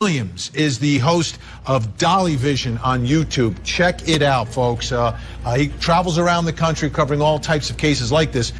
Williams is the host of Dolly Vision on YouTube. Check it out, folks. He travels around the country covering all types of cases like this.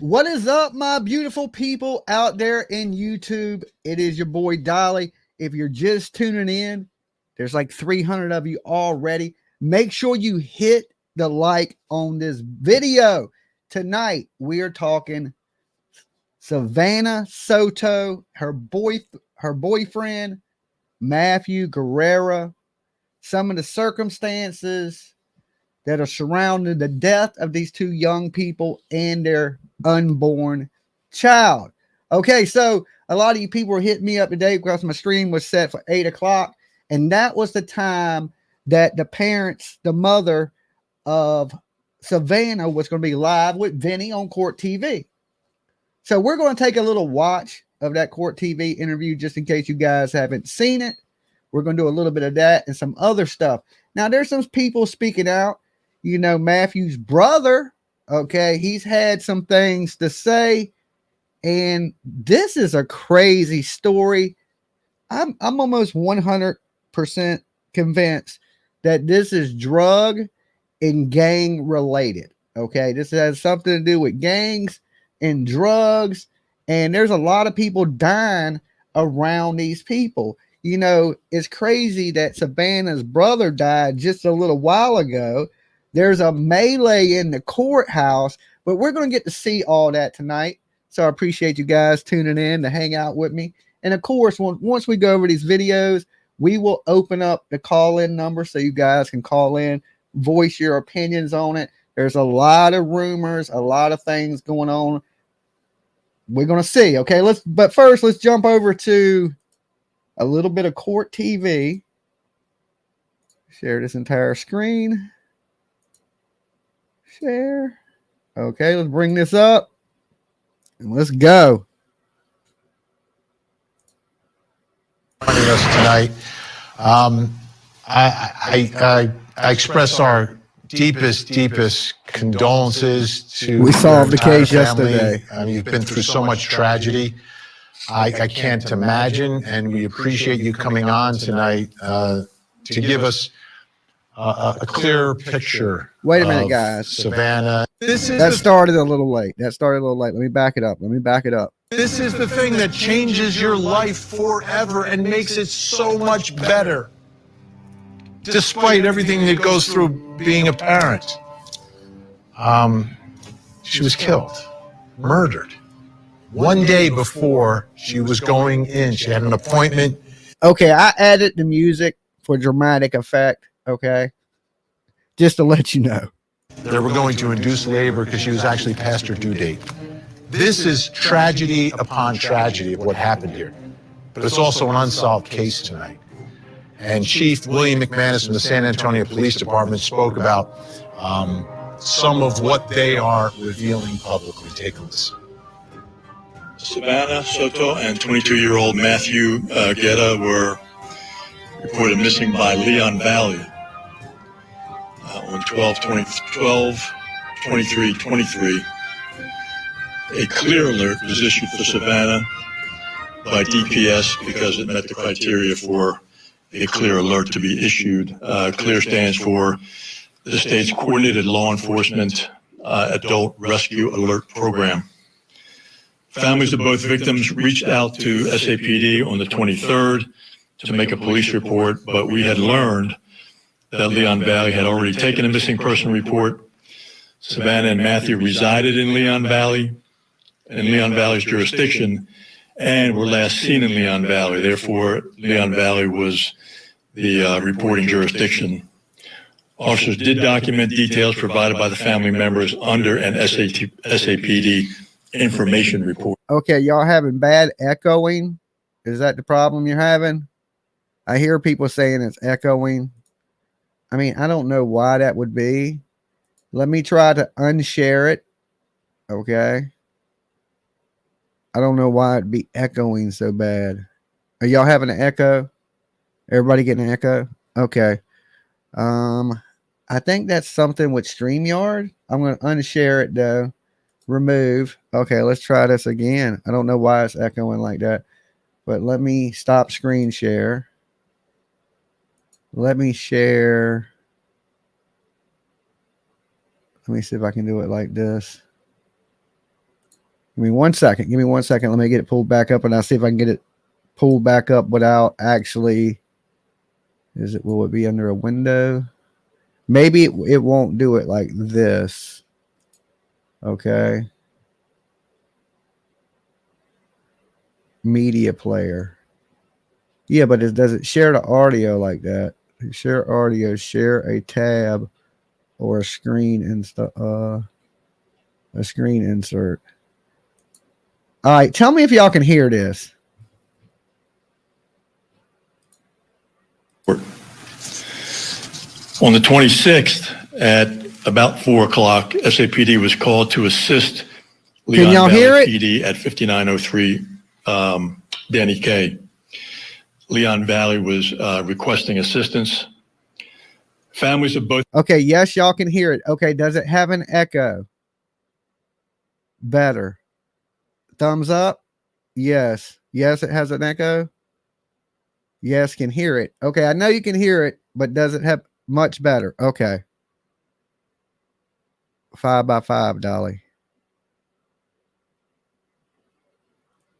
What is up, my beautiful people out there in YouTube? It is your boy Dolly. If you're just tuning in, there's like 300 of you already. Make sure you hit the like on this video. Tonight, we are talking Savanah Soto, her boyfriend, Matthew Guerra, some of the circumstances that are surrounding the death of these two young people and their unborn child. Okay, so a lot of you people were hitting me up today because my stream was set for 8 o'clock, and that was the time that the parents, the mother of Savanah, was going to be live with Vinny on Court TV. So we're going to take a little watch of that Court TV interview just in case you guys haven't seen it. We're going to do a little bit of that and some other stuff. Now, there's some people speaking out. You know, Matthew's brother, okay, he's had some things to say, and this is a crazy story. I'm almost 100% convinced that this is drug and gang related. Okay, this has something to do with gangs and drugs, and there's a lot of people dying around these people. You know, it's crazy that Savanah's brother died just a little while ago. There's a melee in the courthouse, but we're going to get to see all that tonight. So I appreciate you guys tuning in to hang out with me. And of course, once we go over these videos, we will open up the call-in number so you guys can call in, voice your opinions on it. There's a lot of rumors, a lot of things going on. We're going to see. Okay, but first, let's jump over to a little bit of court TV. Share this entire screen. Share. Okay, let's bring this up and let's go. Joining us tonight. I express our deepest condolences to. We solved the case family. yesterday. You've been through so much tragedy. I can't imagine, and we appreciate you coming on tonight to give us a clear picture. Wait a minute, guys. Savanah. That started a little late. Let me back it up. This is the thing that changes your life forever and makes it so much better, despite everything that goes through being a parent. She was killed, murdered. One day before she was going in, she had an appointment. Okay, I added the music for dramatic effect. Okay, just to let you know. They were going to induce labor because she was actually past her due date. This is tragedy upon tragedy of what happened here. But it's also an unsolved case tonight. And Chief William McManus from the San Antonio Police Department spoke about some of what they are revealing publicly. Take a listen. Savanah Soto and 22-year-old Matthew Guerra were reported missing by Leon Valley on 12/23/23. A clear alert was issued for Savanah by DPS because it met the criteria for a clear alert to be issued. CLEAR stands for the state's Coordinated Law Enforcement Adult Rescue Alert Program. Families of both victims reached out to SAPD on the 23rd to make a police report, but we had learned that Leon Valley had already taken a missing person report. Savanah and Matthew resided in Leon Valley, in Leon Valley's jurisdiction, and were last seen in Leon Valley. Therefore, Leon Valley was the reporting jurisdiction. Officers did document details provided by the family members under an SAPD information report. Okay, y'all having bad echoing? Is that the problem you're having? I hear people saying it's echoing. I mean, I don't know why that would be. Let me try to unshare it. Okay. I don't know why it'd be echoing so bad. Are y'all having an echo? Everybody getting an echo? Okay. I think that's something with StreamYard. I'm going to unshare it though. Remove. Okay, let's try this again. I don't know why it's echoing like that, but let me stop screen share. Let me share. Let me see if I can do it like this. Give me 1 second. Give me 1 second. Let me get it pulled back up, and I'll see if I can get it pulled back up without actually. Will it be under a window? Maybe it won't do it like this. Okay. Media player. Yeah, but does it share the audio like that? Share audio, share a tab or a screen insert. All right, tell me if y'all can hear this. On the 26th at about 4 o'clock, SAPD was called to assist Leon Valley PD at 5903 Danny K. Leon Valley was requesting assistance. Families of both. Okay, yes, y'all can hear it. Okay, does it have an echo? Better. Thumbs up. Yes. Yes, it has an echo. Yes, can hear it. Okay, I know you can hear it, but does it have much better? Okay. 5x5, Dolly.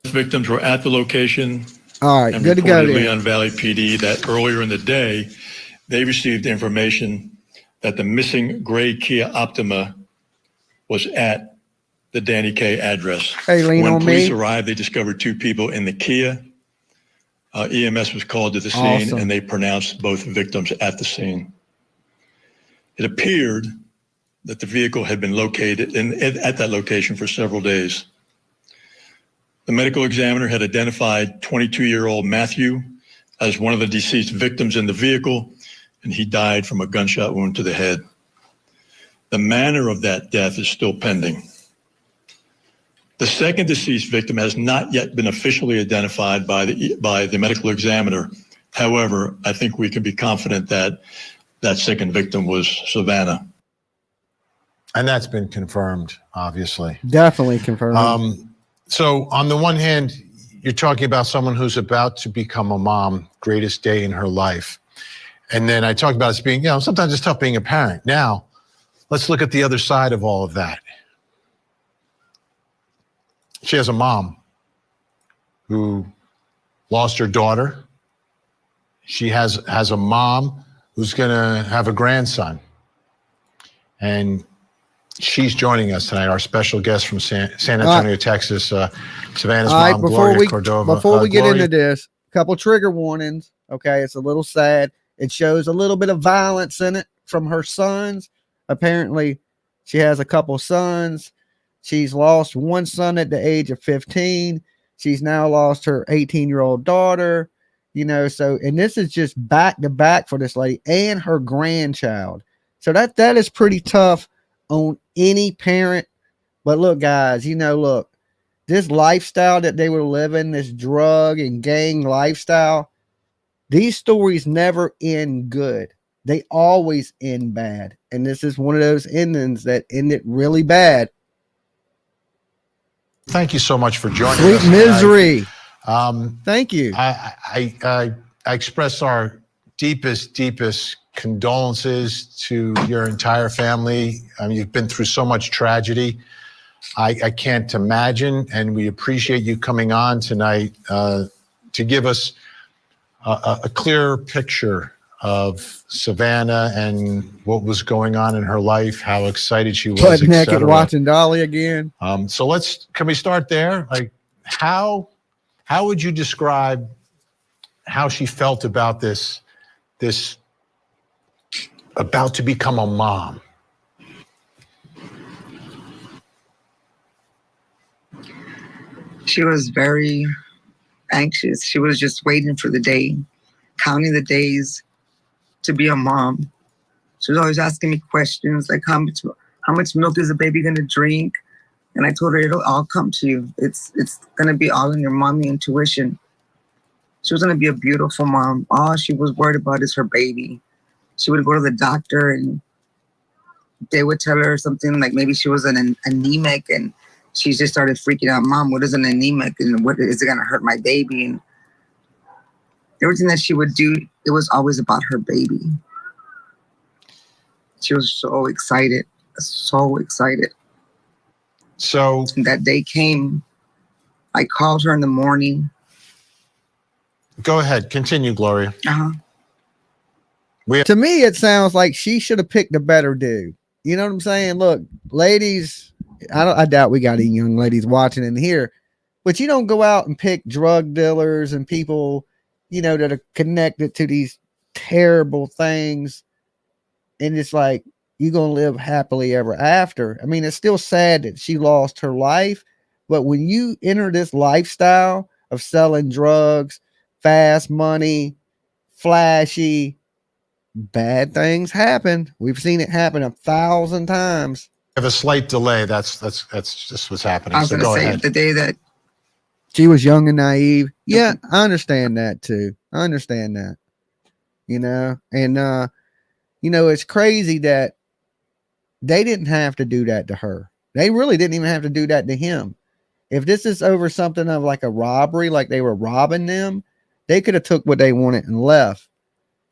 Victims were at the location All right, and good to go reported then. Leon Valley PD that earlier in the day, they received information that the missing gray Kia Optima was at the Danny K address. Hey, lean When on police me. arrived, they discovered two people in the Kia. EMS was called to the scene, Awesome. and they pronounced both victims at the scene. It appeared that the vehicle had been located at that location for several days. The medical examiner had identified 22-year-old Matthew as one of the deceased victims in the vehicle, and he died from a gunshot wound to the head. The manner of that death is still pending. The second deceased victim has not yet been officially identified by the medical examiner. However, I think we can be confident that that second victim was Savanah. And that's been confirmed, obviously. Definitely confirmed. So on the one hand, you're talking about someone who's about to become a mom, greatest day in her life. And then I talked about it being, sometimes it's tough being a parent. Now, let's look at the other side of all of that. She has a mom who lost her daughter. She has a mom who's going to have a grandson. And she's joining us tonight, our special guest from San Antonio, Texas, Savannah's mom, Gloria Cordova. Before we get Gloria, into this, a couple trigger warnings. Okay, it's a little sad. It shows a little bit of violence in it from her sons. Apparently, she has a couple sons. She's lost one son at the age of 15. She's now lost her 18-year-old daughter. So, and this is just back to back for this lady and her grandchild. So that is pretty tough on any parent. But look, guys, look, this lifestyle that they were living, this drug and gang lifestyle, these stories never end good. They always end bad. And this is one of those endings that ended really bad. thank you so much for joining Sweet us. misery. Thank you. I express our deepest condolences to your entire family. You've been through so much tragedy. I can't imagine, and we appreciate you coming on tonight to give us a clearer picture of Savanah and what was going on in her life, how excited she was, Butt naked watching Dolly again. So can we start there? Like, how would you describe how she felt about this about to become a mom? She was very anxious. She was just waiting for the day, counting the days to be a mom. She was always asking me questions like, how much milk is the baby gonna drink? And I told her, it'll all come to you. It's gonna be all in your mommy intuition. She was gonna be a beautiful mom. All she was worried about is her baby. She would go to the doctor and they would tell her something like maybe she was an anemic, and she just started freaking out. Mom, what is an anemic, and what is it gonna hurt my baby? And everything that she would do, it was always about her baby. She was so excited, so excited. So that day came. I called her in the morning. go ahead, continue, Gloria. To me, it sounds like she should have picked a better dude. You know what I'm saying? Look, ladies, I doubt we got any young ladies watching in here, but you don't go out and pick drug dealers and people, that are connected to these terrible things. And it's like, you're going to live happily ever after. I mean, it's still sad that she lost her life, but when you enter this lifestyle of selling drugs, fast money, flashy, bad things happen. We've seen it happen 1,000 times. Have a slight delay. That's just what's happening. I was So going to go say ahead. the day that She was young and naive. Yeah, I understand that too. I understand that. And it's crazy that they didn't have to do that to her. They really didn't even have to do that to him. If this is over something of like a robbery, like they were robbing them, they could have took what they wanted and left.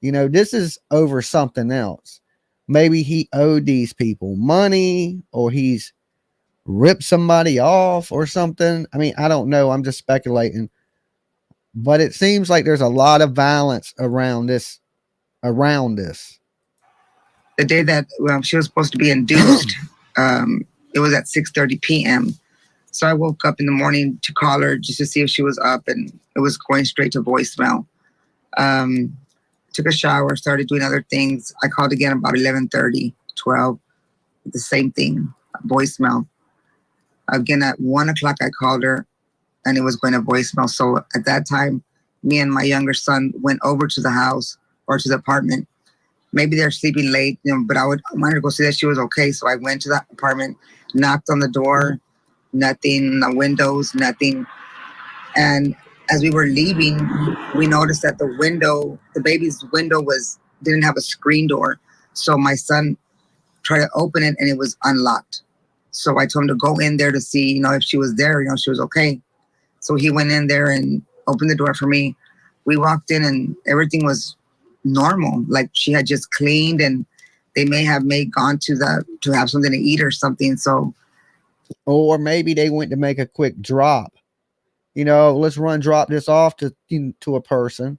This is over something else. maybe he owed these people money, or he's ripped somebody off or something. I mean, I don't know. I'm just speculating. But it seems like there's a lot of violence around this. The day that she was supposed to be induced, it was at 6:30 p.m. So I woke up in the morning to call her just to see if she was up, and it was going straight to voicemail. Took a shower, started doing other things. I called again about 11:30, 12, the same thing, voicemail. Again, at 1 o'clock, I called her, and it was going to voicemail. So at that time, me and my younger son went over to the house or to the apartment. Maybe they're sleeping late, but I wanted to go see that she was okay. So I went to the apartment, knocked on the door, nothing, the windows, nothing. And as we were leaving, we noticed that the baby's window didn't have a screen door. So my son tried to open it, and it was unlocked. So I told him to go in there to see, if she was there, she was okay. So he went in there and opened the door for me. We walked in, and everything was normal. Like she had just cleaned, and they may have gone to have something to eat or something. So, or maybe they went to make a quick drop. Let's drop this off to a person,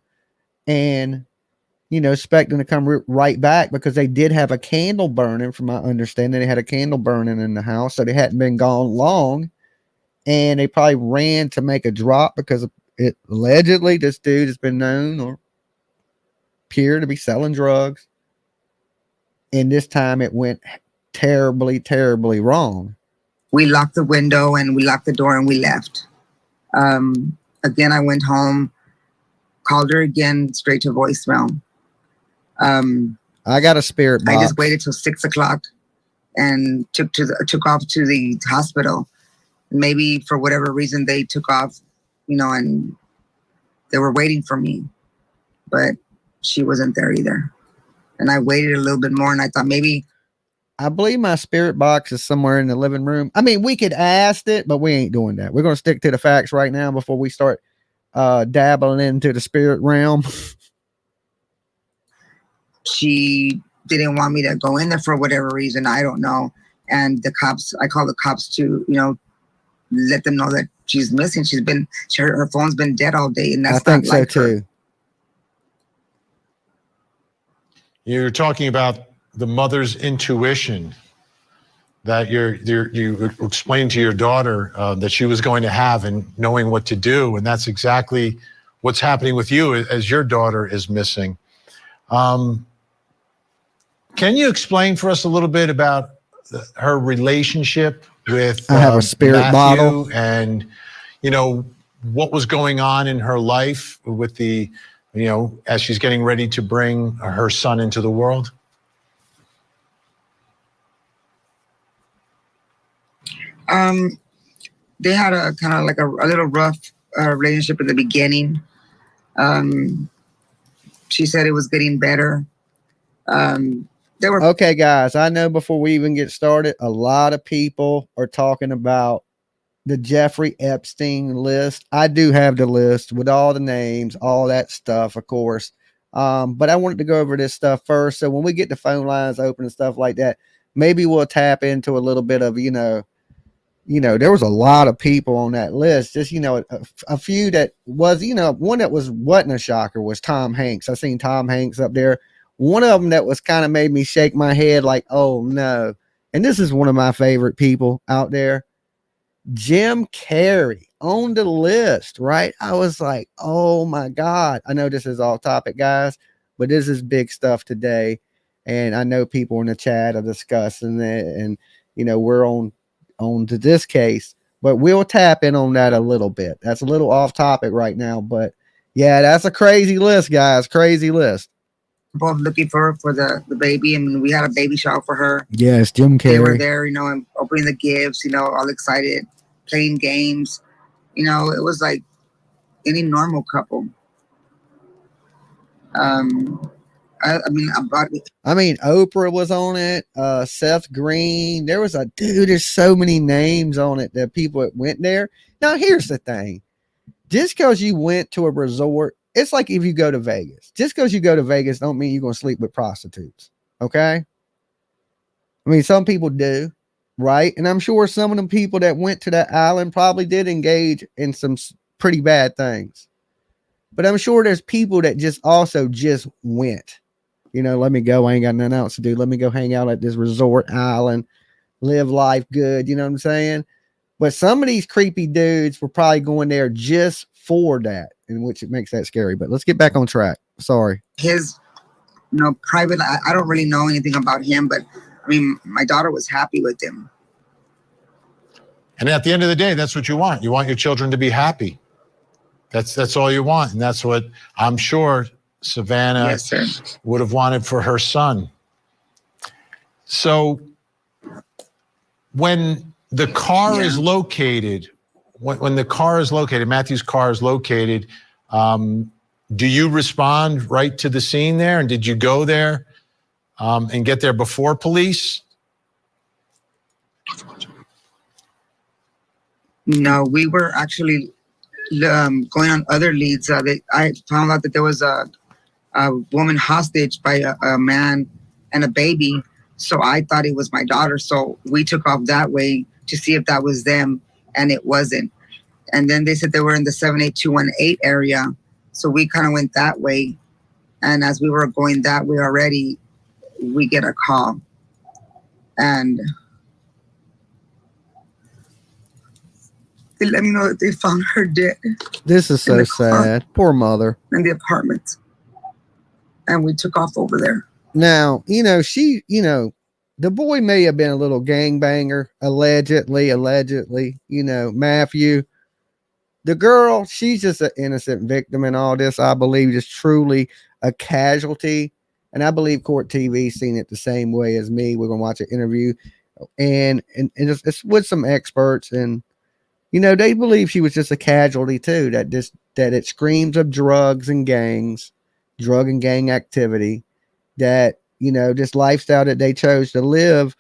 and expect them to come right back, because they did have a candle burning. From my understanding, they had a candle burning in the house, so they hadn't been gone long, and they probably ran to make a drop because allegedly this dude has been known or appeared to be selling drugs, and this time it went terribly, terribly wrong. We locked the window and we locked the door and we left. Again, I went home, called her again, straight to voicemail. I got a spirit box. I just waited till 6 o'clock and took off to the hospital. Maybe for whatever reason they took off, and they were waiting for me, but she wasn't there either. And I waited a little bit more, and I thought maybe. I believe my spirit box is somewhere in the living room. I mean, we could ask it, but we ain't doing that. We're going to stick to the facts right now before we start dabbling into the spirit realm. She didn't want me to go in there for whatever reason. I don't know. And I called the cops to, let them know that she's missing. Her phone's been dead all day. And that's I think so too. You're talking about the mother's intuition that you explained to your daughter that she was going to have, and knowing what to do. And that's exactly what's happening with you as your daughter is missing. Can you explain for us a little bit about her relationship with I have a spirit Matthew bottle, and what was going on in her life with the as she's getting ready to bring her son into the world? They had a kind of like a little rough relationship in the beginning. She said it was getting better. Okay, guys, I know before we even get started, a lot of people are talking about the Jeffrey Epstein list. I do have the list with all the names, all that stuff, of course. But I wanted to go over this stuff first. So when we get the phone lines open and stuff like that, maybe we'll tap into a little bit of, there was a lot of people on that list. Just, a few that was, one that wasn't a shocker was Tom Hanks. I seen Tom Hanks up there. One of them that was kind of made me shake my head like, oh no. And this is one of my favorite people out there. Jim Carrey on the list, right? I was like, oh my God. I know this is off topic, guys, but this is big stuff today. And I know people in the chat are discussing it, and, we're on to this case, but we'll tap in on that a little bit. That's a little off topic right now, but yeah, that's a crazy list, guys. Crazy list. Both looking for the baby, and we had a baby shower for her. Yes, Jim Carrey. They were there, and opening the gifts, all excited, playing games. It was like any normal couple. I mean, Oprah was on it. Seth Green. There's so many names on it that people that went there. Now, here's the thing. Just because you went to a resort, it's like if you go to Vegas. Just because you go to Vegas don't mean you're going to sleep with prostitutes. Okay? I mean, some people do, right? And I'm sure some of the people that went to that island probably did engage in some pretty bad things. But I'm sure there's people that just also just went. You know, let me go. I ain't got nothing else to do. Let me go hang out at this resort island, live life good. You know what I'm saying? But some of these creepy dudes were probably going there just for that, in which it makes that scary. But let's get back on track. Sorry. His, private, I don't really know anything about him, but I mean, my daughter was happy with him. And at the end of the day, that's what you want. You want your children to be happy. That's all you want. And that's what I'm sure Savanah would have wanted for her son. So when the car is located, when the car is located, Matthew's car is located, do you respond right to the scene there? And did you go there and get there before police? No, we were actually going on other leads. I found out that there was a woman hostage by a man and a baby. So I thought it was my daughter. So we took off that way to see if that was them, and it wasn't. And then they said they were in the 78218 area. So we kind of went that way. And as we were going that way already, we get a call. And they let me know that they found her dead. This is so sad. Poor mother. In the apartment. And we took off over there. Now, the boy may have been a little gangbanger, allegedly, Matthew. The girl, she's just an innocent victim in all this. I believe just truly a casualty. And I believe Court TV seen it the same way as me. We're going to watch an interview and it's with some experts, and they believe she was just a casualty too, that it screams of drugs and gangs, drug and gang activity, that, this lifestyle that they chose to live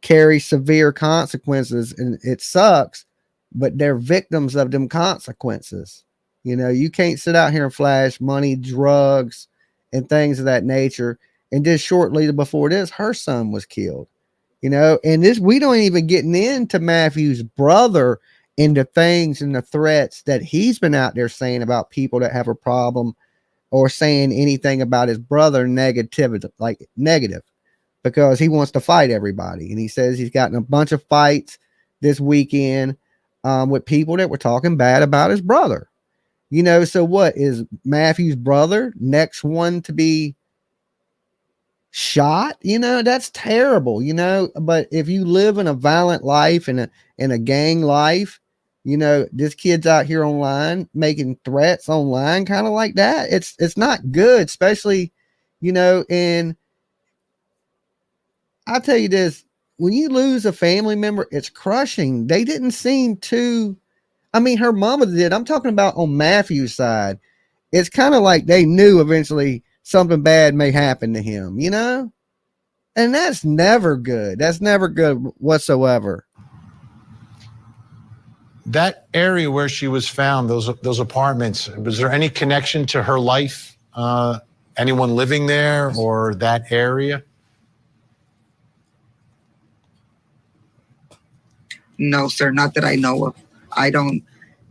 carries severe consequences, and it sucks, but they're victims of them consequences. You can't sit out here and flash money, drugs, and things of that nature. And just shortly before this, her son was killed, and this, we don't even getting into Matthew's brother and the things and the threats that he's been out there saying about people that have a problem, or saying anything about his brother negative, because he wants to fight everybody. And he says he's gotten a bunch of fights this weekend with people that were talking bad about his brother. So what is Matthew's brother next one to be shot? That's terrible, but if you live in a violent life and a gang life, this kid's out here online making threats online, kind of like that. It's not good, especially, and I'll tell you this, when you lose a family member, it's crushing. They didn't seem to, her mama did. I'm talking about on Matthew's side. It's kind of like they knew eventually something bad may happen to him, and that's never good. That's never good whatsoever. That area where she was found, those apartments, was there any connection to her life? Anyone living there or that area? No, sir, not that I know of. I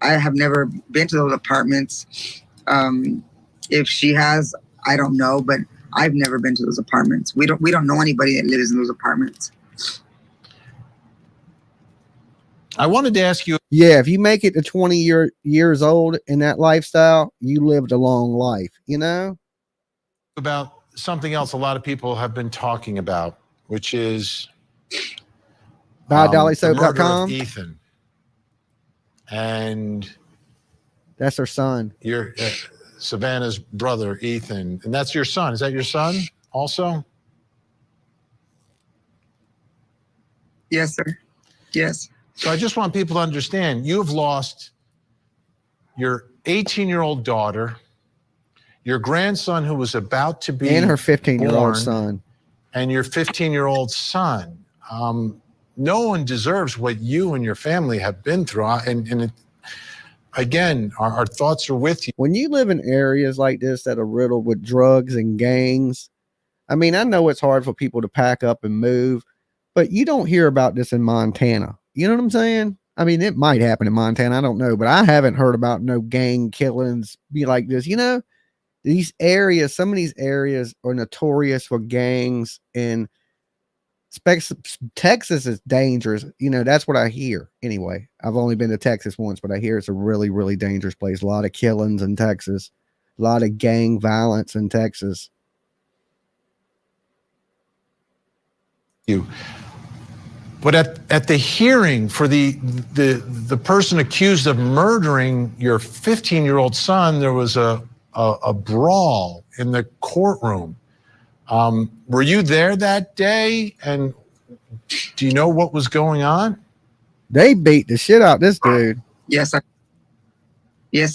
have never been to those apartments. If she has, I don't know, but I've never been to those apartments. We don't know anybody that lives in those apartments. I wanted to ask you. Yeah, if you make it to 20 years old in that lifestyle, you lived a long life, About something else a lot of people have been talking about, which is DollySoap.com. Ethan. And that's her son. Your Savanah's brother, Ethan. And that's your son. Is that your son also? Yes, sir. Yes. So I just want people to understand, you've lost your 18-year-old daughter, your grandson who was about to be and her 15-year-old son, and your 15-year-old son. No one deserves what you and your family have been through. Again, our thoughts are with you. When you live in areas like this that are riddled with drugs and gangs, I know it's hard for people to pack up and move, But you don't hear about this in Montana. You know what I'm saying? I mean, it might happen in Montana. I don't know, but I haven't heard about no gang killings be like this. You know, these areas, some of these areas are notorious for gangs, and Texas is dangerous. You know, that's what I hear anyway. I've only been to Texas once, but I hear it's a really, really dangerous place. A lot of killings in Texas, a lot of gang violence in Texas. But at the hearing for the person accused of murdering your 15-year-old son, there was a brawl in the courtroom. Were you there that day? And do you know what was going on? They beat the shit out of this dude. Yes,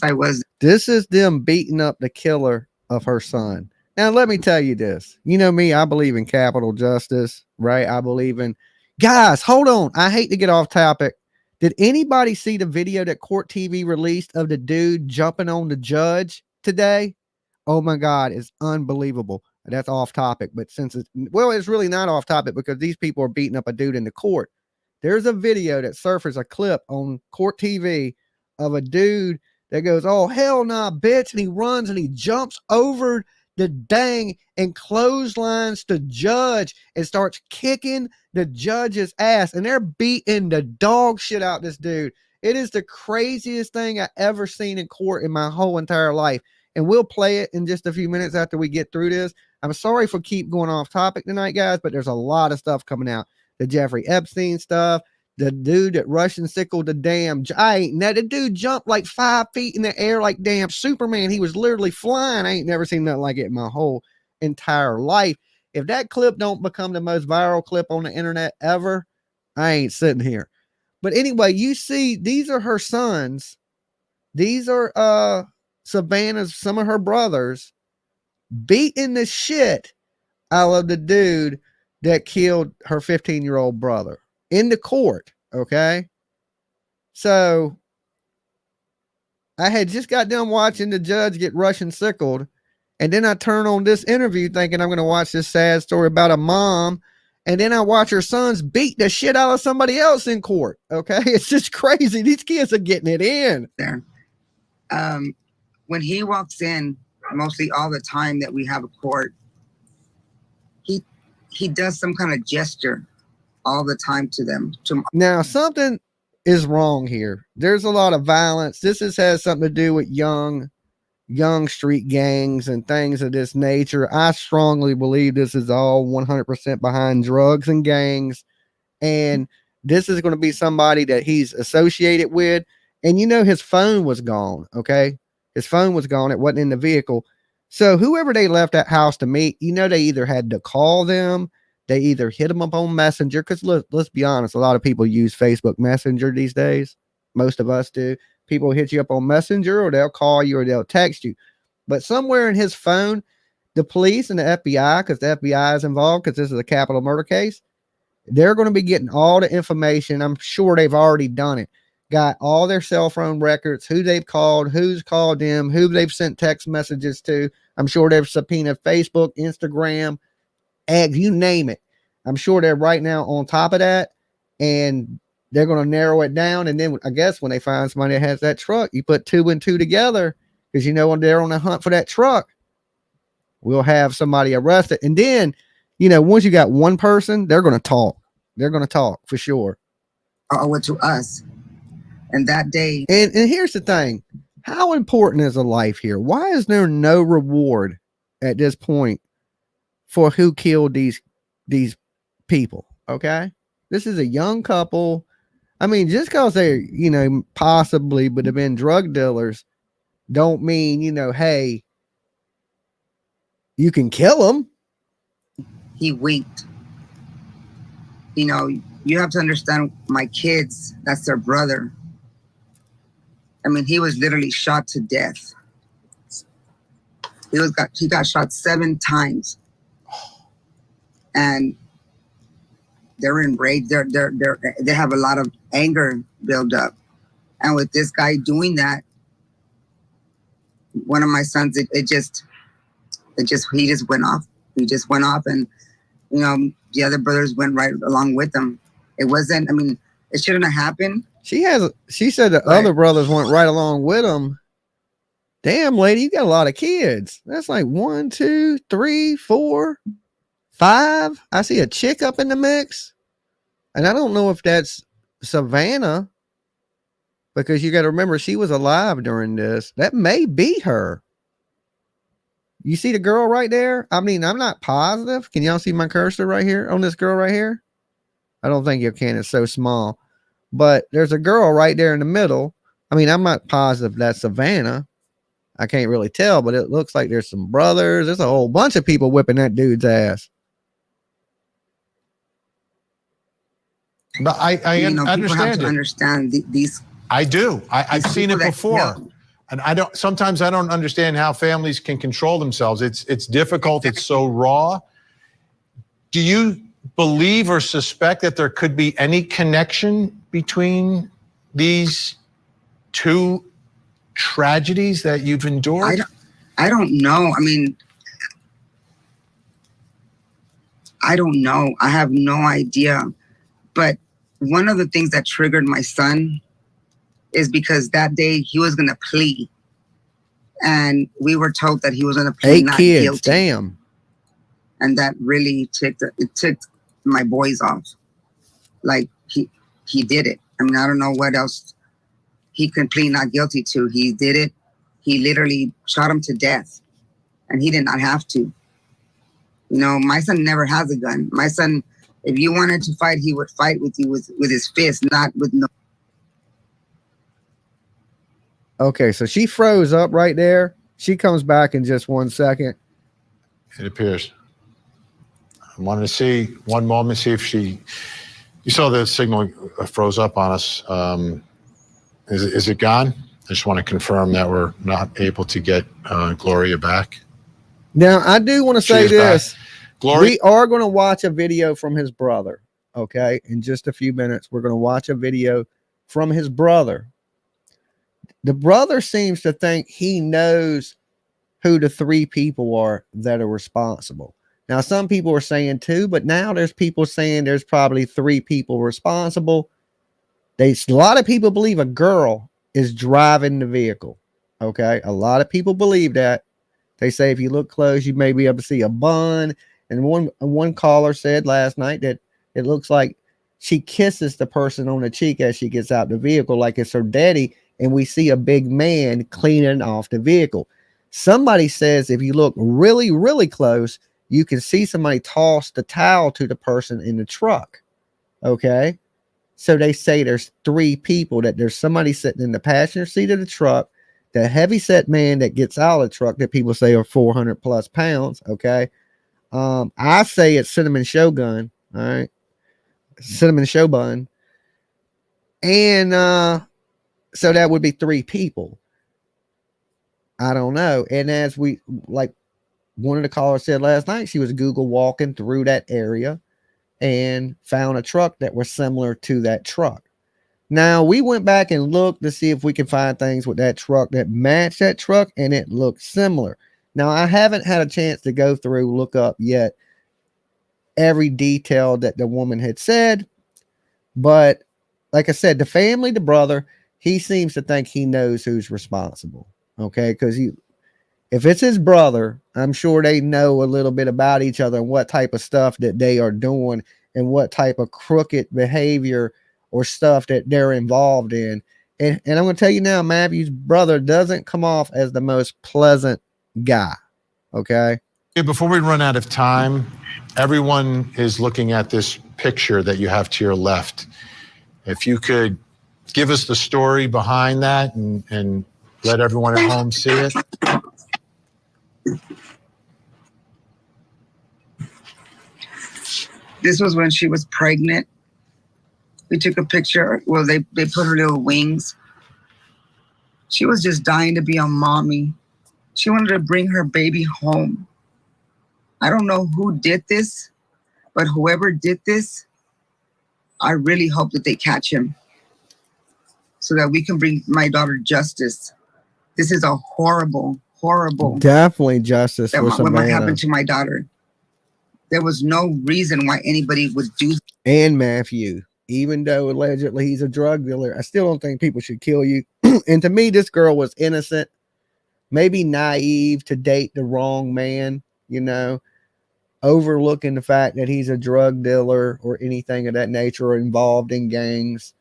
I was. This is them beating up the killer of her son. Now, let me tell you this. You know me, I believe in capital justice, right? I believe in... Guys, hold on. I hate to get off topic. Did anybody see the video that Court TV released of the dude jumping on the judge today? Oh my God, it's unbelievable. That's off topic, but since it's really not off topic because these people are beating up a dude in the court. There's a video that surfaced, a clip on Court TV of a dude that goes, "Oh, hell nah, bitch," and he runs and he jumps over the dang and clotheslines the judge and starts kicking the judge's ass, and they're beating the dog shit out this dude. It is the craziest thing I ever seen in court in my whole entire life. And we'll play it in just a few minutes after we get through this. I'm sorry for keep going off topic tonight, guys, but there's a lot of stuff coming out. The Jeffrey Epstein stuff, the dude that Russian sickled the damn the dude jumped like 5 feet in the air like damn Superman. He was literally flying. I ain't never seen nothing like it in my whole entire life. If that clip don't become the most viral clip on the internet ever, I ain't sitting here. But anyway, you see, these are her sons. These are Savanah's, some of her brothers, beating the shit out of the dude that killed her 15-year-old brother in the court. Okay. So I had just got done watching the judge get Russian sickled. And then I turn on this interview thinking I'm going to watch this sad story about a mom. And then I watch her sons beat the shit out of somebody else in court. Okay. It's just crazy. These kids are getting it in there. When he walks in, mostly all the time that we have a court, he does some kind of gesture all the time to them. Now, something is wrong here. There's a lot of violence. This has something to do with young street gangs and things of this nature. I strongly believe this is all 100% behind drugs and gangs. And this is going to be somebody that he's associated with. And you know, his phone was gone. Okay. His phone was gone. It wasn't in the vehicle. So whoever they left that house to meet, you know, they either had to call them, they either hit them up on Messenger. Cause let's be honest. A lot of people use Facebook Messenger these days. Most of us do. People hit you up on Messenger, or they'll call you, or they'll text you. But somewhere in his phone, the police and the FBI, because the FBI is involved, because this is a capital murder case, they're going to be getting all the information. I'm sure they've already done it. Got all their cell phone records, who they've called, who's called them, who they've sent text messages to. I'm sure they've subpoenaed Facebook, Instagram, X, you name it. I'm sure they're right now on top of that. And they're going to narrow it down. And then I guess when they find somebody that has that truck, you put 2 and 2 together, because you know when they're on the hunt for that truck, we'll have somebody arrested. And then, you know, once you got one person, they're going to talk. They're going to talk for sure. Or to us. And that day. And here's the thing. How important is a life here? Why is there no reward at this point for who killed these people? Okay. This is a young couple. I mean, just because they're, you know, possibly would have been drug dealers don't mean, you know, hey, you can kill them. He winked. You know, you have to understand my kids, that's their brother. I mean, he was literally shot to death. He got shot 7 times. And they're enraged. They have a lot of anger built up. And with this guy doing that, one of my sons, he just went off. He just went off, and You know, the other brothers went right along with them. It wasn't, I mean, it shouldn't have happened. She said the Right. other brothers went right along with them. Damn, lady, you got a lot of kids. That's like 1, 2, 3, 4, 5. I see a chick up in the mix. And I don't know if that's Savanah, because you got to remember she was alive during this. That may be her. You see the girl right there? I mean, I'm not positive. Can y'all see my cursor right here on this girl right here? I don't think you can. It's so small. But there's a girl right there in the middle. I mean, I'm not positive that's Savanah. I can't really tell, but it looks like there's some brothers. There's a whole bunch of people whipping that dude's ass. But I You know, people have understand to it. understand these. I do. I've these seen it people that before. kill. And I don't, sometimes I don't understand how families can control themselves. It's difficult. It's so raw. Do you believe or suspect that there could be any connection between these two tragedies that you've endured? I don't know. I mean, I don't know. I have no idea. But one of the things that triggered my son is because that day he was going to plea. And we were told that he was going to plead 8 not kids. guilty. Damn. And that really ticked my boys off. Like he did it. I mean, I don't know what else he could plead not guilty to. He did it. He literally shot him to death. And he did not have to. You know, my son never has a gun. My son, if you wanted to fight, he would fight with you with his fist, not with no. Okay, so she froze up right there. She comes back in just 1 second. It appears. I wanted to see one moment, see if you saw the signal froze up on us. Is it gone? I just want to confirm that we're not able to get Gloria back. Now, I do want to She say is this. back. Gloria, We are going to watch a video from his brother. Okay. In just a few minutes, we're going to watch a video from his brother. The brother seems to think he knows who the 3 people are that are responsible. Now, some people are saying 2, but now there's people saying there's probably 3 people responsible. A lot of people believe a girl is driving the vehicle. Okay. A lot of people believe that. They say if you look close, you may be able to see a bun. And one caller said last night that it looks like she kisses the person on the cheek as she gets out the vehicle, like it's her daddy. And we see a big man cleaning off the vehicle. Somebody says if you look really, really close, you can see somebody toss the towel to the person in the truck. Okay. So they say there's 3 people, that there's somebody sitting in the passenger seat of the truck, the heavy set man that gets out of the truck that people say are 400 plus pounds. Okay. I say it's Cinnamon Shogun. All right. Cinnamon Shogun. And, so that would be 3 people. I don't know. And as we, like one of the callers said last night, she was Google walking through that area and found a truck that was similar to that truck. Now, we went back and looked to see if we could find things with that truck that matched that truck, and it looked similar. Now, I haven't had a chance to go through, look up yet every detail that the woman had said. But like I said, the family, the brother, he seems to think he knows who's responsible. Okay. Because if it's his brother, I'm sure they know a little bit about each other and what type of stuff that they are doing and what type of crooked behavior or stuff that they're involved in. And I'm going to tell you now, Matthew's brother doesn't come off as the most pleasant guy. Okay. before we run out of time, everyone is looking at this picture that you have to your left. If you could give us the story behind that and let everyone at home see it. This was when she was pregnant. We took a picture. Well, they put her little wings. She was just dying to be a mommy. She wanted to bring her baby home. I don't know who did this, but whoever did this, I really hope that they catch him so that we can bring my daughter justice. This is a horrible, horrible. Definitely justice That for what might Savanah. happen to my daughter. There was no reason why anybody would do. And Matthew, even though allegedly he's a drug dealer, I still don't think people should kill you. And to me, this girl was innocent, maybe naive to date the wrong man, you know, overlooking the fact that he's a drug dealer or anything of that nature or involved in gangs.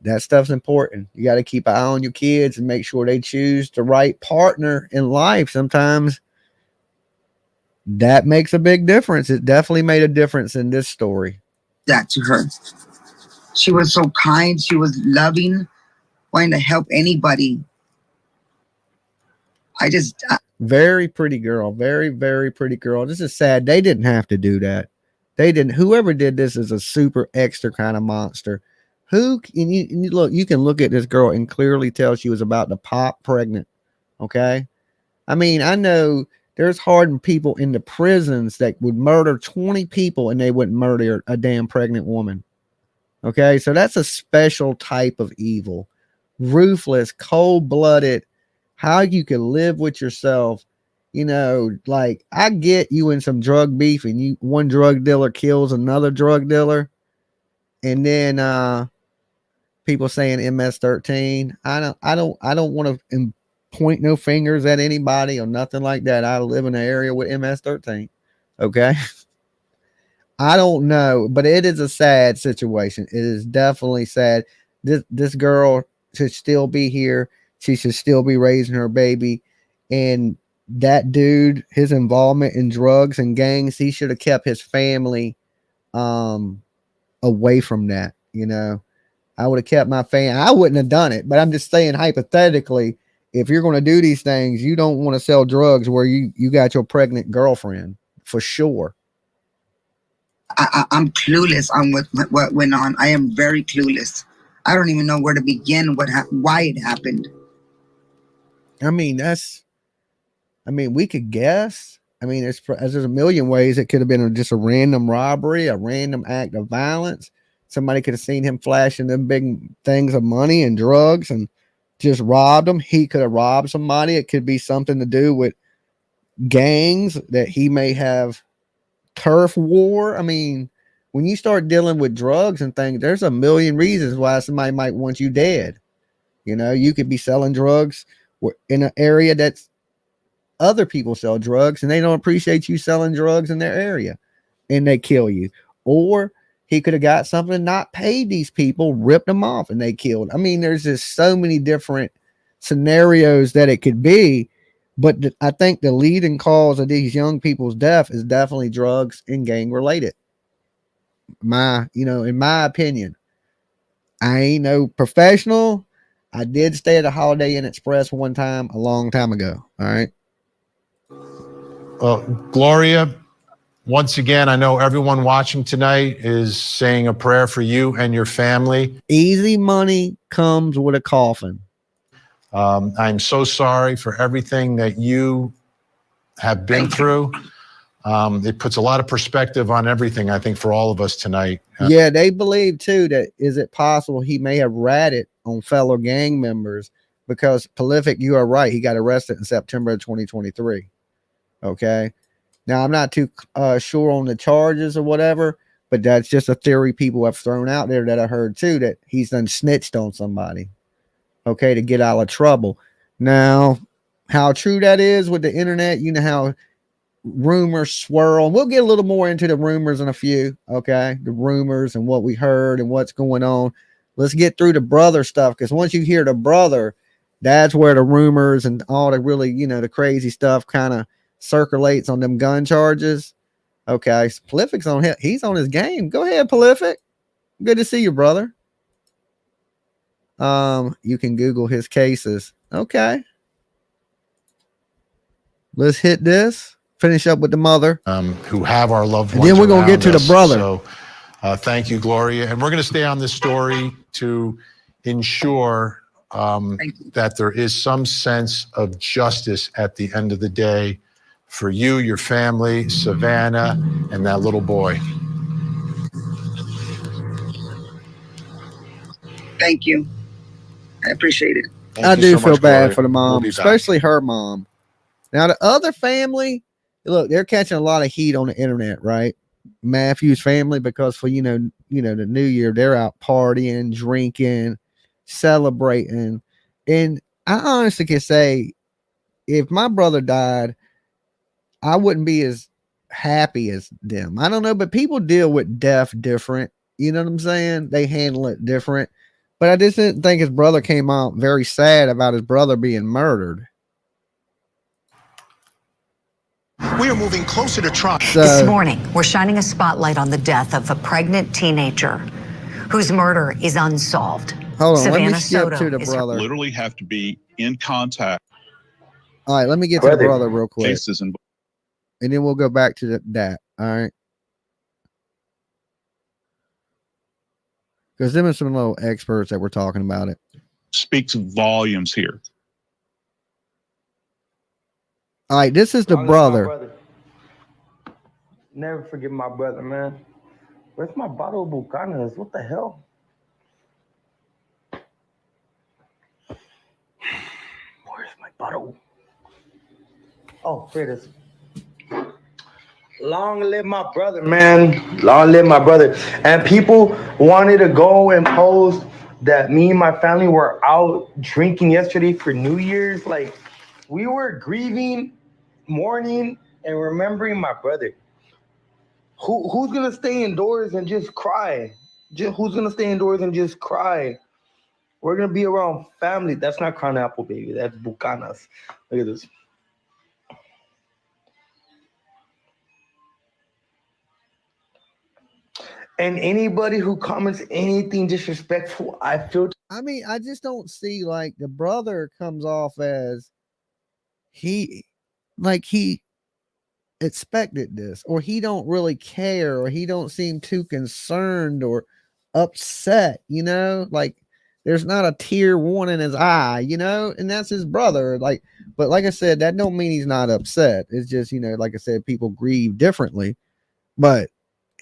That stuff's important. You got to keep an eye on your kids and make sure they choose the right partner in life. Sometimes that makes a big difference. It definitely made a difference in this story. That to her. She was so kind. She was loving, wanting to help anybody. Very pretty girl. Very, very pretty girl. This is sad. They didn't have to do that. They didn't. Whoever did this is a super extra kind of monster. And you look, you can look at this girl and clearly tell she was about to pop pregnant. Okay. I mean, I know there's hardened people in the prisons that would murder 20 people and they wouldn't murder a damn pregnant woman. Okay. So that's a special type of evil. Ruthless, cold-blooded, how you can live with yourself. You know, like I get you in some drug beef and one drug dealer kills another drug dealer. And then, people saying MS-13. I don't want to point no fingers at anybody or nothing like that. I live in an area with MS-13. Okay. I don't know, but it is a sad situation. It is definitely sad. This girl should still be here. She should still be raising her baby. And that dude, his involvement in drugs and gangs, he should have kept his family away from that. You know, I would have kept my family. I wouldn't have done it, but I'm just saying hypothetically, if you're going to do these things, you don't want to sell drugs where you got your pregnant girlfriend for sure. I'm clueless on what went on. I am very clueless. I don't even know where to begin. Why it happened. I mean, we could guess. I mean, there's a million ways. It could have been just a random robbery, a random act of violence. Somebody could have seen him flashing them big things of money and drugs and just robbed them. He could have robbed somebody. It could be something to do with gangs that he may have turf war. I mean, when you start dealing with drugs and things, there's a million reasons why somebody might want you dead. You know, you could be selling drugs in an area that's other people sell drugs and they don't appreciate you selling drugs in their area and they kill you. Or he could have got something, not paid these people, ripped them off and they killed. I mean, there's just so many different scenarios that it could be. But I think the leading cause of these young people's death is definitely drugs and gang related. In my opinion, I ain't no professional. I did stay at a Holiday Inn Express one time, a long time ago. All right. Well, Gloria, once again, I know everyone watching tonight is saying a prayer for you and your family. Easy money comes with a coffin. I'm so sorry for everything that you have been through. It puts a lot of perspective on everything, I think, for all of us tonight. Yeah, they believe, too, that is it possible he may have ratted on fellow gang members because Prolific, you are right, he got arrested in September of 2023. Okay. Now, I'm not too sure on the charges or whatever, but that's just a theory people have thrown out there that I heard, too, that he's done snitched on somebody. Okay, to get out of trouble. Now, how true that is with the internet, you know how rumors swirl. We'll get a little more into the rumors in a few. Okay, the rumors and what we heard and what's going on. Let's get through the brother stuff, because once you hear the brother, that's where the rumors and all the really, the crazy stuff kind of circulates on them gun charges. Okay, so Prolific's on him. He's on his game. Go ahead, Prolific. Good to see you, brother. You can Google his cases. Okay. Let's hit this. Finish up with the mother. Who have our loved ones. And then we're going to get to the brother. So thank you, Gloria. And we're going to stay on this story to ensure that there is some sense of justice at the end of the day for you, your family, Savanah, and that little boy. Thank you. I appreciate it. I do feel bad for the mom, especially her mom. Now, the other family, look, they're catching a lot of heat on the internet, right? Matthew's family, because for the new year, they're out partying, drinking, celebrating. And I honestly can say, if my brother died, I wouldn't be as happy as them. I don't know, but people deal with death different. You know what I'm saying? They handle it different. But I just didn't think his brother came out very sad about his brother being murdered. We are moving closer to trial. This morning, we're shining a spotlight on the death of a pregnant teenager whose murder is unsolved. Hold on, let me Savanah skip Soto to the is brother. Literally have to be in contact. All right, let me get to the brother real quick, Cases and then we'll go back to that. All right, because them are some little experts that were talking about it. speaks volumes here. All right, this is the brother. Never forget my brother, man. Where's my bottle of Bucanas? What the hell? Where's my bottle? Oh, here it is. Long live my brother, man. Long live my brother. And people wanted to go and post that me and my family were out drinking yesterday for New Year's. Like, we were grieving, mourning, and remembering my brother. Who's gonna stay indoors and just cry? Who's gonna stay indoors and just cry? We're gonna be around family. That's not Crown Apple, baby. That's Bucanas. Look at this. And anybody who comments anything disrespectful, I just don't see, like, the brother comes off as he expected this, or he don't really care, or he don't seem too concerned or upset, like there's not a tear one in his eye, and that's his brother. Like, but like I said, that don't mean he's not upset. It's just, like I said, people grieve differently, but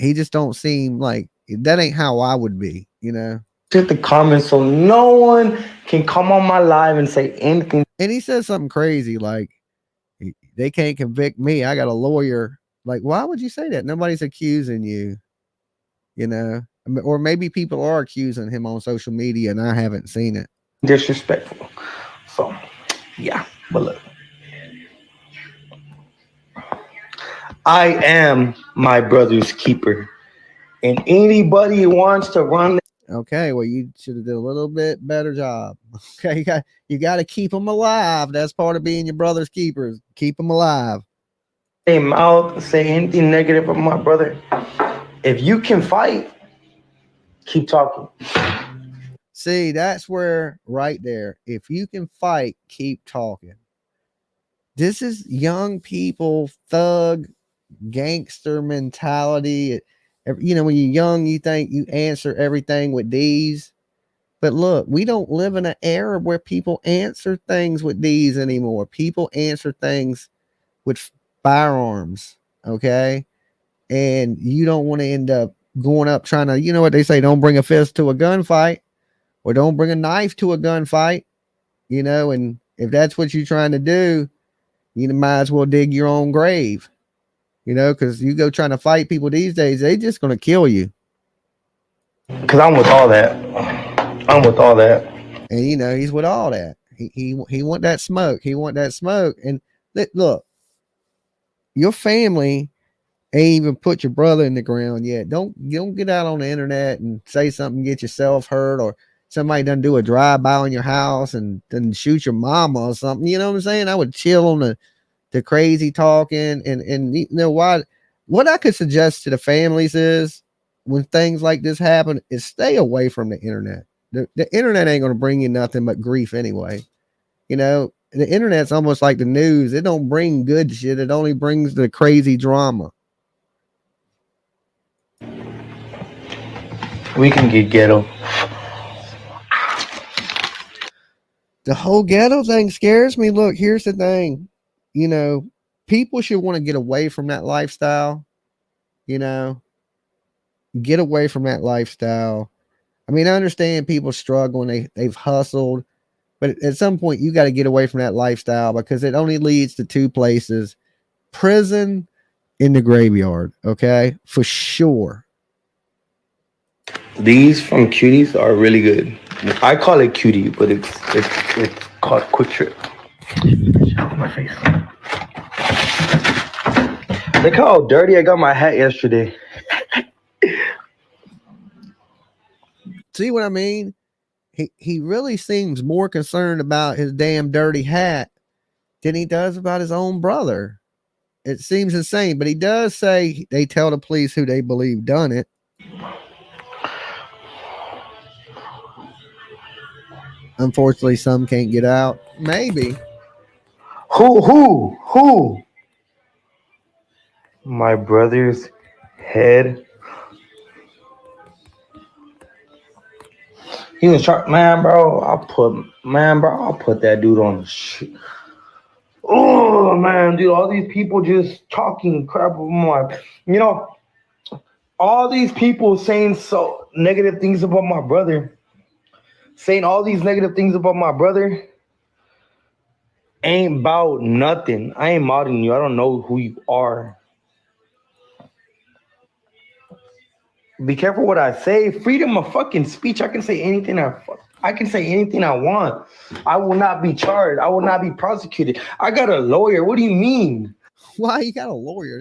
he just don't seem like that. Ain't how I would be, Hit the comments so no one can come on my live and say anything. And he says something crazy like, they can't convict me, I got a lawyer. Like, why would you say that? Nobody's accusing you, or maybe people are accusing him on social media and I haven't seen it. Disrespectful. So, yeah, but look. I am my brother's keeper. And anybody who wants to run. Okay, well, you should have done a little bit better job. Okay, you got to keep them alive. That's part of being your brother's keepers. Keep them alive. Say mouth, say anything negative about my brother. If you can fight, keep talking. See, that's where, right there, if you can fight, keep talking. This is young people, thug, gangster mentality. When you're young, you think you answer everything with these. But look, we don't live in an era where people answer things with these anymore. People answer things with firearms, okay? And you don't want to end up going up trying to, what they say, don't bring a fist to a gunfight, or don't bring a knife to a gunfight, and if that's what you're trying to do, you might as well dig your own grave. Because you go trying to fight people these days, they just going to kill you. Because I'm with all that. I'm with all that. And, he's with all that. He want that smoke. He want that smoke. And look, your family ain't even put your brother in the ground yet. Don't get out on the internet and say something, get yourself hurt, or somebody done do a drive-by on your house and then shoot your mama or something. You know what I'm saying? I would chill on the crazy talking, and what I could suggest to the families is, when things like this happen, is stay away from the internet. The internet ain't going to bring you nothing but grief anyway. The internet's almost like the news. It don't bring good shit. It only brings the crazy drama. We can get ghetto. The whole ghetto thing scares me. Look, here's the thing. People should want to get away from that lifestyle. Get away from that lifestyle. I mean, I understand people struggling. They've hustled, but at some point you got to get away from that lifestyle, because it only leads to two places: prison in the graveyard. Okay, for sure. These from Cuties are really good. I call it Cutie, but it's called Quick Trip. My face. Look how dirty I got my hat yesterday. See what I mean? He really seems more concerned about his damn dirty hat than he does about his own brother. It seems insane, but he does say they tell the police who they believe done it. Unfortunately, some can't get out. Maybe. Who? My brother's head. He was trying, man, bro. I'll put that dude on the shit. Oh man, dude, all these people just talking crap about my, all these people saying so negative things about my brother, saying all these negative things about my brother ain't about nothing. I ain't modding you. I don't know who you are. Be careful what I say. Freedom of fucking speech. I can say anything I want. I will not be charged. I will not be prosecuted. I got a lawyer. What do you mean? Why you got a lawyer?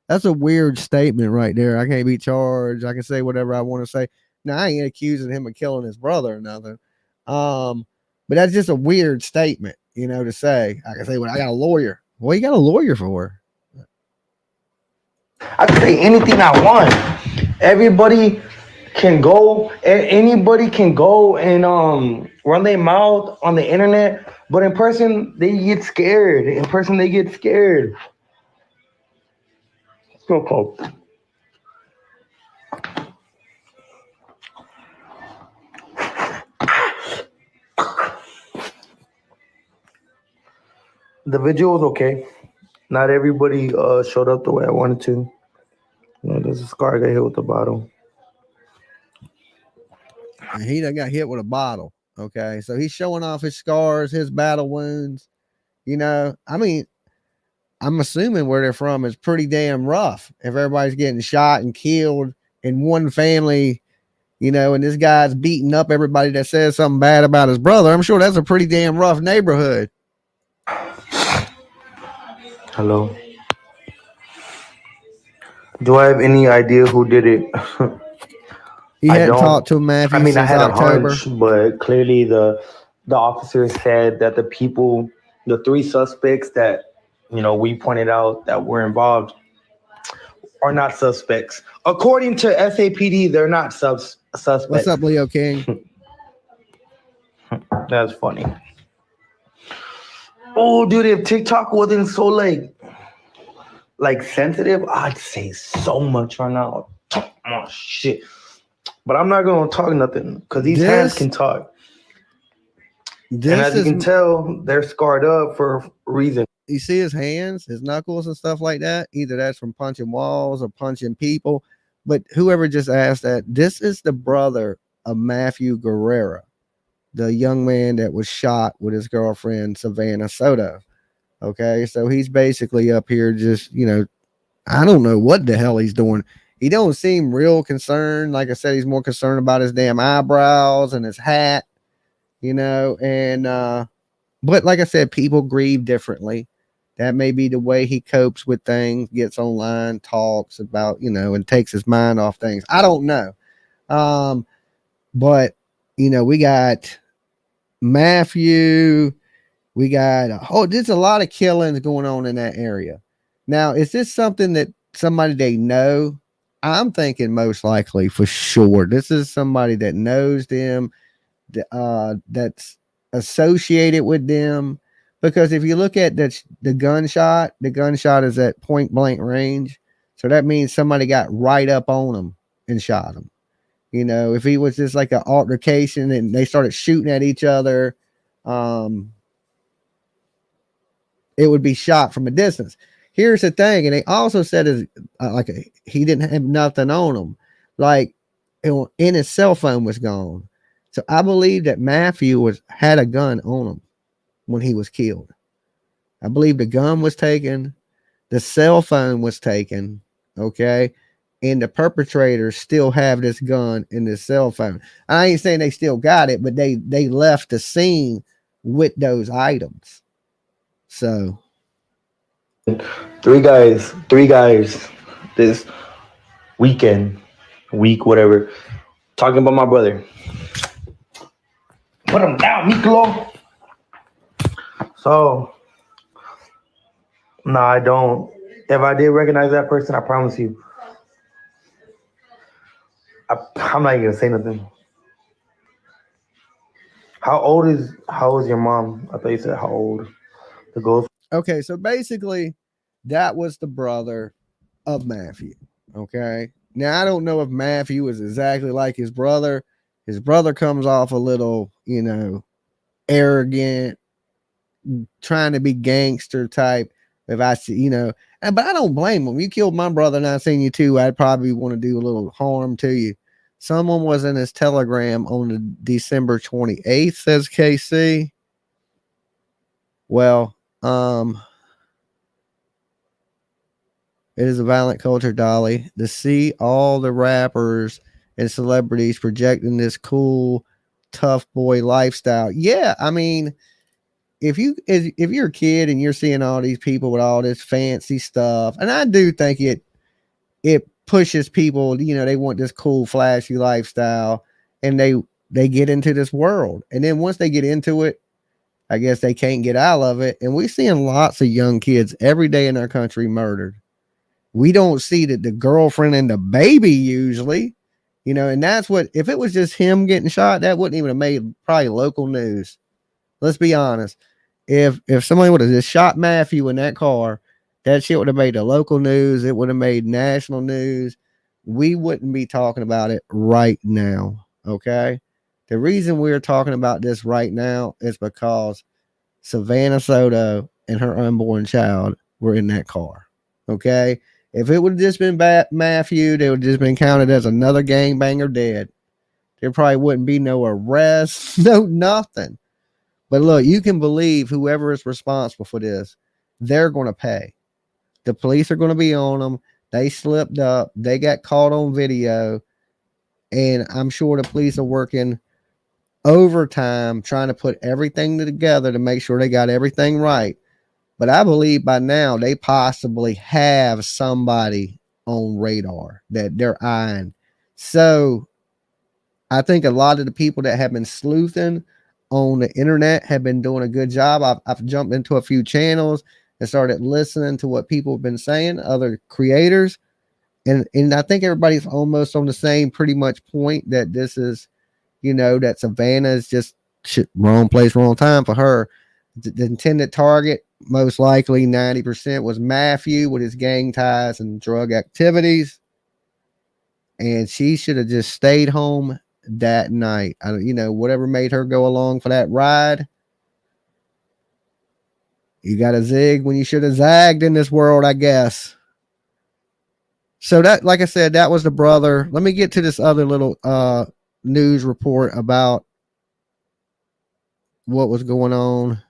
That's a weird statement right there. I can't be charged. I can say whatever I want to say. Now I ain't accusing him of killing his brother or nothing. But that's just a weird statement, to say. I can say, well, I got a lawyer. What you got a lawyer for? I can say anything I want. Everybody can go. Anybody can go and run their mouth on the internet, but in person they get scared. Let's go, Coke. The video was okay. Not everybody showed up the way I wanted to. There's a scar I got hit with a bottle. And he done got hit with a bottle. Okay, so he's showing off his scars, his battle wounds. I mean, I'm assuming where they're from is pretty damn rough. If everybody's getting shot and killed in one family, and this guy's beating up everybody that says something bad about his brother, I'm sure that's a pretty damn rough neighborhood. Hello. Do I have any idea who did it? He hadn't talked to Matthew since I had October. a hunch, but clearly the officers said that the three suspects that we pointed out that were involved are not suspects. According to SAPD, they're not suspects. What's up, Leo King? That's funny. Oh, dude, if TikTok wasn't so like sensitive, I'd say so much right now. Oh shit. But I'm not gonna talk nothing because these hands can talk. And as you can tell, they're scarred up for a reason. You see his hands, his knuckles and stuff like that. Either that's from punching walls or punching people. But whoever just asked that, this is the brother of Matthew Guerra, the young man that was shot with his girlfriend, Savanah Soto. Okay, so he's basically up here just, I don't know what the hell he's doing. He don't seem real concerned. Like I said, he's more concerned about his damn eyebrows and his hat, and but like I said, people grieve differently. That may be the way he copes with things, gets online, talks about, and takes his mind off things. I don't know. But we got Matthew, we got there's a lot of killings going on in that area. Now, is this something that somebody they know? I'm thinking most likely for sure this is somebody that knows them, that's associated with them. Because if you look at the gunshot is at point blank range. So that means somebody got right up on him and shot him. If he was just like an altercation and they started shooting at each other, it would be shot from a distance. Here's the thing, and they also said he didn't have nothing on him, like in his cell phone was gone. So I believe that Matthew had a gun on him when he was killed. I believe the gun was taken, the cell phone was taken, okay, and the perpetrators still have this gun and this cell phone. I ain't saying they still got it, but they left the scene with those items. So three guys this week, whatever, talking about my brother. Put him down, Miklo. So, no, I don't. If I did recognize that person, I promise you, I'm not even gonna say nothing. How old is your mom? I thought you said how old the ghost. okay, so basically, that was the brother of Matthew. Okay, now I don't know if Matthew is exactly like his brother. His brother comes off a little, arrogant, trying to be gangster type. If I see, but I don't blame him. You killed my brother and I seen you too. I'd probably want to do a little harm to you. Someone was in his telegram on the December 28th, says KC. Well, it is a violent culture, Dolly, to see all the rappers and celebrities projecting this cool, tough boy lifestyle. Yeah, I mean, if you're a kid and you're seeing all these people with all this fancy stuff, and I do think it pushes people, they want this cool, flashy lifestyle, and they get into this world. And then once they get into it, I guess they can't get out of it. And we're seeing lots of young kids every day in our country murdered. We don't see that the girlfriend and the baby usually, and that's what, if it was just him getting shot, that wouldn't even have made probably local news. Let's be honest. If somebody would have just shot Matthew in that car, that shit would have made the local news. It would have made national news. We wouldn't be talking about it right now. Okay. The reason we're talking about this right now is because Savanah Soto and her unborn child were in that car. Okay. If it would have just been Matthew, they would have just been counted as another gangbanger dead. There probably wouldn't be no arrest, no nothing. But look, you can believe whoever is responsible for this, they're going to pay. The police are going to be on them. They slipped up. They got caught on video. And I'm sure the police are working overtime trying to put everything together to make sure they got everything right. But I believe by now they possibly have somebody on radar that they're eyeing. So I think a lot of the people that have been sleuthing on the internet have been doing a good job. I've jumped into a few channels and started listening to what people have been saying, other creators. And I think everybody's almost on the same pretty much point that this is, that Savanah is just wrong place, wrong time for her. The intended target, most likely 90%, was Matthew with his gang ties and drug activities. And she should have just stayed home that night. Whatever made her go along for that ride. You got to zig when you should have zagged in this world, I guess. So that, like I said, that was the brother. Let me get to this other little news report about what was going on.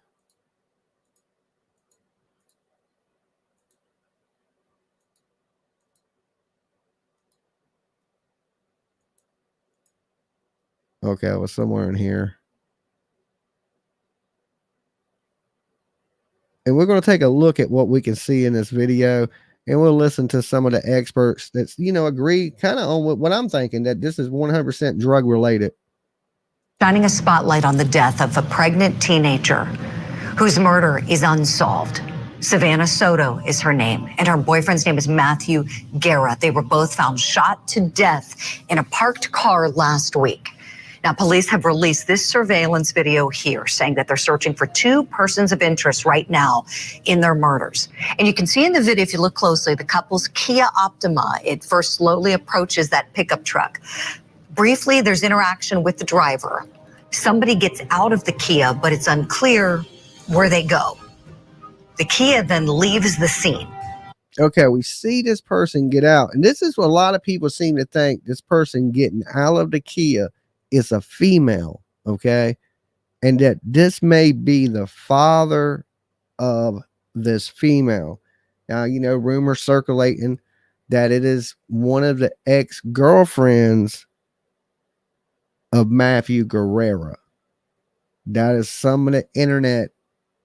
Okay, it was somewhere in here. And we're going to take a look at what we can see in this video, and we'll listen to some of the experts that's, agree kind of on what I'm thinking, that this is 100% drug related. Shining a spotlight on the death of a pregnant teenager whose murder is unsolved. Savanah Soto is her name, and her boyfriend's name is Matthew Guerra. They were both found shot to death in a parked car last week. Now, police have released this surveillance video here saying that they're searching for two persons of interest right now in their murders. And you can see in the video, if you look closely, the couple's Kia Optima. It first slowly approaches that pickup truck. Briefly, there's interaction with the driver. Somebody gets out of the Kia, but it's unclear where they go. The Kia then leaves the scene. Okay, we see this person get out. And this is what a lot of people seem to think, this person getting out of the Kia is a female, okay? And that this may be the father of this female. Rumors circulating that it is one of the ex-girlfriends of Matthew Guerra. That is some of the internet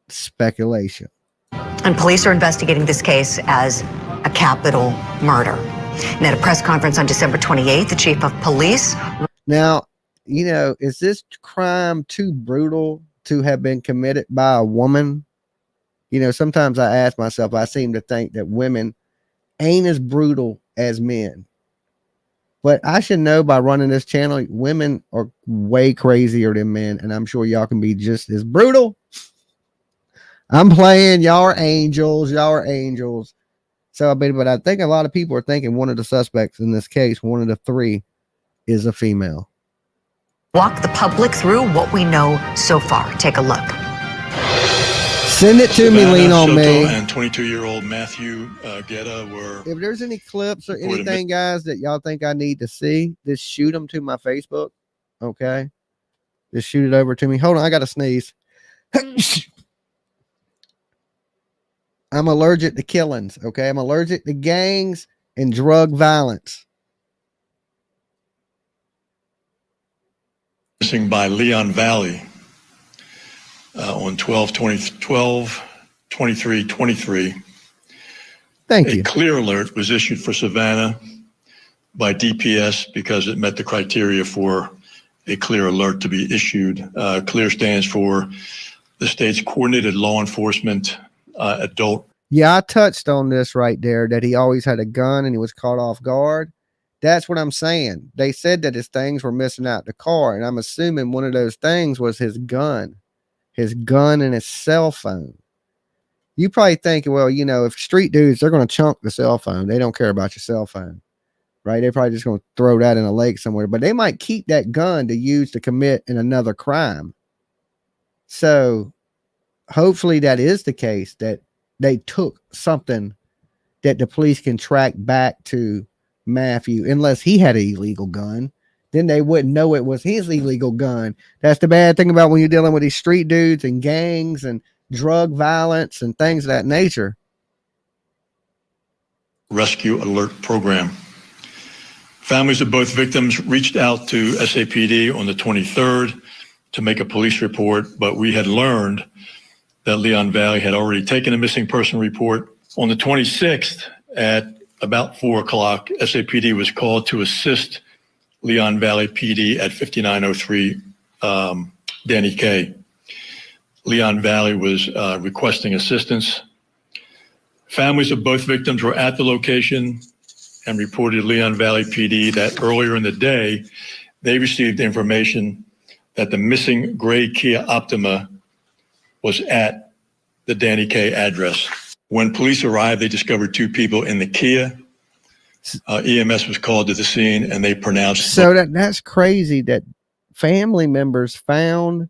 speculation. And police are investigating this case as a capital murder. And at a press conference on December 28th, the chief of police. Now, is this crime too brutal to have been committed by a woman? Sometimes I ask myself, I seem to think that women ain't as brutal as men. But I should know by running this channel, women are way crazier than men, and I'm sure y'all can be just as brutal. I'm playing. Y'all are angels. Y'all are angels. So, but I think a lot of people are thinking one of the suspects in this case, one of the three, is a female. Walk the public through what we know so far. Take a look. Send it to me, lean on Soto me. And 22-year-old Matthew Guerra were. If there's any clips or anything, guys, that y'all think I need to see, just shoot them to my Facebook. Okay? Just shoot it over to me. Hold on, I got to sneeze. I'm allergic to killings. Okay? I'm allergic to gangs and drug violence. Missing by Leon Valley on 12/23/23. Thank you. A clear alert was issued for Savanah by DPS because it met the criteria for a clear alert to be issued. CLEAR stands for the state's coordinated law enforcement adult. Yeah, I touched on this right there, that he always had a gun and he was caught off guard. That's what I'm saying. They said that his things were missing out the car, and I'm assuming one of those things was his gun and his cell phone. You probably think, well, if street dudes, they're going to chunk the cell phone. They don't care about your cell phone, right? They're probably just going to throw that in a lake somewhere, but they might keep that gun to use to commit another crime. So hopefully that is the case, that they took something that the police can track back to Matthew, unless he had an illegal gun. Then they wouldn't know it was his illegal gun. That's the bad thing about when you're dealing with these street dudes and gangs and drug violence and things of that nature. Rescue Alert Program. Families of both victims reached out to SAPD on the 23rd to make a police report, but we had learned that Leon Valley had already taken a missing person report. On the 26th at about 4 o'clock, SAPD was called to assist Leon Valley PD at 5903 Danny K. Leon Valley was requesting assistance. Families of both victims were at the location and reported Leon Valley PD that earlier in the day, they received information that the missing gray Kia Optima was at the Danny K address. When police arrived, they discovered two people in the Kia. EMS was called to the scene and they pronounced. So that's crazy that family members found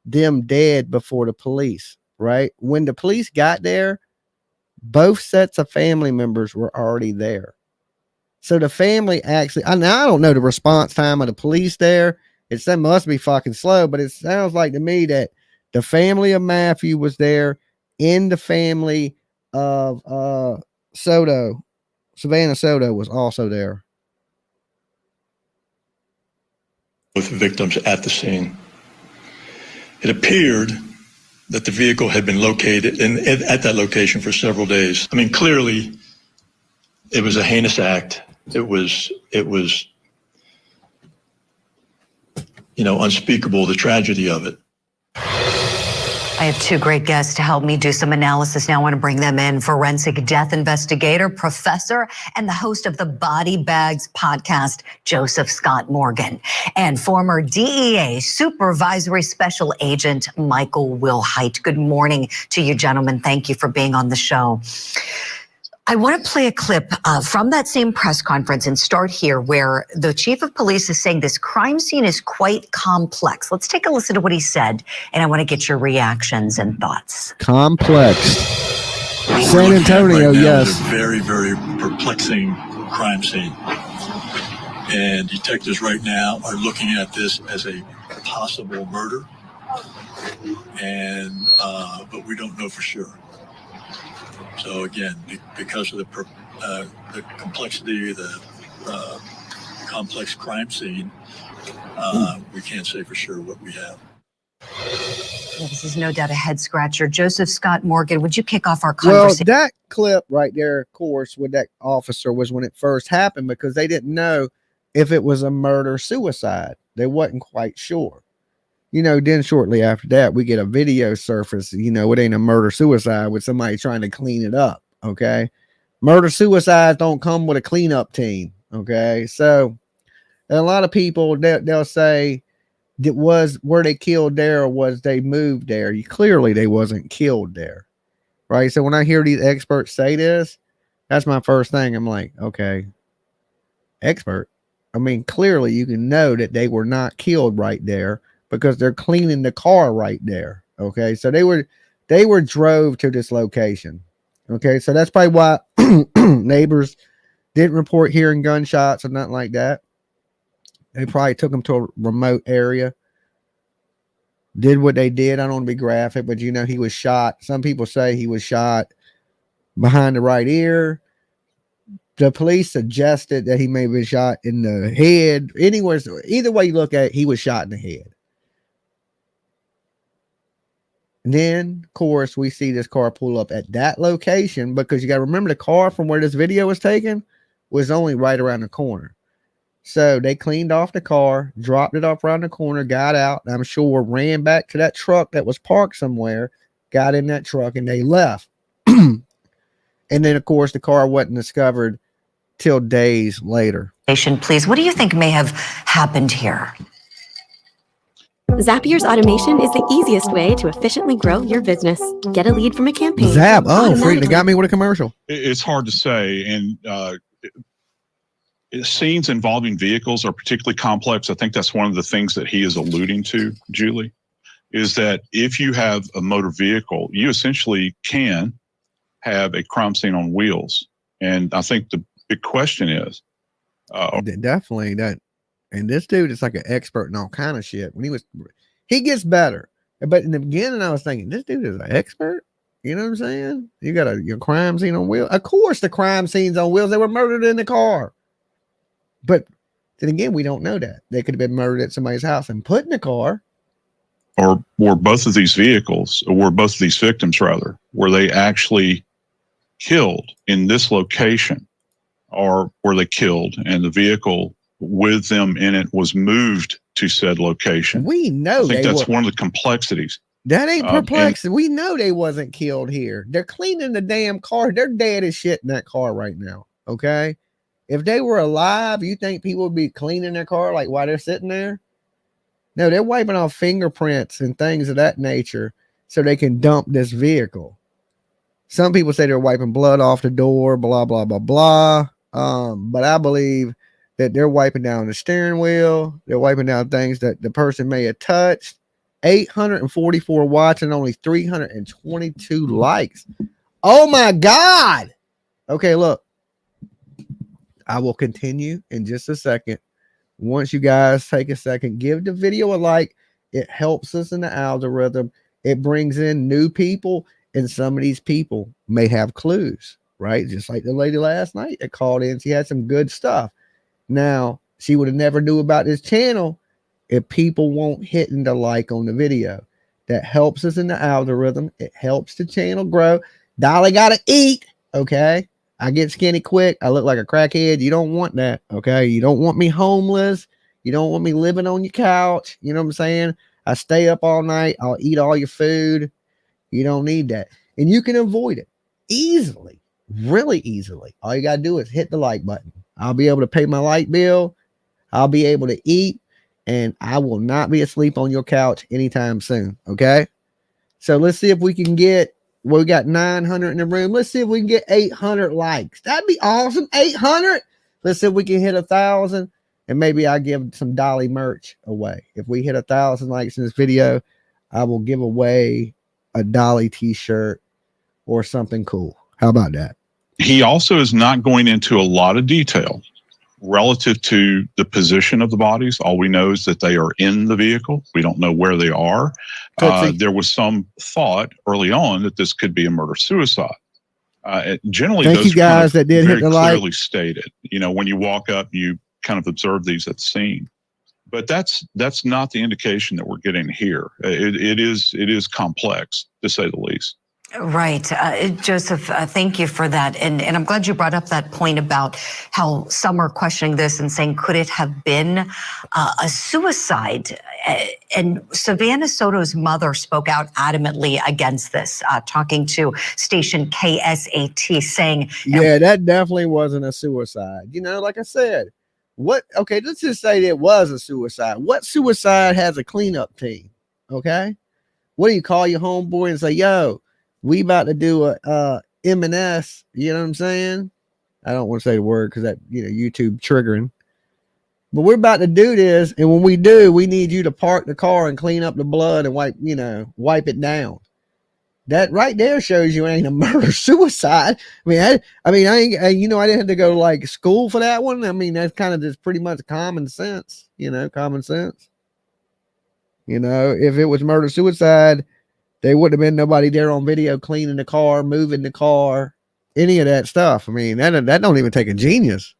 them dead before the police, right? When the police got there, both sets of family members were already there. So the family actually, I don't know the response time of the police there. That must be fucking slow, but it sounds like to me that the family of Matthew was there, and the family of Soto, Savanah Soto, was also there. With victims at the scene. It appeared that the vehicle had been located at that location for several days. I mean, clearly, it was a heinous act. It was, unspeakable, the tragedy of it. I have two great guests to help me do some analysis now. I want to bring them in. Forensic death investigator, professor, and the host of the Body Bags podcast, Joseph Scott Morgan, and former DEA supervisory special agent, Michael Wilhite. Good morning to you, gentlemen. Thank you for being on the show. I want to play a clip from that same press conference and start here where the chief of police is saying this crime scene is quite complex. Let's take a listen to what he said, and I want to get your reactions and thoughts. Complex. San Antonio, right yes. Is a very, very perplexing crime scene. And detectives right now are looking at this as a possible murder. And but we don't know for sure. So again, because of the complexity, the complex crime scene, we can't say for sure what we have. Well, this is no doubt a head scratcher. Joseph Scott Morgan, would you kick off our Well, conversation? that clip right there, of course, with that officer was when it first happened, because they didn't know if it was a murder suicide. They wasn't quite sure. You know, then shortly after that, we get a video surface. You know, it ain't a murder suicide with somebody trying to clean it up. Okay. Murder suicides don't come with a cleanup team. Okay. So, and a lot of people, they'll say, were they killed there or was they moved there? Clearly, they wasn't killed there. Right. So when I hear these experts say this, that's my first thing. I'm like, okay, expert. I mean, clearly you can know that they were not killed right there because they're cleaning the car right there. Okay. So they were drove to this location. Okay. So that's probably why neighbors didn't report hearing gunshots or nothing like that. They probably took them to a remote area. Did what they did. I don't want to be graphic, but you know, he was shot. Some people say he was shot behind the right ear. The police suggested that he may have been shot in the head. Anywhere, either way you look at it, he was shot in the head. And then, of course, we see this car pull up at that location because you got to remember the car from where this video was taken was only right around the corner. So they cleaned off the car, dropped it off around the corner, got out, I'm sure ran back to that truck that was parked somewhere, got in that truck, and they left. And then, of course, the car wasn't discovered till days later. Please, what do you think may have happened here? Zapier's automation is the easiest way to efficiently grow your business. Get a lead from a campaign. Zap, oh, freak, they got me with a commercial. It's hard to say. And scenes involving vehicles are particularly complex. I think that's one of the things that he is alluding to, Julie, is that if you have a motor vehicle, you essentially can have a crime scene on wheels. And I think the big question is definitely that. And this dude is like an expert in all kind of shit. He gets better. But in the beginning, I was thinking, this dude is an expert. You know what I'm saying? You got your crime scene on wheels. Of course, the crime scene's on wheels. They were murdered in the car. But then again, we don't know that. They could have been murdered at somebody's house and put in the car. Or were both of these vehicles, or were both of these victims, rather, were they actually killed in this location? Or were they killed and the vehicle with them in it was moved to said location? We know I think that's one of the complexities. That ain't perplexing. We know they wasn't killed here. They're cleaning the damn car. They're dead as shit in that car right now. Okay. If they were alive, you think people would be cleaning their car like while they're sitting there? No, they're wiping off fingerprints and things of that nature so they can dump this vehicle. Some people say they're wiping blood off the door, blah, blah, blah, blah. But I believe that they're wiping down the steering wheel. They're wiping down things that the person may have touched. 844 watts and only 322 likes. Oh my God. Okay, look. I will continue in just a second. Once you guys take a second, give the video a like. It helps us in the algorithm. It brings in new people, and some of these people may have clues, right? Just like the lady last night that called in. She had some good stuff. Now, she would have never knew about this channel if people won't hit the like on the video. That helps us in the algorithm. It helps the channel grow. Dolly got to eat, okay? I get skinny quick. I look like a crackhead. You don't want that, okay? You don't want me homeless. You don't want me living on your couch. You know what I'm saying? I stay up all night. I'll eat all your food. You don't need that. And you can avoid it easily, really easily. All you got to do is hit the like button. I'll be able to pay my light bill. I'll be able to eat. And I will not be asleep on your couch anytime soon, okay? So let's see if we can get, well, we got 900 in the room. Let's see if we can get 800 likes. That'd be awesome. 800. Let's see if we can hit 1,000, and maybe I'll give some Dolly merch away. If we hit 1,000 likes in this video, I will give away a Dolly t-shirt or something cool. How about that? He also is not going into a lot of detail relative to the position of the bodies. All we know is that they are in the vehicle. We don't know where they are. There was some thought early on that this could be a murder-suicide. Generally, Thank those you guys kind of that did hit very the like. clearly stated. You know, when you walk up, you kind of observe these at the scene. But that's not the indication that we're getting here. It is complex, to say the least. Right. Joseph, thank you for that. And I'm glad you brought up that point about how some are questioning this and saying, could it have been a suicide? And Savanah Soto's mother spoke out adamantly against this, talking to station KSAT, saying, yeah, that definitely wasn't a suicide. You know, like I said, okay, let's just say it was a suicide. What suicide has a cleanup team? Okay. What do you call your homeboy and say, yo, we about to do a M&S, you know what I'm saying? I don't want to say the word because that, you know, YouTube triggering. But we're about to do this, and when we do, we need you to park the car and clean up the blood and wipe it down. That right there shows you it ain't a murder suicide. I mean, I didn't have to go to like school for that one. I mean, that's kind of just pretty much common sense, common sense. If it was murder suicide, there wouldn't have been nobody there on video cleaning the car, moving the car, any of that stuff. I mean, that don't even take a genius.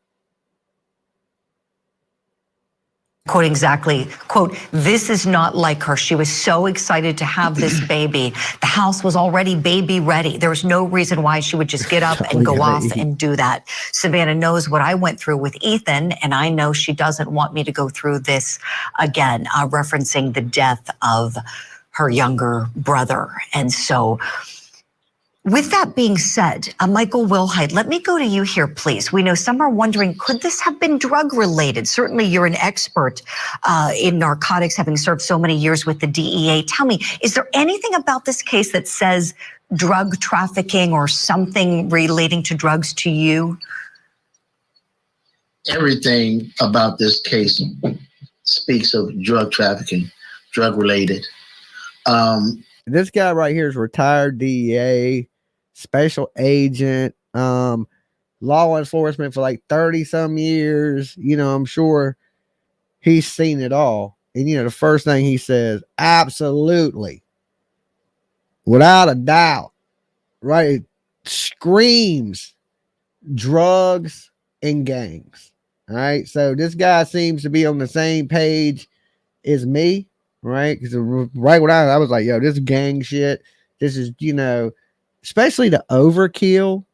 quote exactly, quote, "This is not like her. She was so excited to have this baby. The house was already baby ready. There was no reason why she would just get up and go off and do that. Savanah knows what I went through with Ethan, and I know she doesn't want me to go through this again," referencing the death of her younger brother. And so, with that being said, Michael Wilhite, let me go to you here, please. We know some are wondering, could this have been drug related? Certainly you're an expert in narcotics, having served so many years with the DEA. Tell me, is there anything about this case that says drug trafficking or something relating to drugs to you? Everything about this case speaks of drug trafficking, drug related. This guy right here is retired DEA, special agent, law enforcement for like 30 some years. I'm sure he's seen it all. And the first thing he says, absolutely, without a doubt, right? It screams drugs and gangs. All right. So this guy seems to be on the same page as me. Right. Because right when I was like, yo, this gang shit. This is, especially the overkill.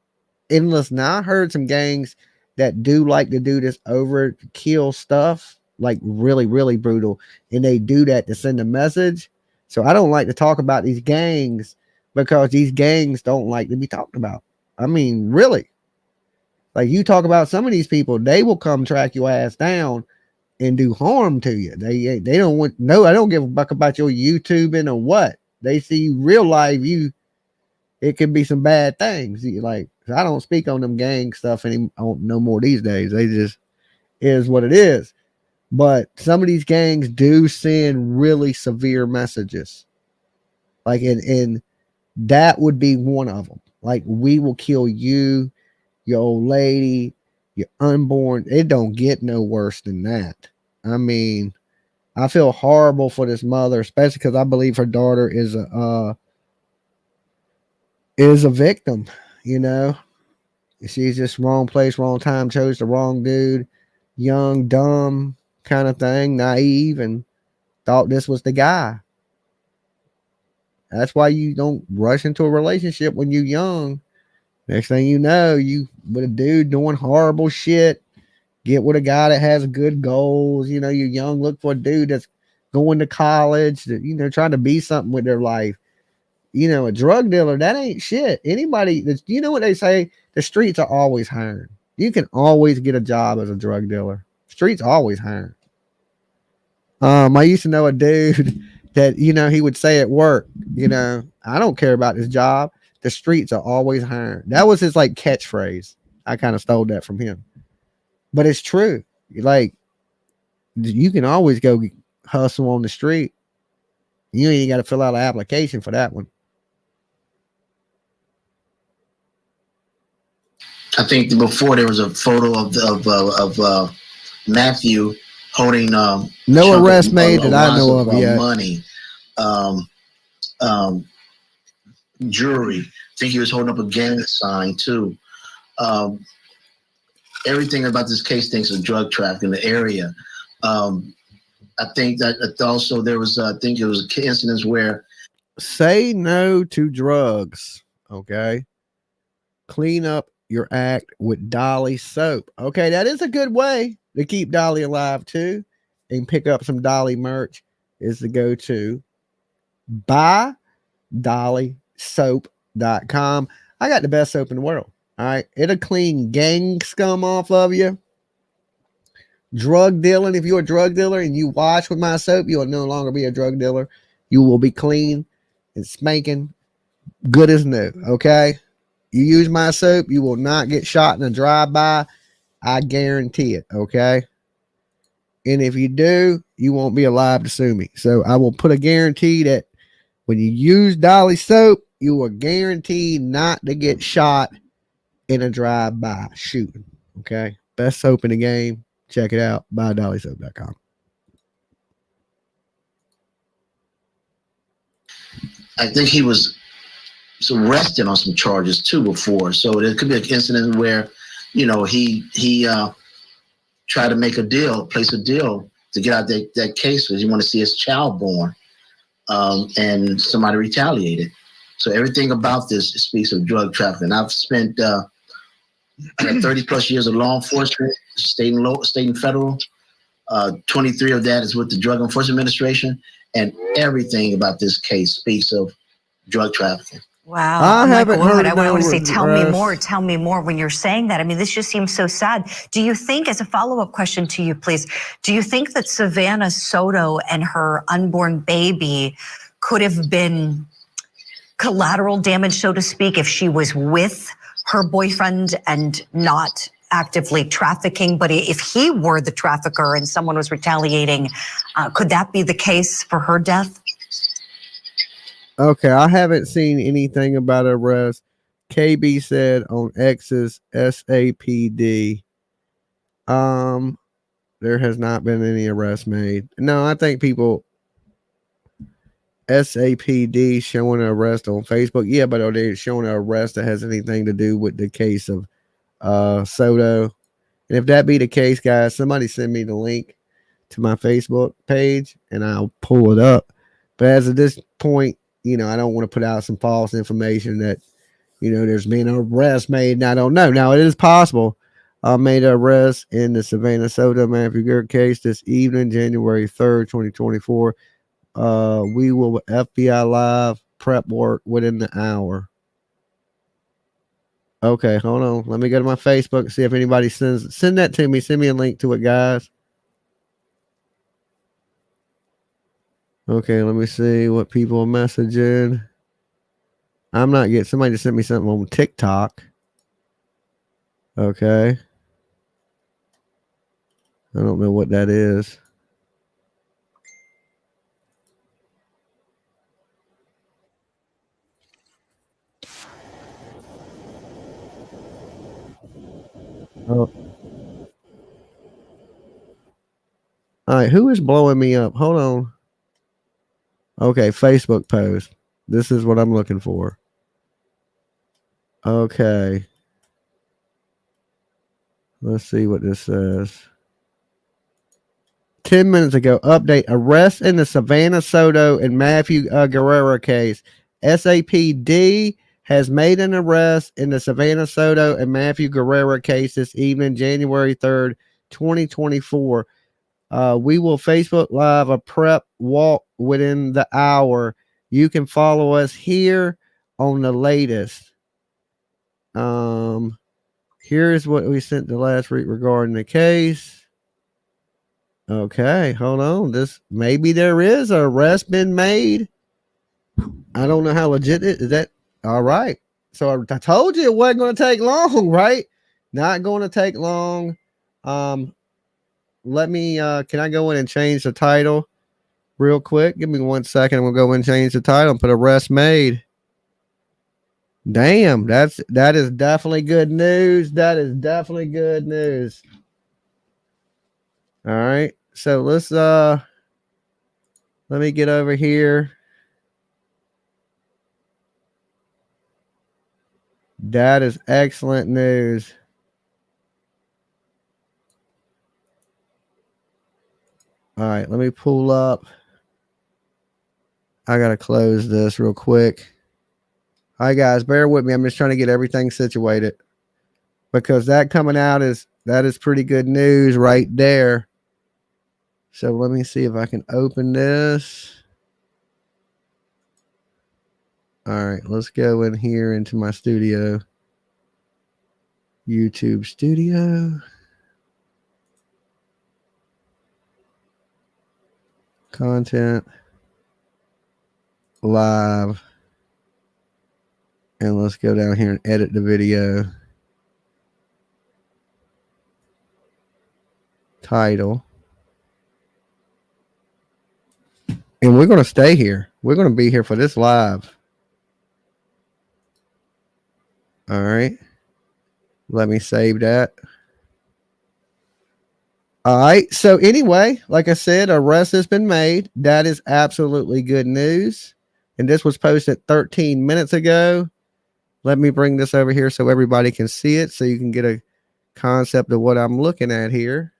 And listen, now I heard some gangs that do like to do this overkill stuff, like really, really brutal. And they do that to send a message. So I don't like to talk about these gangs because these gangs don't like to be talked about. I mean, really. Like you talk about some of these people, they will come track your ass down and do harm to you. They don't want, no, I don't give a fuck about your YouTubing or what. They see real life, it could be some bad things. Like, I don't speak on them gang stuff no more these days. They just is what it is. But some of these gangs do send really severe messages. Like, and that would be one of them. Like, we will kill you, your old lady, your unborn. It don't get no worse than that. I mean, I feel horrible for this mother, especially because I believe her daughter is a victim. She's just wrong place, wrong time, chose the wrong dude, young, dumb kind of thing, naive, and thought this was the guy. That's why you don't rush into a relationship when you're young. Next thing you know, you with a dude doing horrible shit. Get with a guy that has good goals. You're young, look for a dude that's going to college, trying to be something with their life. A drug dealer, that ain't shit. Anybody that's, what they say? The streets are always hiring. You can always get a job as a drug dealer. Streets always hiring. I used to know a dude that, he would say at work, I don't care about this job. The streets are always hiring. That was his like catchphrase. I kind of stole that from him. But it's true. Like, you can always go hustle on the street. You ain't got to fill out an application for that one. I think before there was a photo of Matthew holding no arrest made that I know of yet. Money, jewelry think he was holding up a gang sign too. Everything about this case thinks of drug trafficking in the area. I think that also there was, I think it was incidents where say no to drugs. Okay. Clean up your act with Dolly soap. Okay. That is a good way to keep Dolly alive too. And pick up some Dolly merch is the go-to. Buy DollySoap.com. I got the best soap in the world. All right. It'll clean gang scum off of you. Drug dealing. If you're a drug dealer and you wash with my soap, you will no longer be a drug dealer. You will be clean and spanking good as new. Okay. You use my soap, you will not get shot in a drive-by. I guarantee it. Okay. And if you do, you won't be alive to sue me. So I will put a guarantee that when you use Dolly soap, you are guaranteed not to get shot in a drive-by shooting. Okay. Best soap in the game. Check it out. Buy DollySoap.com. I think he was arrested on some charges too before. So there could be an incident where, you know, he tried to make a deal, place a deal to get out that case because he wanted to see his child born, and somebody retaliated. So everything about this speaks of drug trafficking. I've spent 30 plus years of law enforcement, state and federal. 23 of that is with the Drug Enforcement Administration, and everything about this case speaks of drug trafficking. Wow. I haven't heard I want to say, tell me arrest. more when you're saying that. I mean, this just seems so sad. Do you think, as a follow-up question to you, please, do you think that Savanah Soto and her unborn baby could have been collateral damage, so to speak, if she was with her boyfriend and not actively trafficking? But if he were the trafficker and someone was retaliating, could that be the case for her death? Okay, I haven't seen anything about arrest. KB said on X's SAPD. There has not been any arrest made. No, I think people SAPD showing an arrest on Facebook. Yeah, but are they showing an arrest that has anything to do with the case of Soto? And if that be the case, guys, somebody send me the link to my Facebook page and I'll pull it up. But as of this point, you know, I don't want to put out some false information that, you know, there's been an arrest made and I don't know. Now, it is possible I made an arrest in the Savanah Soto Matthew Guerra case this evening, January 3rd, 2024. We will FBI Live prep work within the hour. Okay, hold on. Let me go to my Facebook and see if anybody send that to me. Send me a link to it, guys. Okay, let me see what people are messaging. I'm not getting somebody just sent me something on TikTok. Okay. I don't know what that is. Oh. All right, who is blowing me up? Hold on. Okay, Facebook post. This is what I'm looking for. Okay. Let's see what this says. 10 minutes ago, update. Arrest in the Savanah Soto and Matthew Guerra case. SAPD has made an arrest in the Savanah Soto and Matthew Guerra case this evening, January 3rd, 2024. We will Facebook Live a prep walk within the hour. You can follow us here on the latest. Here's what we sent the last week regarding the case. Okay, hold on. Maybe there is an arrest been made. I don't know how legit it is. That all right? So I told you it wasn't going to take long, right? Not going to take long. Let me. Can I go in and change the title real quick? Give me 1 second. I'm gonna go in and change the title and put arrest made. Damn, that is definitely good news. That is definitely good news. All right. So let's let me get over here. That is excellent news. All right, let me pull up. I got to close this real quick. All right, guys, bear with me. I'm just trying to get everything situated because that coming out that is pretty good news right there. So let me see if I can open this. All right, let's go in here into my studio. YouTube studio. Content. Live. And let's go down here and edit the video. Title. And we're going to stay here. We're going to be here for this live. All right. Let me save that. All right. So anyway, like I said, arrest has been made. That is absolutely good news. And this was posted 13 minutes ago. Let me bring this over here so everybody can see it, so you can get a concept of what I'm looking at here.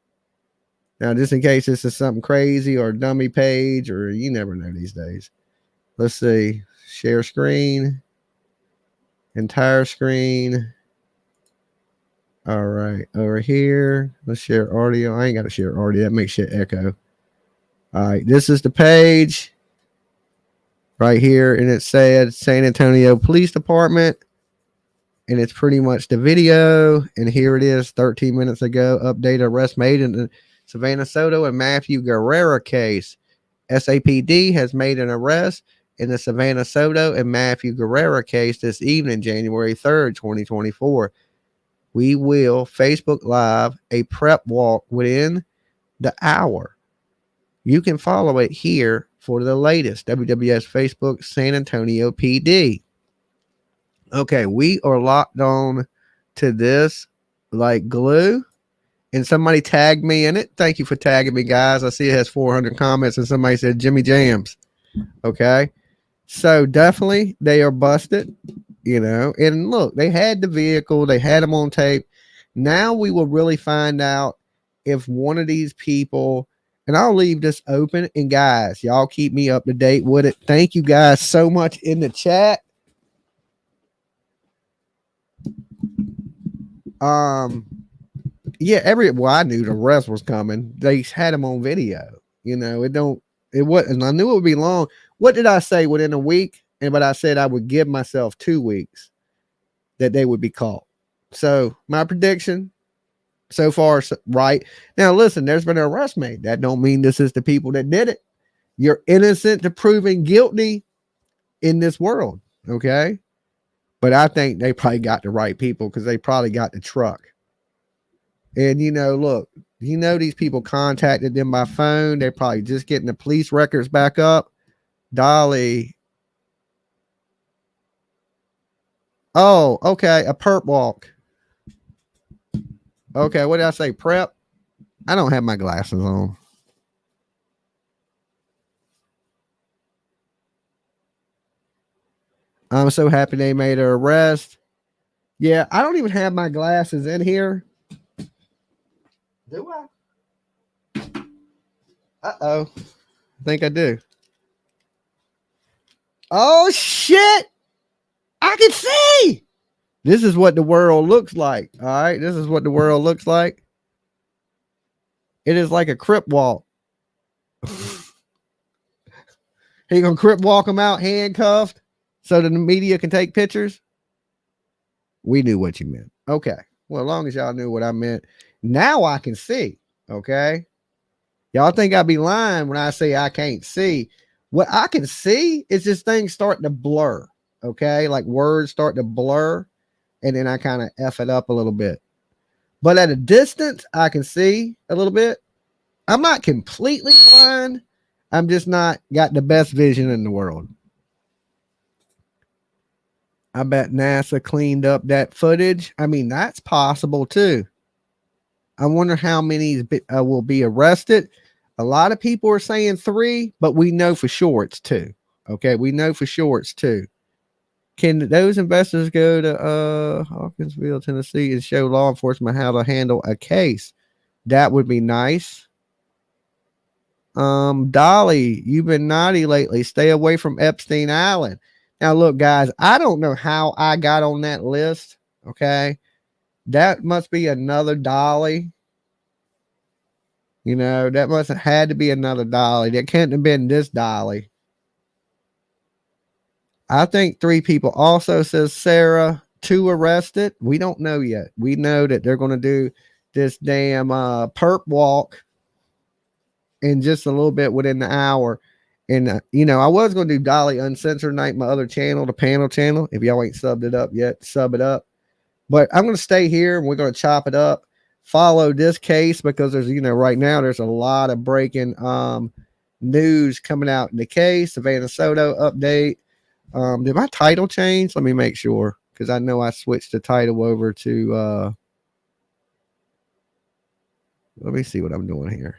Now, just in case this is something crazy or dummy page, or you never know these days. Let's see. Share screen. Entire screen. All right. Over here. Let's share audio. I ain't got to share audio. That makes shit echo. All right. This is the page. Right here. And it said San Antonio Police Department. And it's pretty much the video. And here it is 13 minutes ago. Update arrest made in the Savanah Soto and Matthew Guerra case. SAPD has made an arrest in the Savanah Soto and Matthew Guerra case this evening, January 3rd, 2024. We will Facebook Live a prep walk within the hour. You can follow it here for the latest. WWS Facebook San Antonio PD. Okay, we are locked on to this like glue. And somebody tagged me in it. Thank you for tagging me, guys. I see it has 400 comments, and somebody said Jimmy Jams. Okay. So definitely they are busted, you know. And look, they had the vehicle. They had them on tape. Now we will really find out if one of these people, and I'll leave this open. And guys, y'all keep me up to date with it. Thank you guys so much in the chat. Yeah, I knew the rest was coming. They had him on video. You know, it wasn't, I knew it would be long. What did I say? Within a week? But I said I would give myself 2 weeks that they would be caught. So my prediction so far, right. Now, listen, there's been an arrest made. That don't mean this is the people that did it. You're innocent to proven guilty in this world. Okay. But I think they probably got the right people because they probably got the truck. And, you know, look, you know, these people contacted them by phone. They're probably just getting the police records back up. Dolly. Oh, okay. A perp walk. Okay. What did I say? Prep. I don't have my glasses on. I'm so happy they made an arrest. Yeah. I don't even have my glasses in here. Do I? Uh-oh. I think I do. Oh, shit. I can see. This is what the world looks like. All right. This is what the world looks like. It is like a crip walk. He gonna crip walk them out handcuffed so that the media can take pictures. We knew what you meant. Okay. Well, as long as y'all knew what I meant. Now I can see. Okay. Y'all think I'd be lying when I say I can't see. What I can see is this thing starting to blur. Okay. Like words start to blur. And then I kind of F it up a little bit. But at a distance, I can see a little bit. I'm not completely blind. I'm just not got the best vision in the world. I bet NASA cleaned up that footage. I mean, that's possible too. I wonder how many will be arrested. A lot of people are saying 3, but we know for sure it's 2. Okay, we know for sure it's 2. Can those investors go to Hawkinsville, Tennessee, and show law enforcement how to handle a case? That would be nice. Dolly, you've been naughty lately. Stay away from Epstein Island. Now, look, guys, I don't know how I got on that list. Okay. That must be another Dolly. You know, that must have had to be another Dolly. That can't have been this Dolly. I think 3 people. Also says Sarah, 2 arrested. We don't know yet. We know that they're going to do this damn perp walk in just a little bit within the hour. And, you know, I was going to do Dolly Uncensored Night, my other channel, the panel channel. If y'all ain't subbed it up yet, sub it up. But I'm going to stay here and we're going to chop it up. Follow this case because there's, you know, right now there's a lot of breaking news coming out in the case. Savanah Soto update. Did my title change? Let me make sure because I know I switched the title over to let me see what I'm doing here.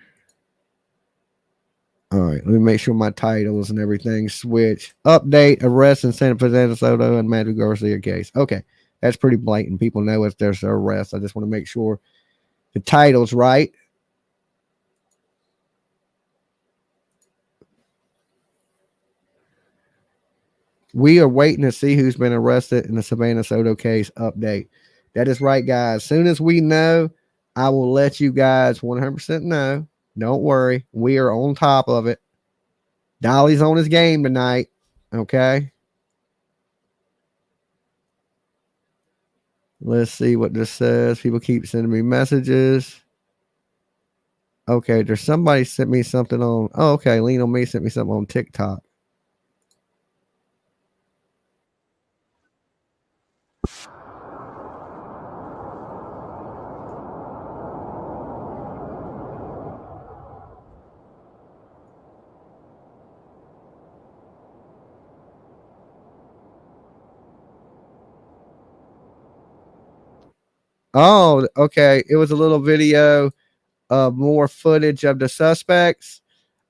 All right, let me make sure my titles and everything switch. Update, arrest, and sentence for Savanah Soto and Matthew Garcia case. Okay, that's pretty blatant. People know if there's an arrest. I just want to make sure the title's right. We are waiting to see who's been arrested in the Savanah Soto case. Update. That is right, guys. As soon as we know, I will let you guys 100% know. Don't worry. We are on top of it. Dolly's on his game tonight. Okay. Let's see what this says. People keep sending me messages. Okay. There's somebody sent me something on. Oh, okay. Lean on Me sent me something on TikTok. Oh, okay. It was a little video of more footage of the suspects.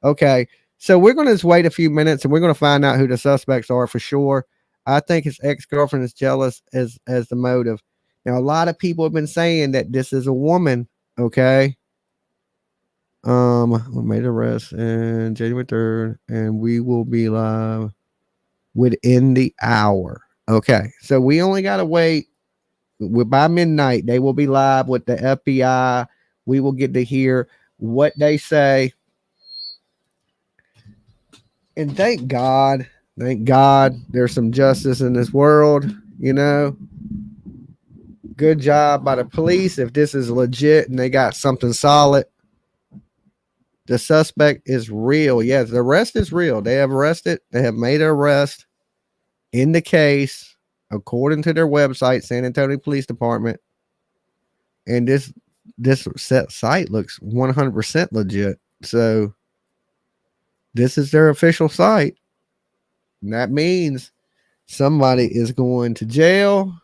Okay. So we're going to just wait a few minutes and we're going to find out who the suspects are for sure. I think his ex-girlfriend is jealous as the motive. Now, a lot of people have been saying that this is a woman. Okay. We made arrest on January 3rd and we will be live within the hour. Okay. So we only got to wait. By midnight, they will be live with the FBI. We will get to hear what they say. And thank God, there's some justice in this world, you know. Good job by the police. If this is legit and they got something solid, the suspect is real. Yes, the arrest is real. They have arrested. They have made an arrest in the case. According to their website, San Antonio Police Department, and this site looks 100% legit. So this is their official site. And that means somebody is going to jail.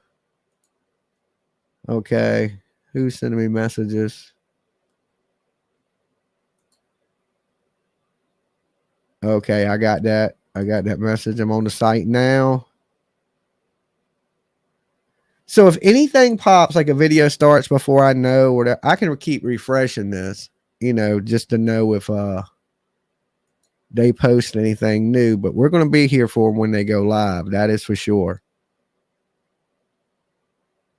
Okay. Who's sending me messages? Okay, I got that. I got that message. I'm on the site now. So if anything pops, like a video starts before I know, or I can keep refreshing this, you know, just to know if they post anything new. But we're going to be here for them when they go live. That is for sure.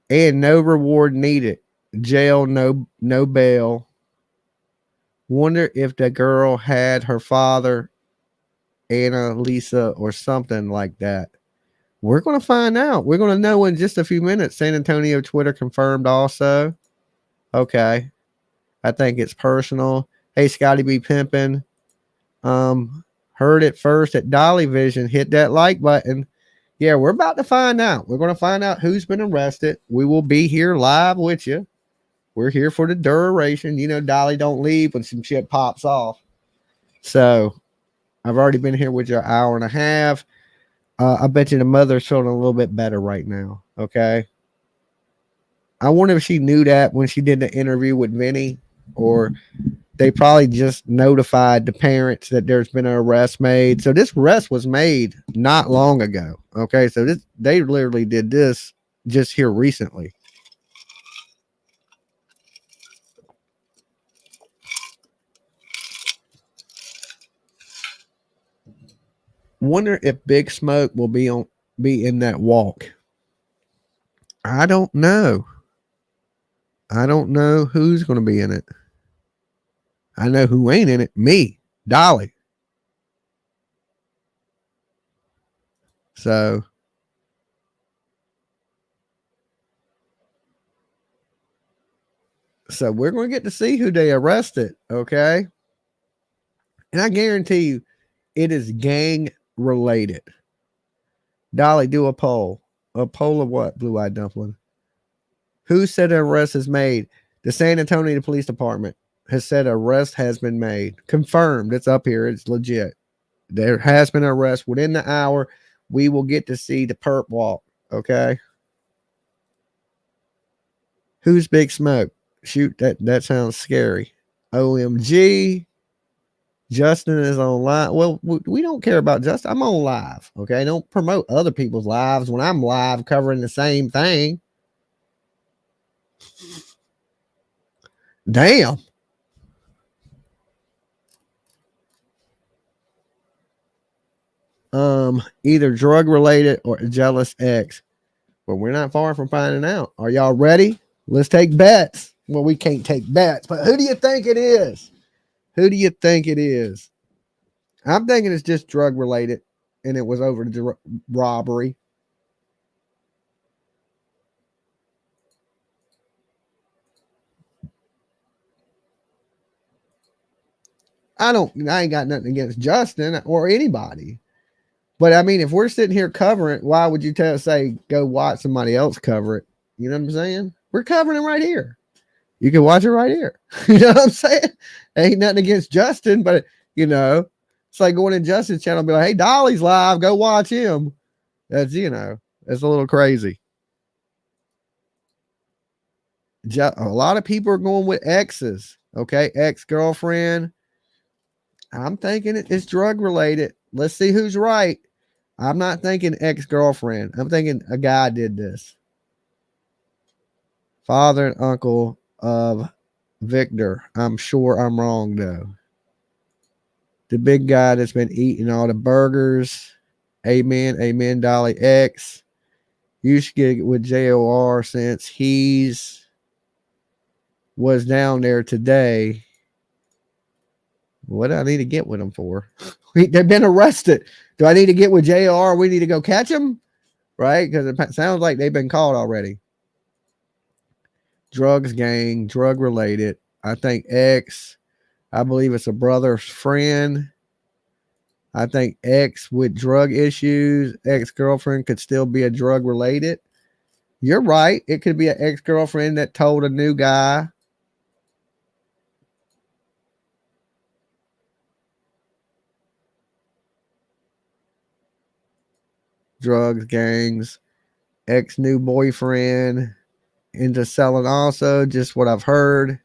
And no reward needed. Jail, no bail. Wonder if the girl had her father, Anna, Lisa, or something like that. We're going to find out. We're going to know in just a few minutes. San Antonio Twitter confirmed also. Okay. I think it's personal. Hey, Scotty B. Pimpin. Heard it first at Dolly Vision. Hit that like button. Yeah, we're about to find out. We're going to find out who's been arrested. We will be here live with you. We're here for the duration. You know, Dolly don't leave when some shit pops off. So I've already been here with you an hour and a half. I bet you the mother's feeling a little bit better right now. Okay. I wonder if she knew that when she did the interview with Vinny, or They probably just notified the parents that there's been an arrest made. So this arrest was made not long ago. Okay, so they literally did this just here recently. Wonder if Big Smoke will be in that walk. I don't know. I don't know who's going to be in it. I know who ain't in it. Me, Dolly. So we're going to get to see who they arrested, okay? And I guarantee you it is gang related. Dolly, do a poll. A poll of what, Blue-Eyed Dumpling? Who said an arrest is made? The San Antonio Police Department has said an arrest has been made. Confirmed. It's up here. It's legit. There has been an arrest. Within the hour, we will get to see the perp walk, okay? Who's Big Smoke? Shoot, that sounds scary. OMG. Justin is on live. Well, we don't care about Justin. I'm on live, okay? Don't promote other people's lives when I'm live covering the same thing. Damn. Either drug related or a jealous ex. But we're not far from finding out. Are y'all ready? Let's take bets. Well, we can't take bets, but who do you think it is? Who do you think it is? I'm thinking it's just drug related and it was over the robbery. I ain't got nothing against Justin or anybody. But I mean, if we're sitting here covering it, why would you say go watch somebody else cover it? You know what I'm saying? We're covering it right here. You can watch it right here. You know what I'm saying? Ain't nothing against Justin, but you know, it's like going in Justin's channel and be like, hey, Dolly's live, go watch him. That's, you know, that's a little crazy. A lot of people are going with exes. Okay, ex-girlfriend. I'm thinking it's drug related. Let's see who's right. I'm not thinking ex-girlfriend. I'm thinking a guy did this. Father and uncle of Victor. I'm sure I'm wrong, though. The big guy that's been eating all the burgers. Amen. Amen, Dolly X. You should get with JOR since he's was down there today. What do I need to get with him for? They've been arrested. Do I need to get with JR? We need to go catch him, right? Because it sounds like they've been caught already. Drugs gang, drug related. I think X. I believe it's a brother's friend. I think X with drug issues. Ex-girlfriend could still be a drug related. You're right. It could be an ex-girlfriend that told a new guy. Drugs, gangs, ex-new boyfriend, into selling also, just what I've heard.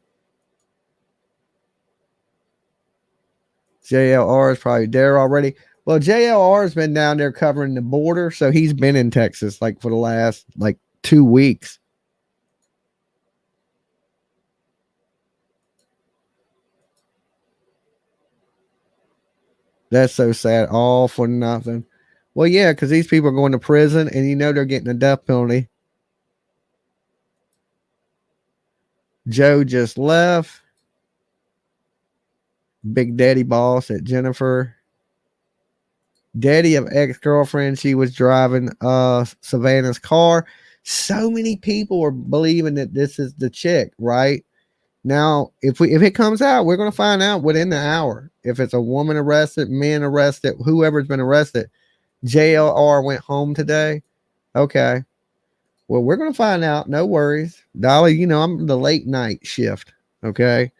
JLR is probably there already. Well, JLR has been down there covering the border, so he's been in Texas like for the last 2 weeks. That's so sad. All for nothing. Well, yeah, because these people are going to prison and you know they're getting a death penalty. Joe just left. Big Daddy boss at Jennifer. Daddy of ex-girlfriend. She was driving Savannah's car. So many people are believing that this is the chick, right? Now, if it comes out, we're going to find out within the hour. If it's a woman arrested, men arrested, whoever's been arrested. JLR went home today. Okay. Well, we're going to find out. No worries. Dolly, you know, I'm the late night shift. Okay.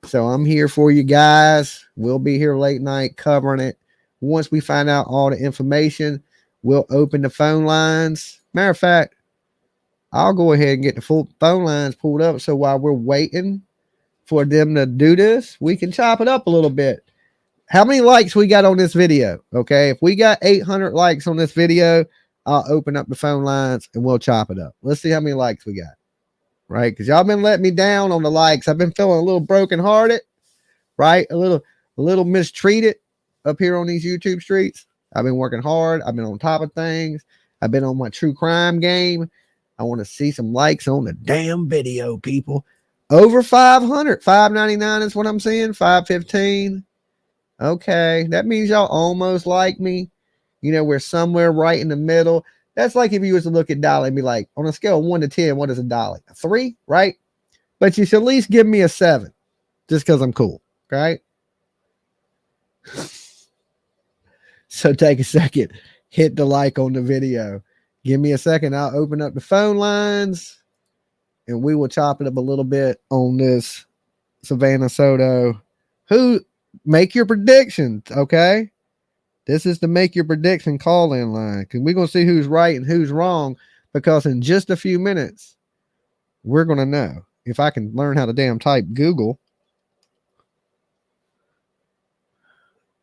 So I'm here for you guys. We'll be here late night covering it. Once we find out all the information, we'll open the phone lines. Matter of fact, I'll go ahead and get the full phone lines pulled up. So while we're waiting for them to do this, we can chop it up a little bit. How many likes we got on this video? Okay, if we got 800 likes on this video, I'll open up the phone lines and we'll chop it up. Let's see how many likes we got. Right, because y'all been letting me down on the likes. I've been feeling a little brokenhearted, right? A little mistreated up here on these YouTube streets. I've been working hard. I've been on top of things. I've been on my true crime game. I want to see some likes on the damn video, people. Over 500, 599 is what I'm seeing. 515. Okay, that means y'all almost like me. You know, we're somewhere right in the middle. That's like if you was to look at Dolly and be like, on a scale of 1 to 10, what is a Dolly? A 3, right? But you should at least give me a 7, just because I'm cool, right? So take a second, hit the like on the video. Give me a second. I'll open up the phone lines and we will chop it up a little bit on this Savanah Soto. Who make your predictions, okay? This is the make your prediction call-in line because we're going to see who's right and who's wrong, because in just a few minutes, we're going to know. If I can learn how to damn type Google.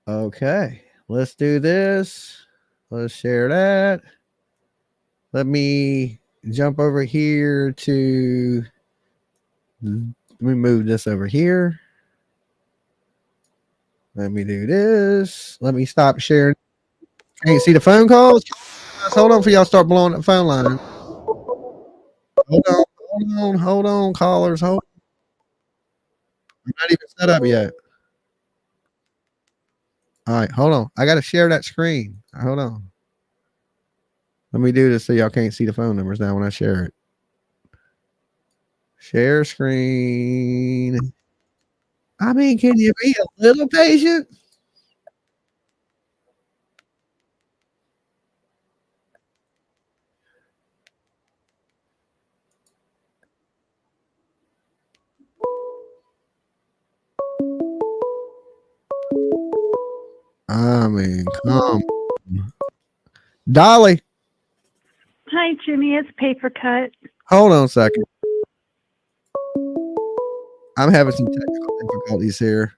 Okay, let's do this. Let's share that. Let me jump over here to, let me move this over here. Let me do this. Let me stop sharing. Can't see the phone calls. Hold on for y'all start blowing up the phone line. Hold on, callers. Hold. I'm not even set up yet. All right, hold on. I got to share that screen. Hold on. Let me do this so y'all can't see the phone numbers now when I share it. Share screen. I mean, can you be a little patient? I mean, come. Dolly. Hi, Jimmy. It's Paper Cut. Hold on a second. I'm having some technical difficulties here.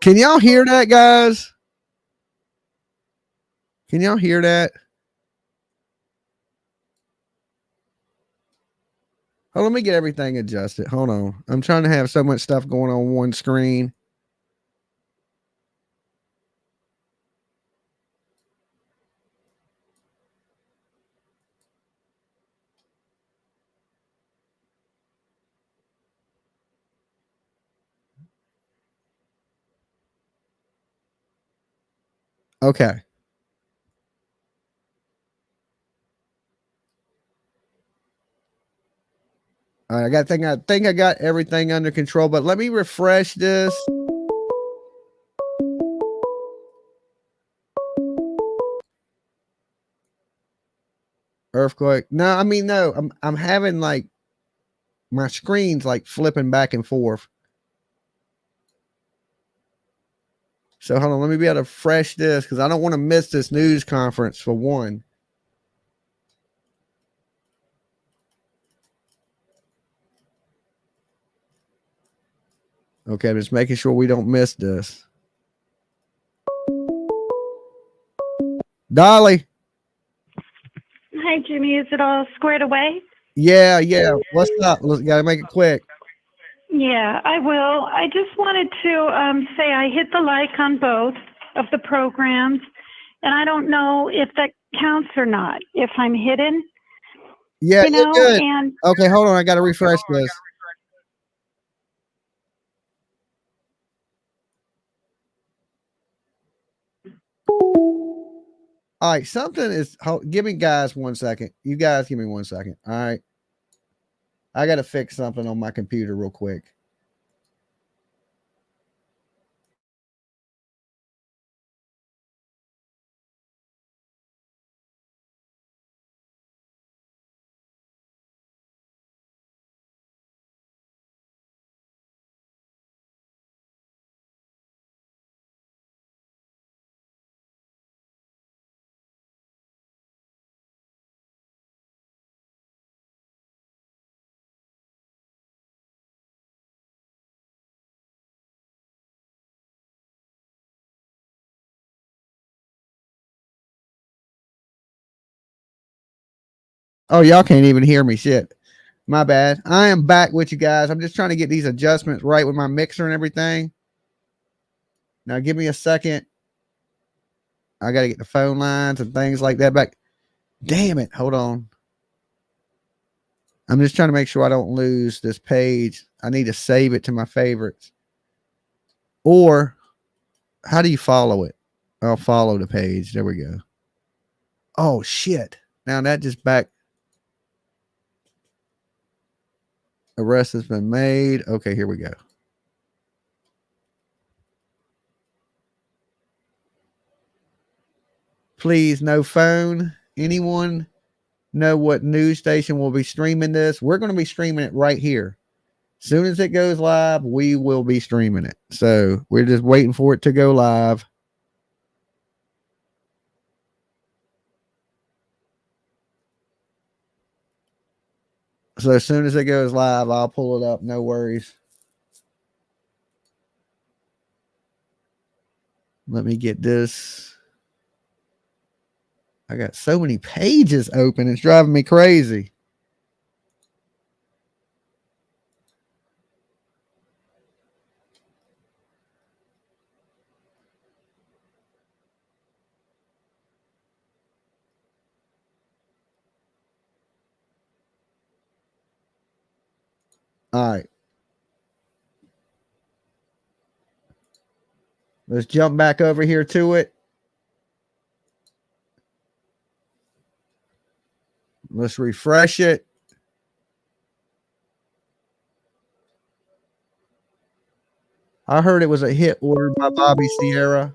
Can y'all hear that, guys? Can y'all hear that? Oh, let me get everything adjusted. Hold on. I'm trying to have so much stuff going on one screen. Okay. All right, I think I got everything under control, but let me refresh this. Earthquake. No, I mean, no, I'm having like my screen's like flipping back and forth. So hold on, let me be able to refresh this because I don't want to miss this news conference for one. Okay, I'm just making sure we don't miss this. Dolly. Hi, Jimmy. Is it all squared away? Yeah. What's up? Let's gotta make it quick. Yeah, I will. I just wanted to say I hit the like on both of the programs, and I don't know if that counts or not, if I'm hidden. Yeah, you know, you're good. and Okay, hold on. I gotta refresh this. All right, something is. Give me guys 1 second. You guys give me 1 second. All right, I got to fix something on my computer real quick. Oh, y'all can't even hear me. Shit. My bad. I am back with you guys. I'm just trying to get these adjustments right with my mixer and everything. Now, give me a second. I got to get the phone lines and things like that back. Damn it. Hold on. I'm just trying to make sure I don't lose this page. I need to save it to my favorites. Or, how do you follow it? I'll follow the page. There we go. Oh, shit. Now that just back. Arrest has been made. Okay, here we go. Please, no phone. Anyone know what news station will be streaming this? We're going to be streaming it right here. As soon as it goes live, we will be streaming it. So we're just waiting for it to go live. So as soon as it goes live, I'll pull it up. No worries. Let me get this. I got so many pages open. It's driving me crazy. All right. Let's jump back over here to it. Let's refresh it. I heard it was a hit ordered by Bobby Sierra.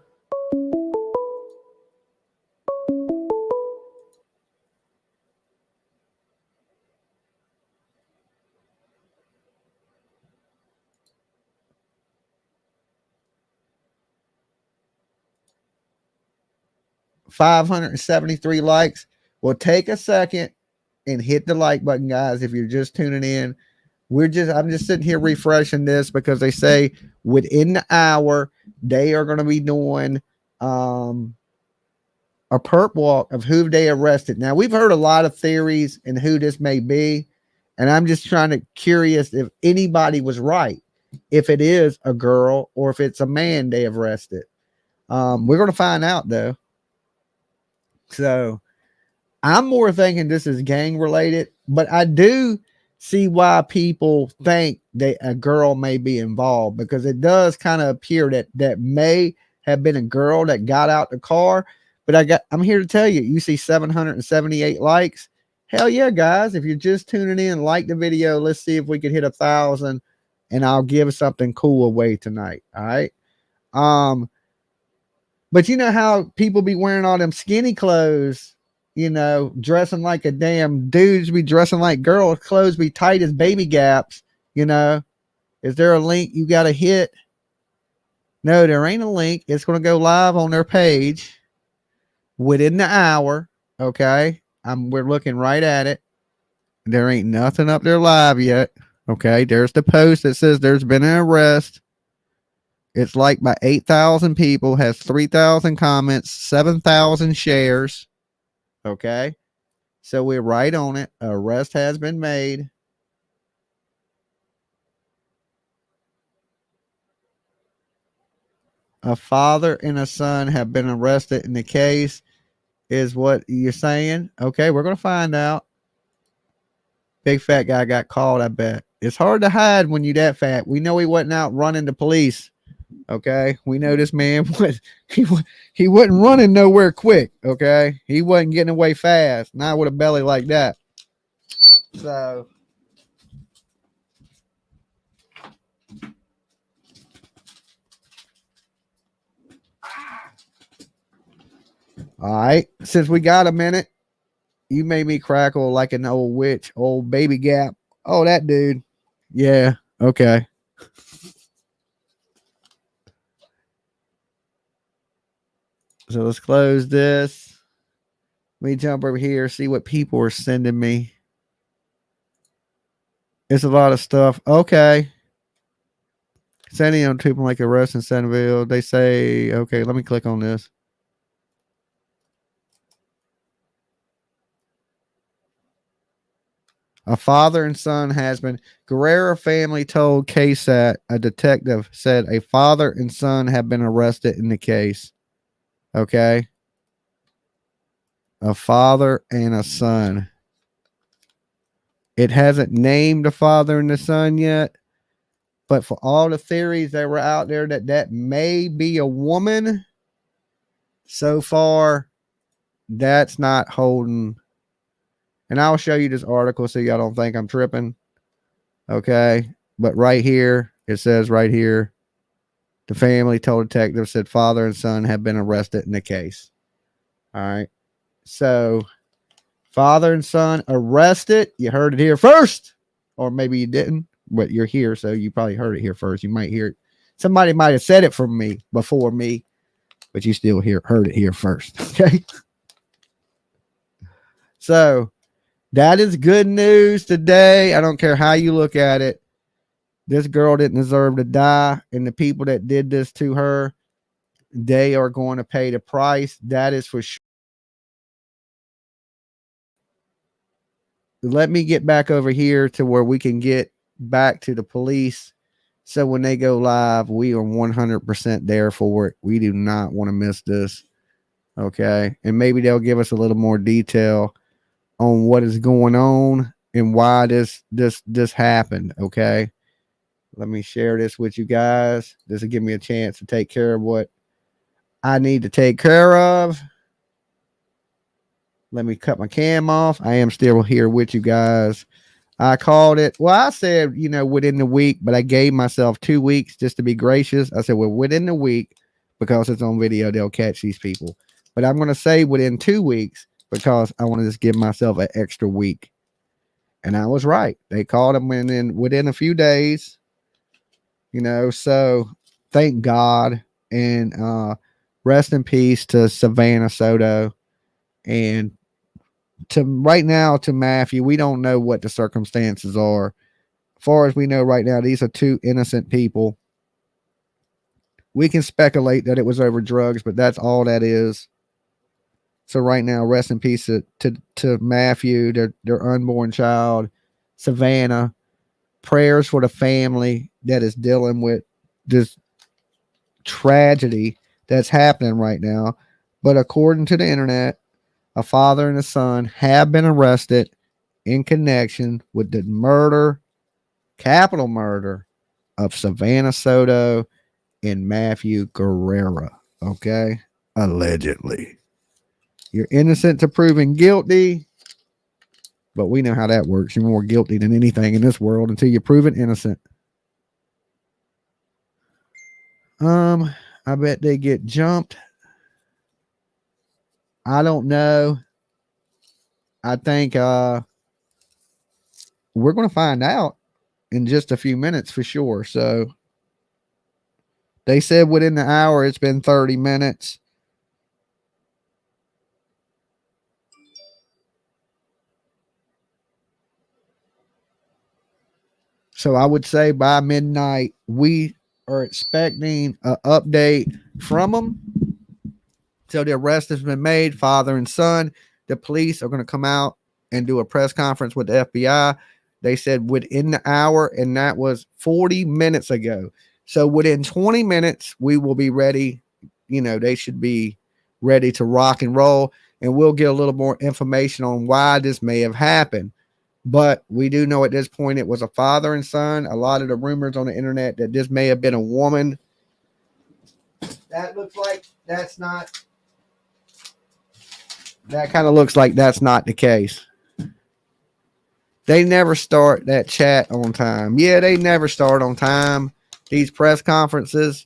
$573 likes. Well, take a second and hit the like button, guys. If you're just tuning in, I'm just sitting here refreshing this because they say within the hour they are going to be doing a perp walk of who they arrested. Now, we've heard a lot of theories in who this may be, and I'm just curious if anybody was right, if it is a girl or if it's a man they have arrested. We're going to find out, though. So I'm more thinking this is gang related, but I do see why people think that a girl may be involved, because it does kind of appear that may have been a girl that got out the car. But I'm here to tell you, you see 778 likes. Hell yeah, guys. If you're just tuning in, like the video. Let's see if we can hit 1,000 and I'll give something cool away tonight. All right. But you know how people be wearing all them skinny clothes, you know, dressing like a damn dudes be dressing like girls, clothes be tight as baby gaps, you know. Is there a link you got to hit? No, there ain't a link. It's going to go live on their page within the hour. Okay. We're looking right at it. There ain't nothing up there live yet. Okay. There's the post that says there's been an arrest. It's liked by 8,000 people, has 3,000 comments, 7,000 shares. Okay. So we're right on it. Arrest has been made. A father and a son have been arrested in the case, is what you're saying. Okay. We're going to find out. Big fat guy got caught, I bet. It's hard to hide when you that fat. We know he wasn't out running the police. Okay, we know this man was he wasn't running nowhere quick. Okay, he wasn't getting away fast, not with a belly like that. So, all right, since we got a minute, you made me crackle like an old witch, old baby gap. Oh, that dude. Yeah. Okay. So let's close this. Let me jump over here, see what people are sending me. It's a lot of stuff. Okay. Sending on people like arrest in Centerville. They say, okay, let me click on this. A father and son has been. Guerra family told KSAT a detective said a father and son have been arrested in the case. Okay. A father and a son. It hasn't named the father and the son yet, but for all the theories that were out there that may be a woman, so far, that's not holding. And I'll show you this article so y'all don't think I'm tripping. Okay. But right here, it says right here, the family told detectives said father and son have been arrested in the case. All right. So, father and son arrested. You heard it here first. Or maybe you didn't, but you're here, so you probably heard it here first. You might hear it. Somebody might have said it from me before me, but you still heard it here first. Okay. So, that is good news today. I don't care how you look at it. This girl didn't deserve to die, and the people that did this to her, they are going to pay the price. That is for sure. Let me get back over here to where we can get back to the police. So when they go live, we are 100% there for it. We do not want to miss this. Okay. And maybe they'll give us a little more detail on what is going on and why this happened. Okay. Let me share this with you guys. This will give me a chance to take care of what I need to take care of. Let me cut my cam off. I am still here with you guys. I called it. Well, I said, within the week, but I gave myself 2 weeks just to be gracious. I said, well, within the week, because it's on video, they'll catch these people. But I'm going to say within 2 weeks because I want to just give myself an extra week. And I was right. They called them within a few days. So thank God. And rest in peace to Savanah Soto. And right now to Matthew, we don't know what the circumstances are. As far as we know right now, these are two innocent people. We can speculate that it was over drugs, but that's all that is. So right now, rest in peace to Matthew, their unborn child, Savanah. Prayers for the family that is dealing with this tragedy that's happening right now. But according to the internet, a father and a son have been arrested in connection with the capital murder of Savanah Soto and Matthew Guerra. Okay. Allegedly. You're innocent to proven guilty, but we know how that works. You're more guilty than anything in this world until you're proven innocent. I bet they get jumped. I don't know. I think we're going to find out in just a few minutes for sure. So they said within the hour, it's been 30 minutes. So I would say by midnight, we are expecting an update from them. So the arrest has been made, father and son. The police are going to come out and do a press conference with the FBI. They said within the hour, and that was 40 minutes ago. So within 20 minutes, we will be ready. They should be ready to rock and roll, and we'll get a little more information on why this may have happened. But we do know at this point it was a father and son. A lot of the rumors on the internet that this may have been a woman. That looks like that's not. That kind of looks like that's not the case. They never start that chat on time. Yeah, they never start on time. These press conferences,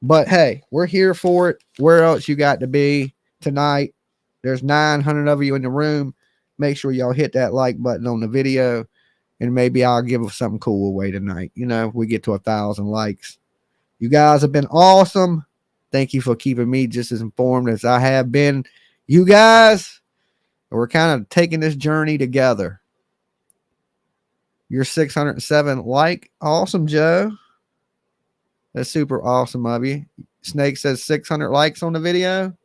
But hey, we're here for it. Where else you got to be tonight? There's 900 of you in the room. Make sure y'all hit that like button on the video, and maybe I'll give something cool away tonight. We get to 1,000 likes. You guys have been awesome. Thank you for keeping me just as informed as I have been. You guys, we're kind of taking this journey together. You're 607 like. Awesome, Joe. That's super awesome of you. Snake says 600 likes on the video.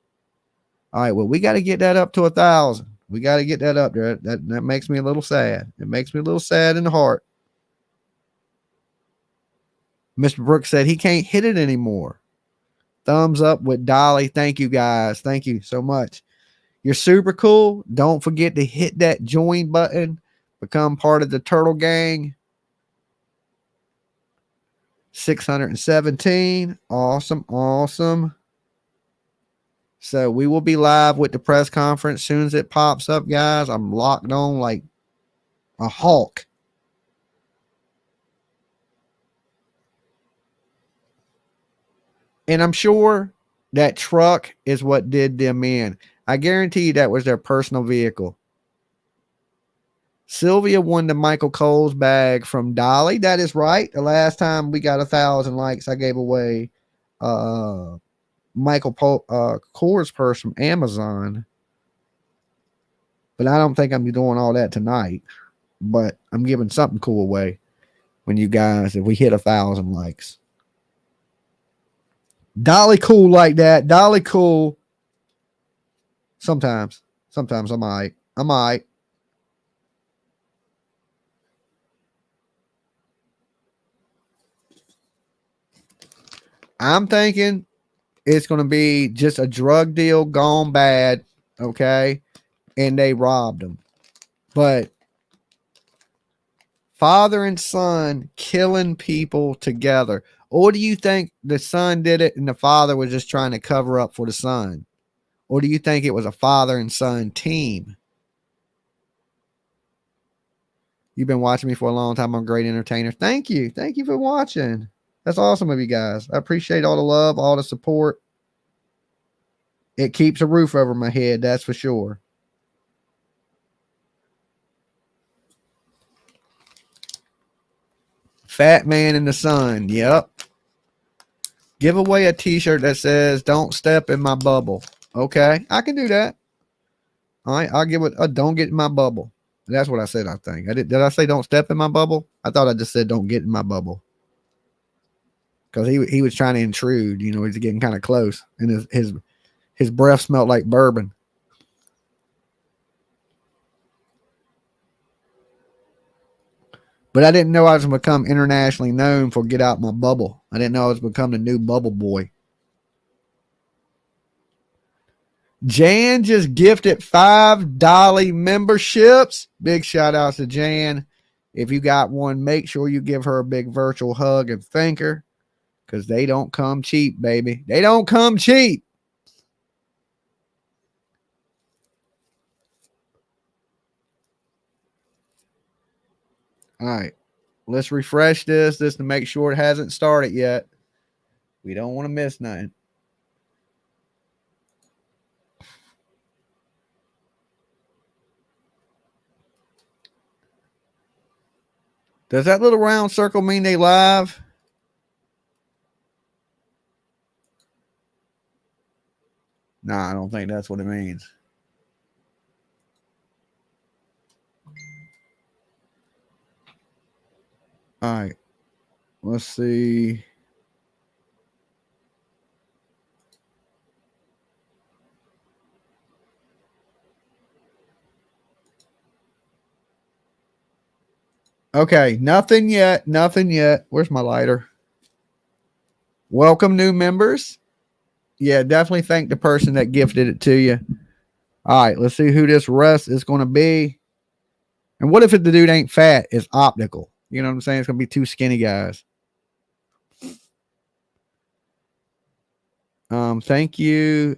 All right, well, we got to get that up to 1,000. We got to get that up there. That makes me a little sad. It makes me a little sad in the heart. Mr. Brooks said he can't hit it anymore. Thumbs up with Dolly. Thank you, guys. Thank you so much. You're super cool. Don't forget to hit that join button. Become part of the Turtle Gang. 617. Awesome. Awesome. So we will be live with the press conference soon as it pops up, guys. I'm locked on like a hawk. And I'm sure that truck is what did them in. I guarantee that was their personal vehicle. Sylvia won the Michael Cole's bag from Dolly. That is right. The last time we got 1,000 likes, I gave away Michael Kors purse from Amazon. But I don't think I'm doing all that tonight. But I'm giving something cool away when you guys, if we hit 1,000 likes. Dolly cool like that. Dolly cool. Sometimes I might. I'm thinking it's going to be just a drug deal gone bad, okay? And they robbed him. But father and son killing people together. Or do you think the son did it and the father was just trying to cover up for the son? Or do you think it was a father and son team? You've been watching me for a long time. I'm a great entertainer. Thank you. Thank you for watching. That's awesome of you guys. I appreciate all the love, all the support. It keeps a roof over my head, that's for sure. Fat Man in the Sun. Yep. Give away a t-shirt that says, "Don't step in my bubble." Okay, I can do that. All right, I'll give it a "Don't get in my bubble." That's what I said, I think. Did I say "Don't step in my bubble"? I thought I just said "Don't get in my bubble." Because he was trying to intrude, you know, he's getting kind of close. And his breath smelled like bourbon. But I didn't know I was going to become internationally known for Get Out My Bubble. I didn't know I was become the new bubble boy. Jan just gifted 5 Dolly memberships. Big shout out to Jan. If you got one, make sure you give her a big virtual hug and thank her. Because they don't come cheap, baby. They don't come cheap. All right. Let's refresh this to make sure it hasn't started yet. We don't want to miss nothing. Does that little round circle mean they live? Nah, I don't think that's what it means. All right. Let's see. Okay, nothing yet. Nothing yet. Where's my lighter? Welcome, new members. Yeah, definitely thank the person that gifted it to you. All right, let's see who this rest is going to be. And what if the dude ain't fat? It's optical. You know what I'm saying? It's going to be 2 skinny guys. Thank you,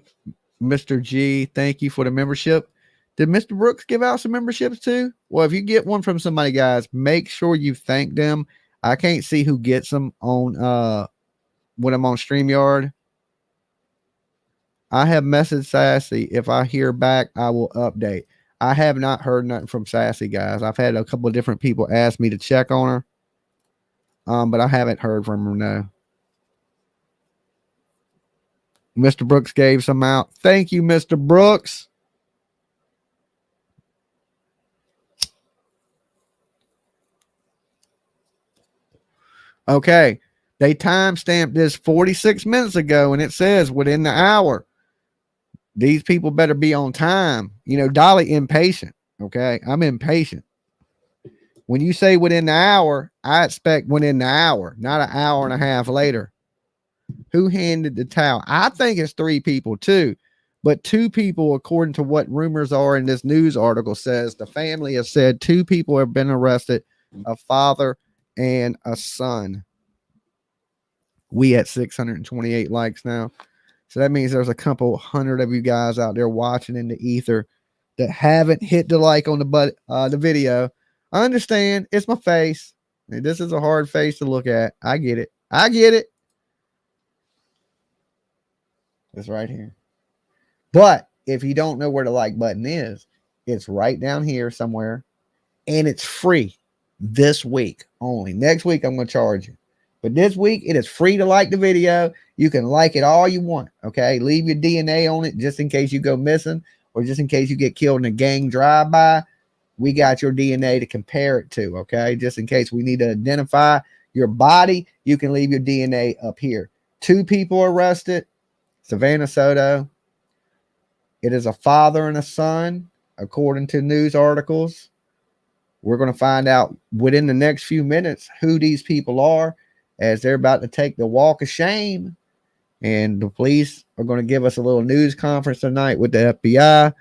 Mr. G. Thank you for the membership. Did Mr. Brooks give out some memberships too? Well, if you get one from somebody, guys, make sure you thank them. I can't see who gets them on when I'm on StreamYard. I have messaged Sassy. If I hear back, I will update. I have not heard nothing from Sassy, guys. I've had a couple of different people ask me to check on her. But I haven't heard from her, no. Mr. Brooks gave some out. Thank you, Mr. Brooks. Okay. They timestamped this 46 minutes ago, and it says within the hour. These people better be on time. You know, Dolly impatient. Okay. I'm impatient. When you say within the hour, I expect within the hour, not an hour and a half later. Who handed the towel? I think it's 3 people too, but 2 people, according to what rumors are in this news article, says the family has said 2 people have been arrested, a father and a son. We at 628 likes now. So that means there's a couple hundred of you guys out there watching in the ether that haven't hit the like on the video. I understand. It's my face. And this is a hard face to look at. I get it. I get it. It's right here. But if you don't know where the like button is, it's right down here somewhere. And it's free this week only. Next week, I'm going to charge you. But this week, it is free to like the video. You can like it all you want. Okay. Leave your DNA on it just in case you go missing or just in case you get killed in a gang drive-by. We got your DNA to compare it to. Okay. Just in case we need to identify your body, you can leave your DNA up here. 2 people arrested. Savanah Soto. It is a father and a son, according to news articles. We're going to find out within the next few minutes who these people are as they're about to take the walk of shame. And the police are going to give us a little news conference tonight with the FBI.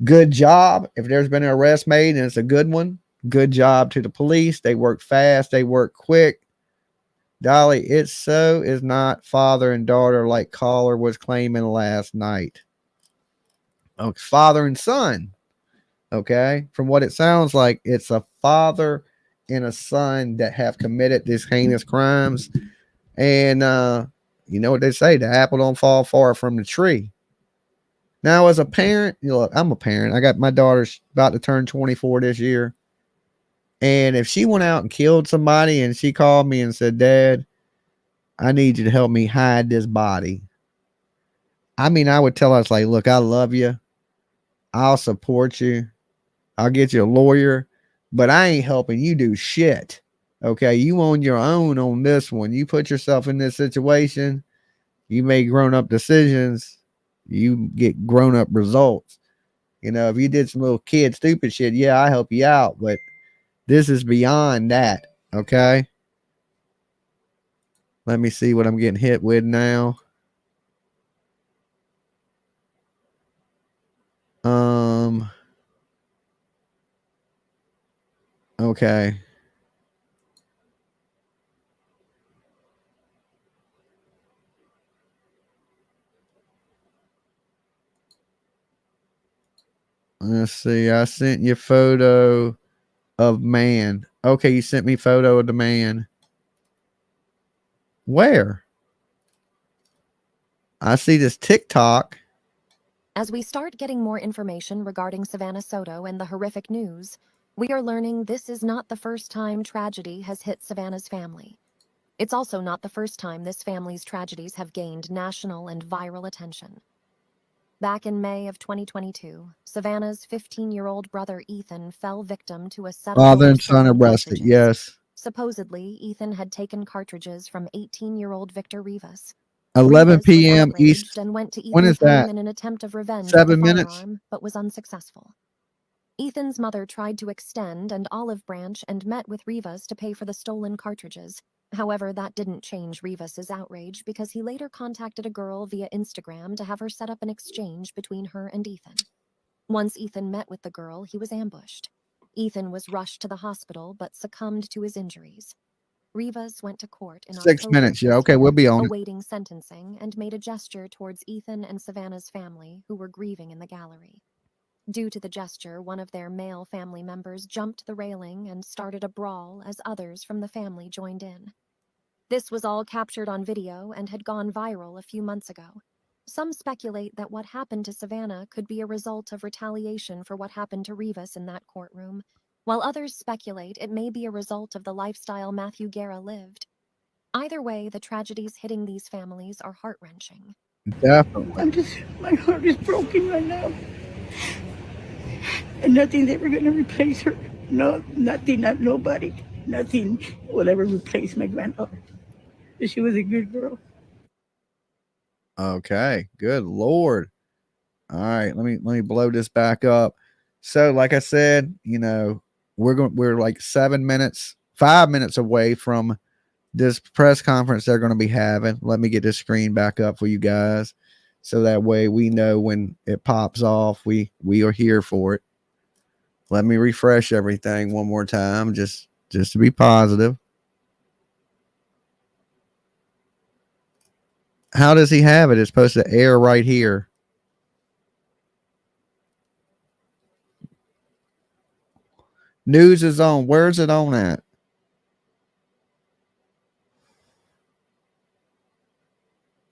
Good job. If there's been an arrest made and it's a good one, good job to the police. They work fast. They work quick. Dolly, it so is not father and daughter like caller was claiming last night. Oh, it's father and son. Okay. From what it sounds like, it's a father and a son that have committed these heinous crimes. And you know what they say, the apple don't fall far from the tree. Now, as a parent, you know, look, I'm a parent. I got my daughter's about to turn 24 this year. And if she went out and killed somebody and she called me and said, Dad, I need you to help me hide this body. I mean, I would tell us like, look, I love you. I'll support you. I'll get you a lawyer, but I ain't helping you do shit. Okay. You on your own on this one. You put yourself in this situation. You make grown-up decisions. You get grown-up results. You know, if you did some little kid stupid shit, yeah, I help you out, but this is beyond that. Okay. Let me see what I'm getting hit with now. Okay. Let's see. I sent you a photo of man. Okay, you sent me a photo of the man. Where? I see this TikTok. As we start getting more information regarding Savanah Soto and the horrific news, we are learning this is not the first time tragedy has hit Savanah's family. It's also not the first time this family's tragedies have gained national and viral attention. Back in May of 2022, Savanah's 15-year-old brother Ethan fell victim to a setup Father of and son stolen arrested. cartridges. Yes. Supposedly, Ethan had taken cartridges from 18-year-old Victor Rivas. 11 Rivas was p.m. outraged East. and went to When Ethan's is that? home in an attempt of revenge with 7 the minutes. firearm, but was unsuccessful. Ethan's mother tried to extend an olive branch and met with Rivas to pay for the stolen cartridges. However, that didn't change Rivas's outrage because he later contacted a girl via Instagram to have her set up an exchange between her and Ethan. Once Ethan met with the girl, he was ambushed. Ethan was rushed to the hospital but succumbed to his injuries. Rivas went to court in 6 October minutes. of Yeah. this Okay. year, We'll be on it. awaiting sentencing, and made a gesture towards Ethan and Savanah's family, who were grieving in the gallery. Due to the gesture, one of their male family members jumped the railing and started a brawl as others from the family joined in. This was all captured on video and had gone viral a few months ago. Some speculate that what happened to Savanah could be a result of retaliation for what happened to Rivas in that courtroom, while others speculate it may be a result of the lifestyle Matthew Guerra lived. Either way, the tragedies hitting these families are heart-wrenching. Definitely. My heart is broken right now. And nothing's ever going to replace her. No, nothing, not nobody. Nothing will ever replace my granddaughter. She was a good girl. Okay. Good Lord. All right, let me blow this back up. So, like I said, you know, we're like 5 minutes away from this press conference they're going to be having. Let me get this screen back up for you guys, so that way we know when it pops off, we are here for it. Let me refresh everything one more time, just to be positive. How does he have it? It's supposed to air right here. News is on. Where's it on at?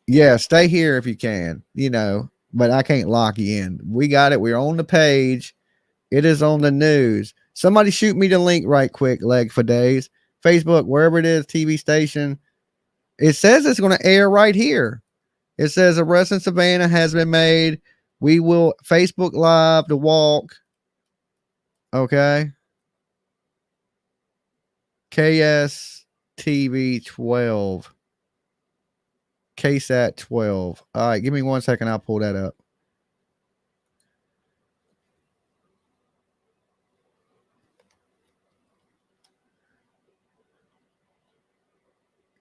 Yeah, stay here if you can, you know, but I can't lock you in. We got it. We're on the page. It is on the news. Somebody shoot me the link right quick, Leg for Days. Facebook, wherever it is, TV station. It says it's going to air right here. It says arrest in Savannah has been made. We will Facebook Live the walk. Okay. KS TV 12. KSAT 12. All right, give me 1 second. I'll pull that up.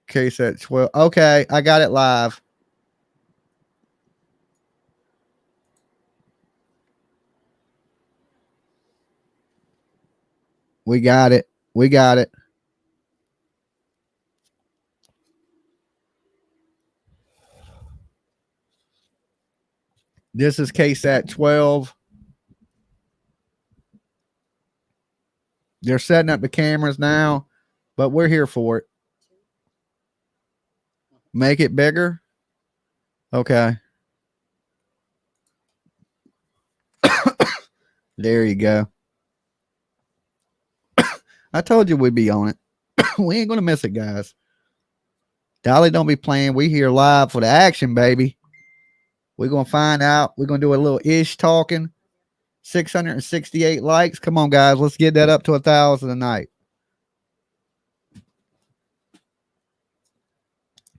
KSAT 12. Okay, I got it live. We got it. We got it. This is KSAT 12. They're setting up the cameras now, but we're here for it. Make it bigger. Okay. There you go. I told you we'd be on it. We ain't going to miss it, guys. Dolly, don't be playing. We here live for the action, baby. We're going to find out. We're going to do a little ish talking. 668 likes. Come on, guys. Let's get that up to 1,000 tonight.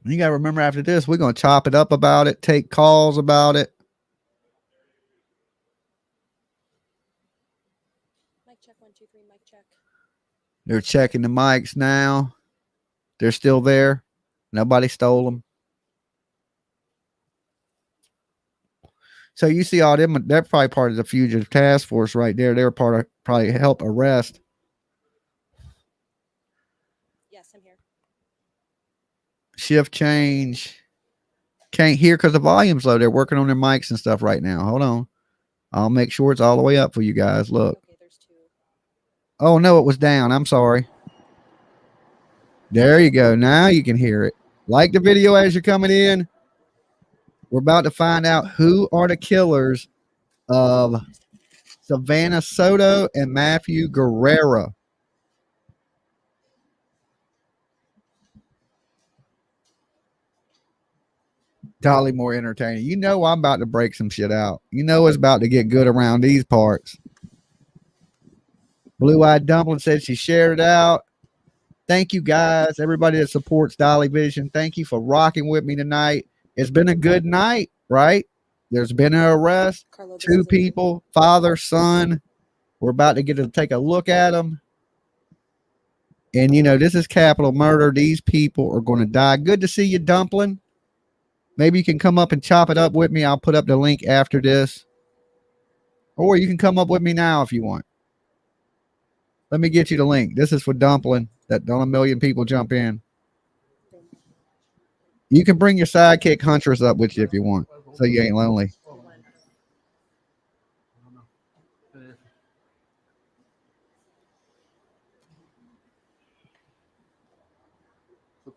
You got to remember, after this, we're going to chop it up about it, take calls about it. Mic check, 1, 2, 3, mic check. They're checking the mics now. They're still there. Nobody stole them. So you see all them, they're probably part of the fugitive task force right there. They're part of probably help arrest. Yes, I'm here. Shift change. Can't hear because the volume's low. They're working on their mics and stuff right now. Hold on. I'll make sure it's all the way up for you guys. Look. Okay, there's 2. Oh, no, it was down. I'm sorry. There you go. Now you can hear it. Like the video as you're coming in. We're about to find out who are the killers of Savanah Soto and Matthew Guerra. Dolly more entertaining. You know I'm about to break some shit out. You know it's about to get good around these parts. Blue-Eyed Dumpling said she shared it out. Thank you, guys. Everybody that supports Dolly Vision, thank you for rocking with me tonight. It's been a good night, right? There's been an arrest. Carlo, 2 people, father, son. We're about to get to take a look at them. And, you know, this is capital murder. These people are going to die. Good to see you, Dumpling. Maybe you can come up and chop it up with me. I'll put up the link after this. Or you can come up with me now if you want. Let me get you the link. This is for Dumpling. That don't a million people jump in. You can bring your sidekick Huntress up with you if you want, so you ain't lonely.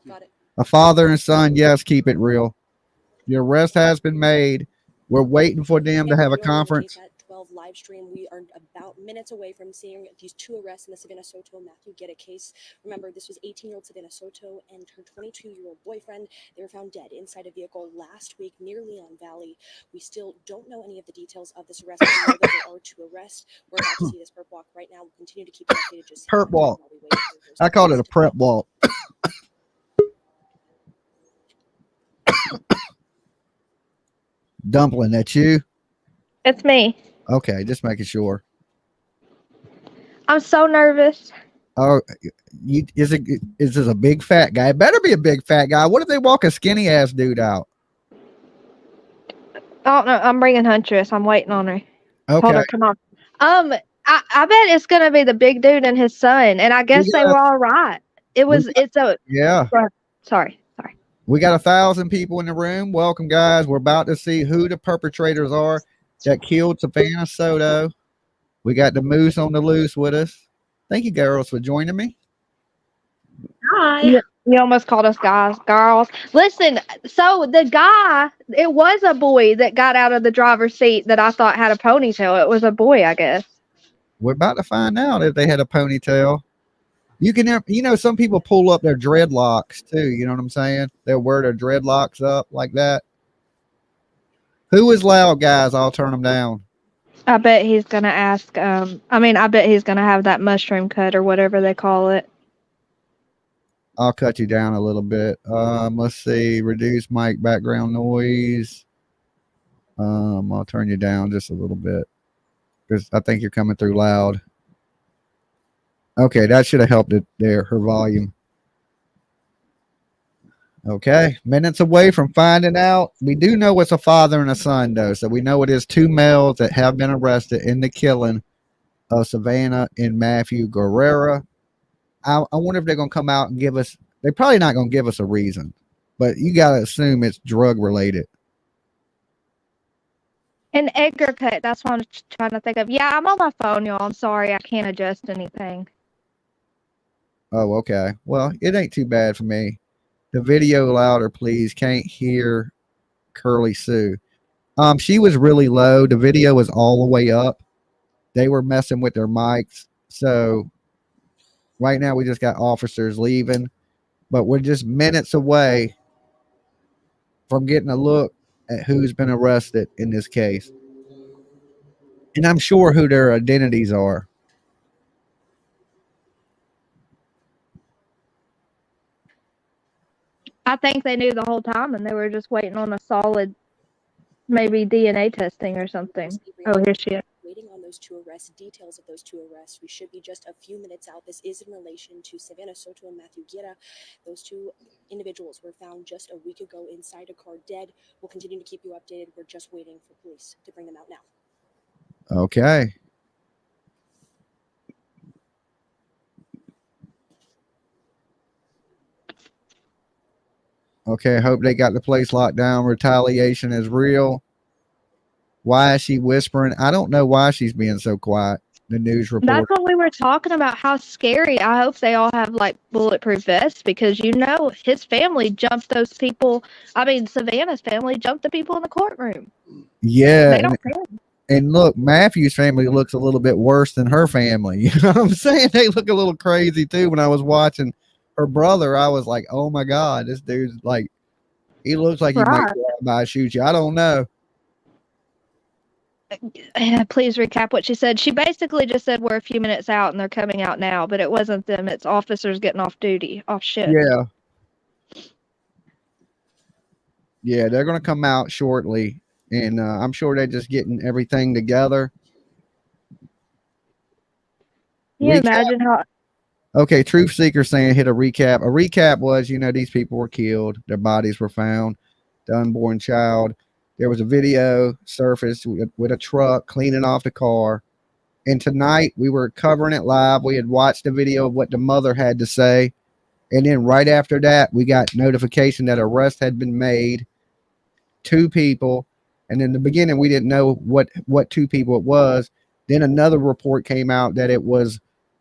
Got it. A father and son, yes, keep it real. The arrest has been made. We're waiting for them to have a conference. 12 live stream. We are about minutes away from seeing these 2 arrests in the Savanah Soto Matthew Guerra case. Remember, this was 18-year-old Savanah Soto and her 22-year-old boyfriend. They were found dead inside a vehicle last week near Leon Valley. We still don't know any of the details of this arrest. We know that there are 2 arrests. We're about to see this perp walk right now. We'll continue to keep you updated. Just Perp walk. I called it a prep walk. Dumpling, that's you? It's me. Okay, just making sure. I'm so nervous. Oh, is this a big fat guy? It better be a big fat guy. What if they walk a skinny ass dude out? Oh no, I'm bringing Huntress. I'm waiting on her. Okay. Hold on, come on. I bet it's gonna be the big dude and his son, and I guess they were all right. Yeah. Sorry. We got 1,000 people in the room. Welcome, guys. We're about to see who the perpetrators are that killed Savanah Soto. We got the moose on the loose with us. Thank you, girls, for joining me. Hi. You almost called us girls. Listen, so the guy, it was a boy that got out of the driver's seat that I thought had a ponytail. It was a boy, I guess. We're about to find out if they had a ponytail. You can, some people pull up their dreadlocks too. You know what I'm saying? They'll wear their dreadlocks up like that. Who is loud, guys? I'll turn them down. I bet he's gonna ask. I bet he's gonna have that mushroom cut or whatever they call it. I'll cut you down a little bit. Let's see. Reduce mic background noise. I'll turn you down just a little bit because I think you're coming through loud. Okay, that should have helped it there, her volume. Okay, minutes away from finding out. We do know it's a father and a son, though, so we know it is 2 males that have been arrested in the killing of Savanah and Matthew Guerra. I wonder if they're going to come out and give us, they're probably not going to give us a reason, but you got to assume it's drug related. An Edgar cut, that's what I'm trying to think of. Yeah, I'm on my phone, y'all. I'm sorry, I can't adjust anything. Oh, okay. Well, it ain't too bad for me. The video louder, please. Can't hear Curly Sue. She was really low. The video was all the way up. They were messing with their mics. So right now we just got officers leaving, but we're just minutes away from getting a look at who's been arrested in this case. And I'm sure who their identities are. I think they knew the whole time and they were just waiting on a solid, maybe DNA testing or something. Oh, here she is. Waiting on those 2 arrests, details of those 2 arrests. We should be just a few minutes out. This is in relation to Savanah Soto and Matthew Guerra. Those 2 individuals were found just a week ago inside a car dead. We'll continue to keep you updated. We're just waiting for police to bring them out now. Okay. Okay, hope they got the place locked down. Retaliation is real. Why is she whispering? I don't know why she's being so quiet. The news report. That's what we were talking about. How scary. I hope they all have like bulletproof vests because his family jumped those people. I mean, Savannah's family jumped the people in the courtroom. Yeah. They don't care. And look, Matthew's family looks a little bit worse than her family. You know what I'm saying? They look a little crazy too. When I was watching her brother, I was like, oh my God, this dude's like, he looks like he might go out by shoot you. I don't know. Please recap what she said. She basically just said we're a few minutes out and they're coming out now, but it wasn't them. It's officers getting off shift. Yeah. Yeah, they're going to come out shortly. And I'm sure they're just getting everything together. Can you imagine how... Okay, Truth Seeker saying hit a recap. A recap was, these people were killed. Their bodies were found. The unborn child. There was a video surfaced with a truck cleaning off the car. And tonight we were covering it live. We had watched the video of what the mother had to say. And then right after that, we got notification that arrest had been made. 2 people. And in the beginning, we didn't know what 2 people it was. Then another report came out that it was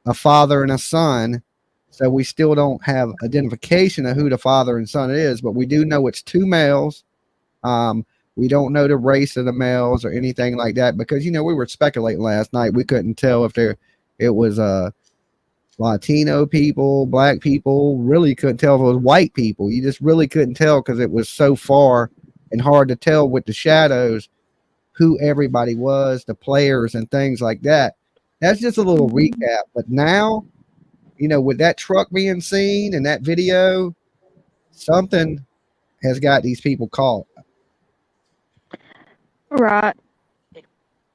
a father and a son. So we still don't have identification of who the father and son is, but we do know it's 2 males. We don't know the race of the males or anything like that because, we were speculating last night. We couldn't tell if it was Latino people, black people, really couldn't tell if it was white people. You just really couldn't tell because it was so far and hard to tell with the shadows who everybody was, the players and things like that. That's just a little recap. But now, with that truck being seen and that video, something has got these people caught. Right.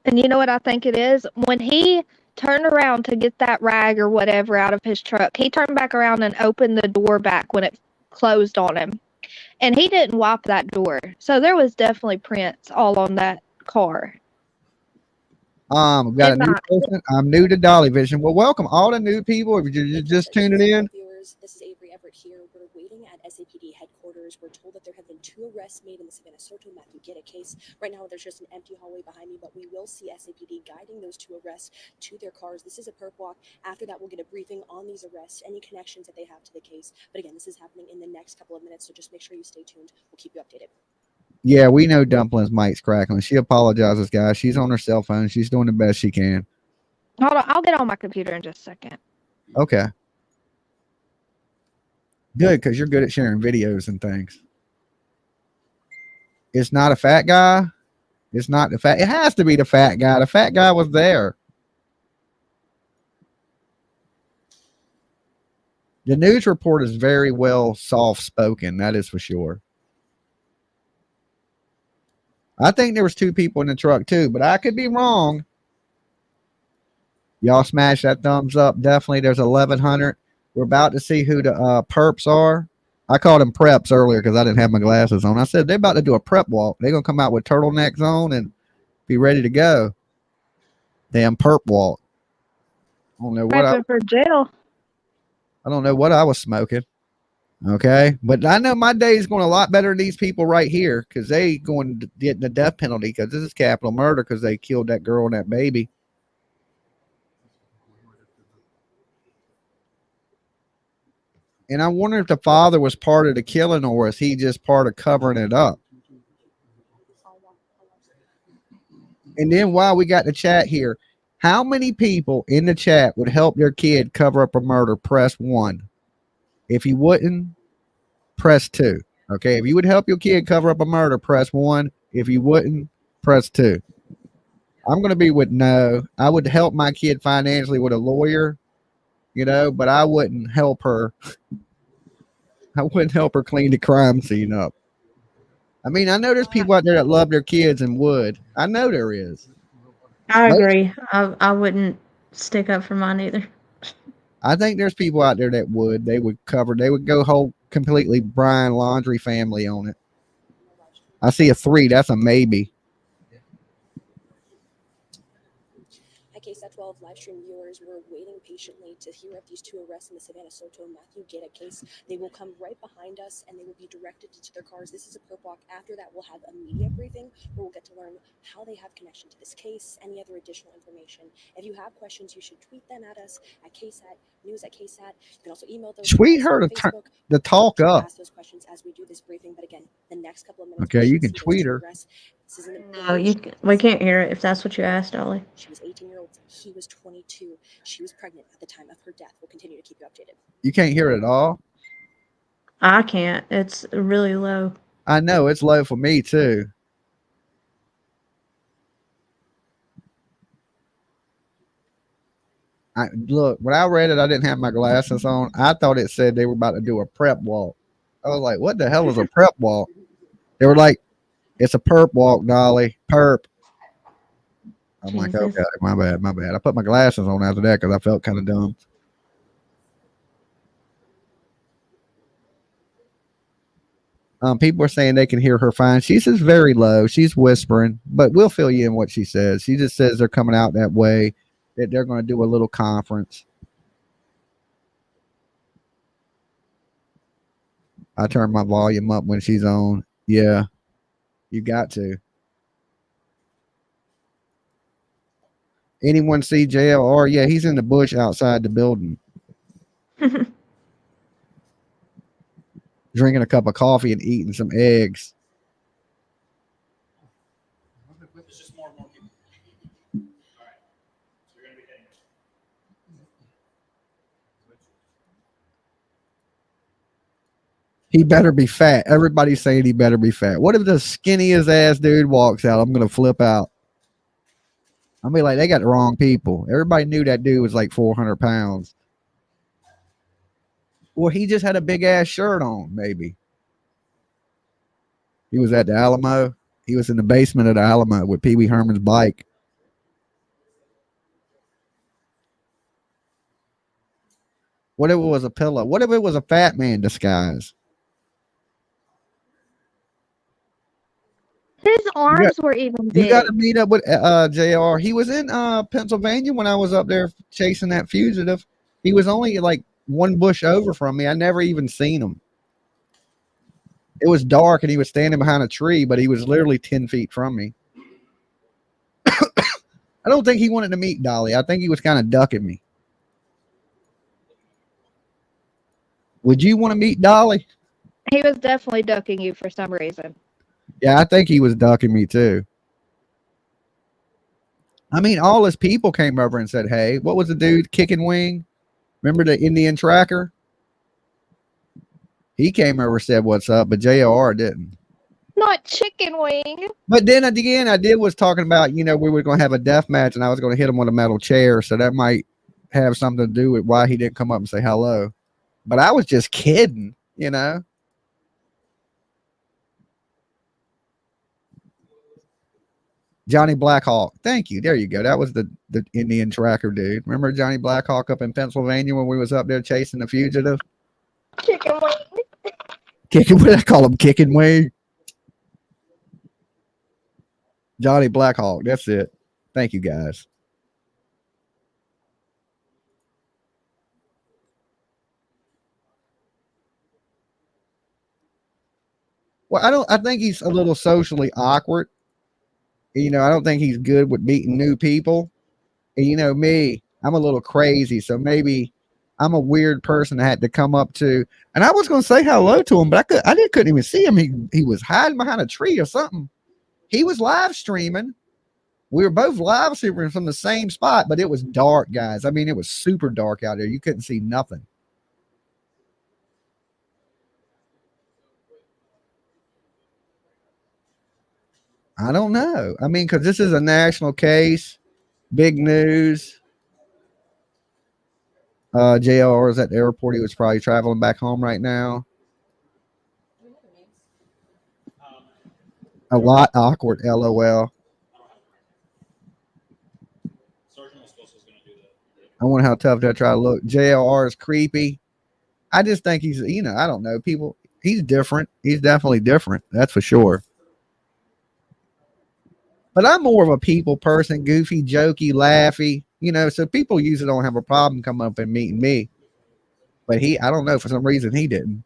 And you know what I think it is? When he turned around to get that rag or whatever out of his truck, he turned back around and opened the door back when it closed on him. And he didn't wipe that door. So there was definitely prints all on that car. We've got a new person. I'm new to Dolly Vision. Well, welcome all the new people. If you're just tuning in, Viewers, this is Avery Everett here. We're waiting at SAPD headquarters. We're told that there have been 2 arrests made in the Savanah Soto Matthew Guerra case. Right now, there's just an empty hallway behind me, but we will see SAPD guiding those 2 arrests to their cars. This is a perp walk. After that, we'll get a briefing on these arrests, any connections that they have to the case. But again, this is happening in the next couple of minutes, so just make sure you stay tuned. We'll keep you updated. yeah, we know Dumpling's mic's crackling. She apologizes, guys. She's on her cell phone. She's doing the best she can. Hold on, I'll get on my computer in just a second. Okay. Good, because you're good at sharing videos and things. It's not a fat guy. It's not the fat. It has to be the fat guy. The fat guy was there. The news report is very well soft-spoken. That is for sure. I think there was 2 people in the truck too, but I could be wrong. Y'all smash that thumbs up. Definitely. There's 1,100. We're about to see who the perps are. I called them preps earlier because I didn't have my glasses on. I said they're about to do a prep walk. They're going to come out with turtlenecks on and be ready to go. Damn perp walk. I don't know what for jail. I don't know what I was smoking. Okay. But I know my day is going a lot better than these people right here because they going to get the death penalty because this is capital murder because they killed that girl and that baby. And I wonder if the father was part of the killing or is he just part of covering it up? And then while we got the chat here, how many people in the chat would help their kid cover up a murder? Press 1. If you wouldn't, press 2. Okay. If you would help your kid cover up a murder, press 1. If you wouldn't, press 2. I'm going to be with no. I would help my kid financially with a lawyer, you know, but I wouldn't help her. I wouldn't help her clean the crime scene up. I mean, I know there's people out there that love their kids and would. I know there is. I agree. I wouldn't stick up for mine either. I think there's people out there that would. They would cover. They would go whole completely Brian Laundrie family on it. I see a 3. That's a maybe. KSAT 12 live stream viewers were waiting patiently to hear of these 2 arrests in the Savanah Soto Matthew Guerra case. They will come right behind us and they will be directed to their cars. This is a perp walk. After that, we'll have a media briefing where we'll get to learn how they have connection to this case, any other additional information. If you have questions, you should tweet them at us at KSAT, news at KSAT. You can also email those. Tweet her to talk up. Ask those questions as we do this briefing. But again, the next couple of minutes. Okay, you can tweet her. No, we can't hear it if that's what you asked, Dolly. She was 18 years old. He was 22. She was pregnant at the time of her death. We'll continue to keep you updated. You can't hear it at all? I can't. It's really low. I know. It's low for me, too. Look, when I read it, I didn't have my glasses on. I thought it said they were about to do a prep walk. I was like, what the hell is a prep walk? They were like, it's a perp walk, Dolly. Perp. I'm like, okay, my bad. I put my glasses on after that because I felt kind of dumb. People are saying they can hear her fine. She says very low. She's whispering, but we'll fill you in what she says. She just says they're coming out that way, that they're going to do a little conference. I turn my volume up when she's on. Yeah, you got to. Anyone see JLR? Yeah, he's in the bush outside the building. Drinking a cup of coffee and eating some eggs. He better be fat. Everybody's saying he better be fat. What if the skinniest ass dude walks out? I'm going to flip out. I'll be like, they got the wrong people. Everybody knew that dude was like 400 pounds. Well, he just had a big ass shirt on, maybe. He was at the Alamo. He was in the basement of the Alamo with Pee Wee Herman's bike. What if it was a pillow? What if it was a fat man disguise? His arms were even big. You got to meet up with JR. He was in Pennsylvania when I was up there chasing that fugitive. He was only like one bush over from me. I never even seen him. It was dark and he was standing behind a tree, but he was literally 10 feet from me. I don't think he wanted to meet Dolly. I think he was kind of ducking me. Would you want to meet Dolly? He was definitely ducking you for some reason. Yeah, I think he was ducking me too. I mean, all his people came over and said, hey, what was the dude, Kicking Wing? Remember the Indian tracker? He came over and said, what's up? But JR didn't. Not Chicken Wing. But then again, I was talking about, we were going to have a death match and I was going to hit him with a metal chair. So that might have something to do with why he didn't come up and say hello. But I was just kidding, Johnny Blackhawk. Thank you. There you go. That was the Indian tracker dude. Remember Johnny Blackhawk up in Pennsylvania when we was up there chasing the fugitive? Chicken Wing. What I call him, Kicking Wing. Johnny Blackhawk. That's it. Thank you, guys. Well, I think he's a little socially awkward. I don't think he's good with meeting new people. And me, I'm a little crazy. So maybe I'm a weird person I had to come up to. And I was going to say hello to him, but I couldn't even see him. He was hiding behind a tree or something. He was live streaming. We were both live streaming from the same spot, but it was dark, guys. I mean, it was super dark out there. You couldn't see nothing. I don't know. I mean, because this is a national case, big news. JR is at the airport. He was probably traveling back home right now. A lot awkward, LOL. I wonder how tough they'll try to look. JR is creepy. I just think he's, I don't know. People, he's different. He's definitely different. That's for sure. But I'm more of a people person, goofy, jokey, laughy, so people usually don't have a problem coming up and meeting me. But I don't know, for some reason he didn't.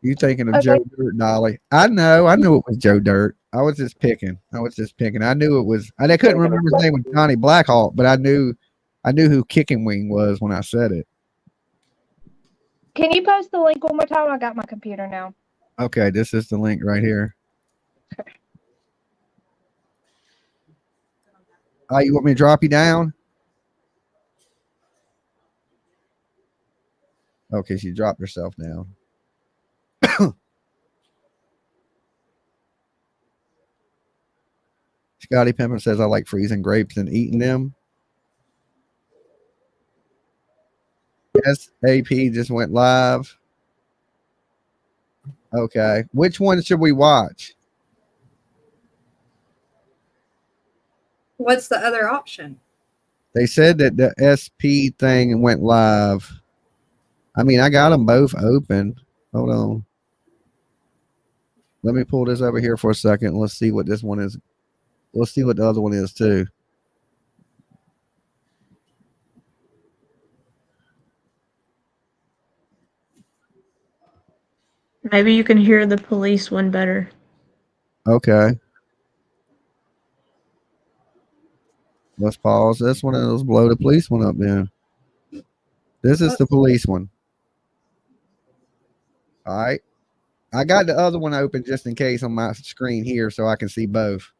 You thinking of Joe Dirt, Dolly? I knew it was Joe Dirt. I was just picking. I knew it was. I couldn't remember his name was Johnny Blackhawk, but I knew who Kicking Wing was when I said it. Can you post the link one more time? I got my computer now. Okay, this is the link right here. You want me to drop you down? Okay, she dropped herself down. Scotty Pimpin says, I like freezing grapes and eating them. Yes, AP just went live. Okay. Which one should we watch? What's the other option? They said that the SP thing went live. I mean, I got them both open. Hold on. Let me pull this over here for a second. Let's see what this one is. We'll see what the other one is too. Maybe you can hear the police one better. Okay. Let's pause this one and let's blow the police one up then. This is the police one. All right. I got the other one open just in case on my screen here so I can see both.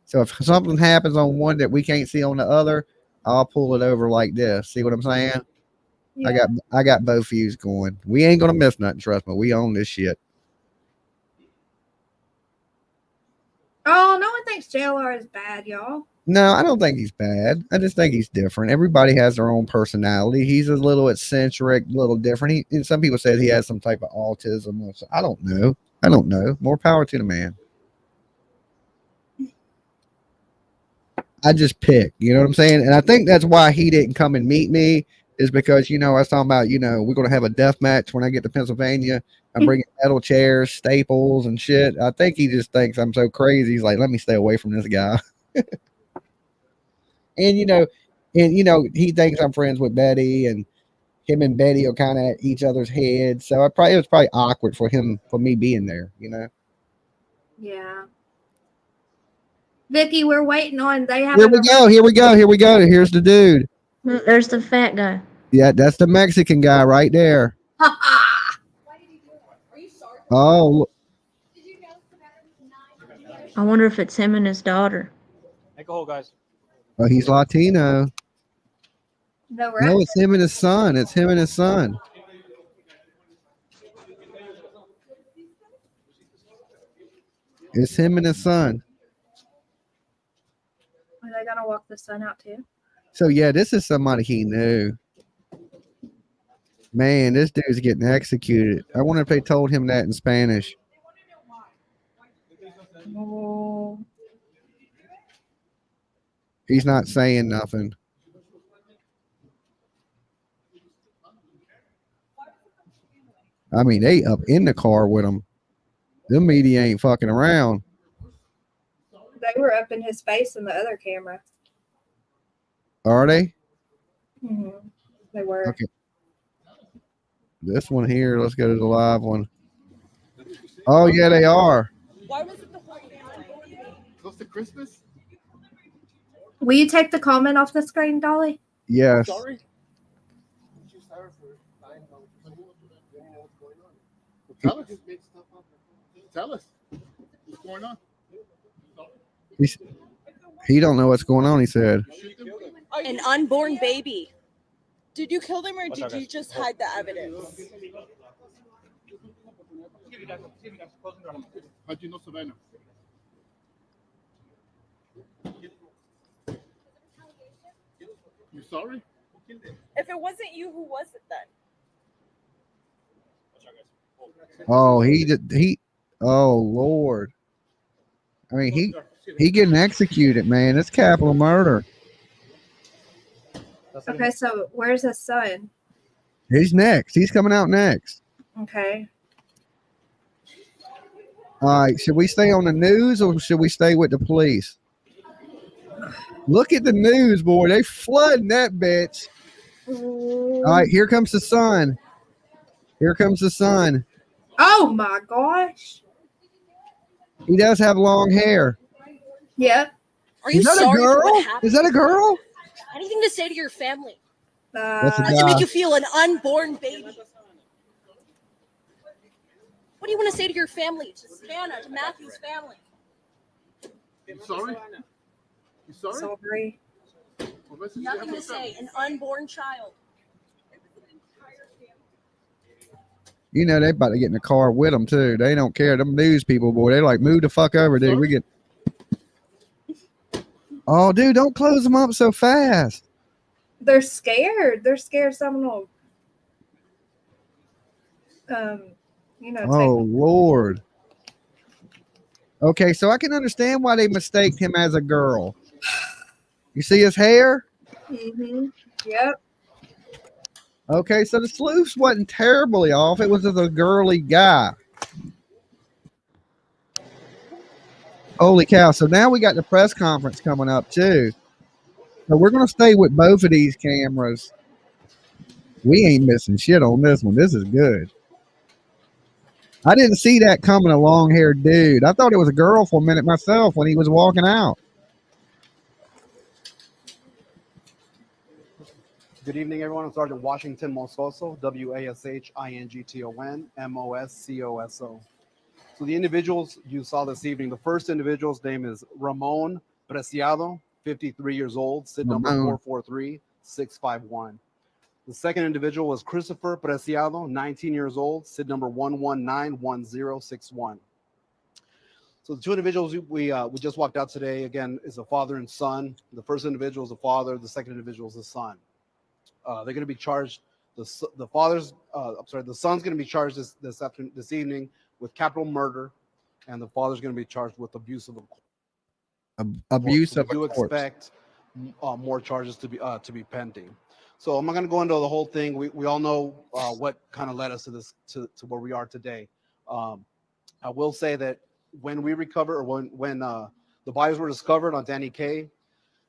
So if something happens on one that we can't see on the other, I'll pull it over like this. See what I'm saying? Yeah. I got both views going. We ain't gonna miss nothing, trust me. We own this shit. Oh, no one think JLR is bad, y'all. No, I don't think he's bad. I just think he's different. Everybody has their own personality. He's a little eccentric, a little different. And some people said he has some type of autism. I don't know. I don't know. More power to the man. I just pick, you know what I'm saying? And I think that's why he didn't come and meet me, is because, I was talking about, we're going to have a death match when I get to Pennsylvania. I'm bringing metal chairs, staples, and shit. I think he just thinks I'm so crazy. He's like, let me stay away from this guy. And, he thinks I'm friends with Betty, and him and Betty are kind of at each other's heads. So it was probably awkward for me being there, Yeah. Vicky, we're waiting on. They have. Here we go. Here's the dude. There's the fat guy. Yeah, that's the Mexican guy right there. Oh. I wonder if it's him and his daughter. Make a hole, guys. Oh, he's Latino. No, it's him and his son. It's him and his son. It's him and his son. Are they gonna walk the son out too? So yeah, this is somebody he knew. Man, this dude's getting executed. I wonder if they told him that in Spanish. Oh. He's not saying nothing. I mean, they up in the car with him. The media ain't fucking around. They were up in his face in the other camera. Are they? Mm-hmm. They were. Okay. This one here, let's go to the live one. Oh, yeah, they are. Why was it the whole close to Christmas? Will you take the comment off the screen, Dolly? Yes. Sorry. Tell us. Tell us what's going on. He don't know what's going on, he said. An unborn baby. Did you kill them or did you just hide the evidence? How do you know Savanah? You sorry? If it wasn't you, who was it then? Oh, oh Lord. I mean, he getting executed, man. It's capital murder. Okay, so where's his son? He's next. He's coming out next. Okay. All right, should we stay on the news or should we stay with the police? Look at the news, boy. They flooding that bitch. All right, here comes the sun. Here comes the sun. Oh my gosh. He does have long hair. Yep. Are you Is that sorry a girl? for what happened? Is that a girl? Anything to say to your family? That's a Does it guy. make you feel an unborn baby? What do you want to say to your family, to Savannah, to Matthew's family? You sorry? You sorry? Sorry. Nothing to say. An unborn child. You know, they about to get in the car with them, too. They don't care. Them news people, boy, they like, move the fuck over, dude. We get... Oh, dude, don't close them up so fast. They're scared. They're scared someone will, Oh, Lord. Okay, so I can understand why they mistaked him as a girl. You see his hair? Mm-hmm. Yep. Okay, so the sleuths wasn't terribly off. It was just a girly guy. Holy cow. So now we got the press conference coming up, too. So we're going to stay with both of these cameras. We ain't missing shit on this one. This is good. I didn't see that coming, a long-haired dude. I thought it was a girl for a minute myself when he was walking out. Good evening, everyone. I'm Sergeant Washington Moscoso, WASHINGTON MOSCOSO. So the individuals you saw this evening, the first individual's name is Ramon Preciado, 53 years old, SID number 443651. The second individual was Christopher Preciado, 19 years old, SID number 1191061. So the two individuals we just walked out today, again, is a father and son. The first individual is the father. The second individual is the son. They're going to be charged. The son's going to be charged this evening with capital murder, and the father's going to be charged with abuse of a corpse. Abuse So of we do a corpse. expect more charges to be pending. So I'm not going to go into the whole thing. We all know what kind of led us to this to where we are today. I will say that when we recover, or when the bodies were discovered on Danny Kaye,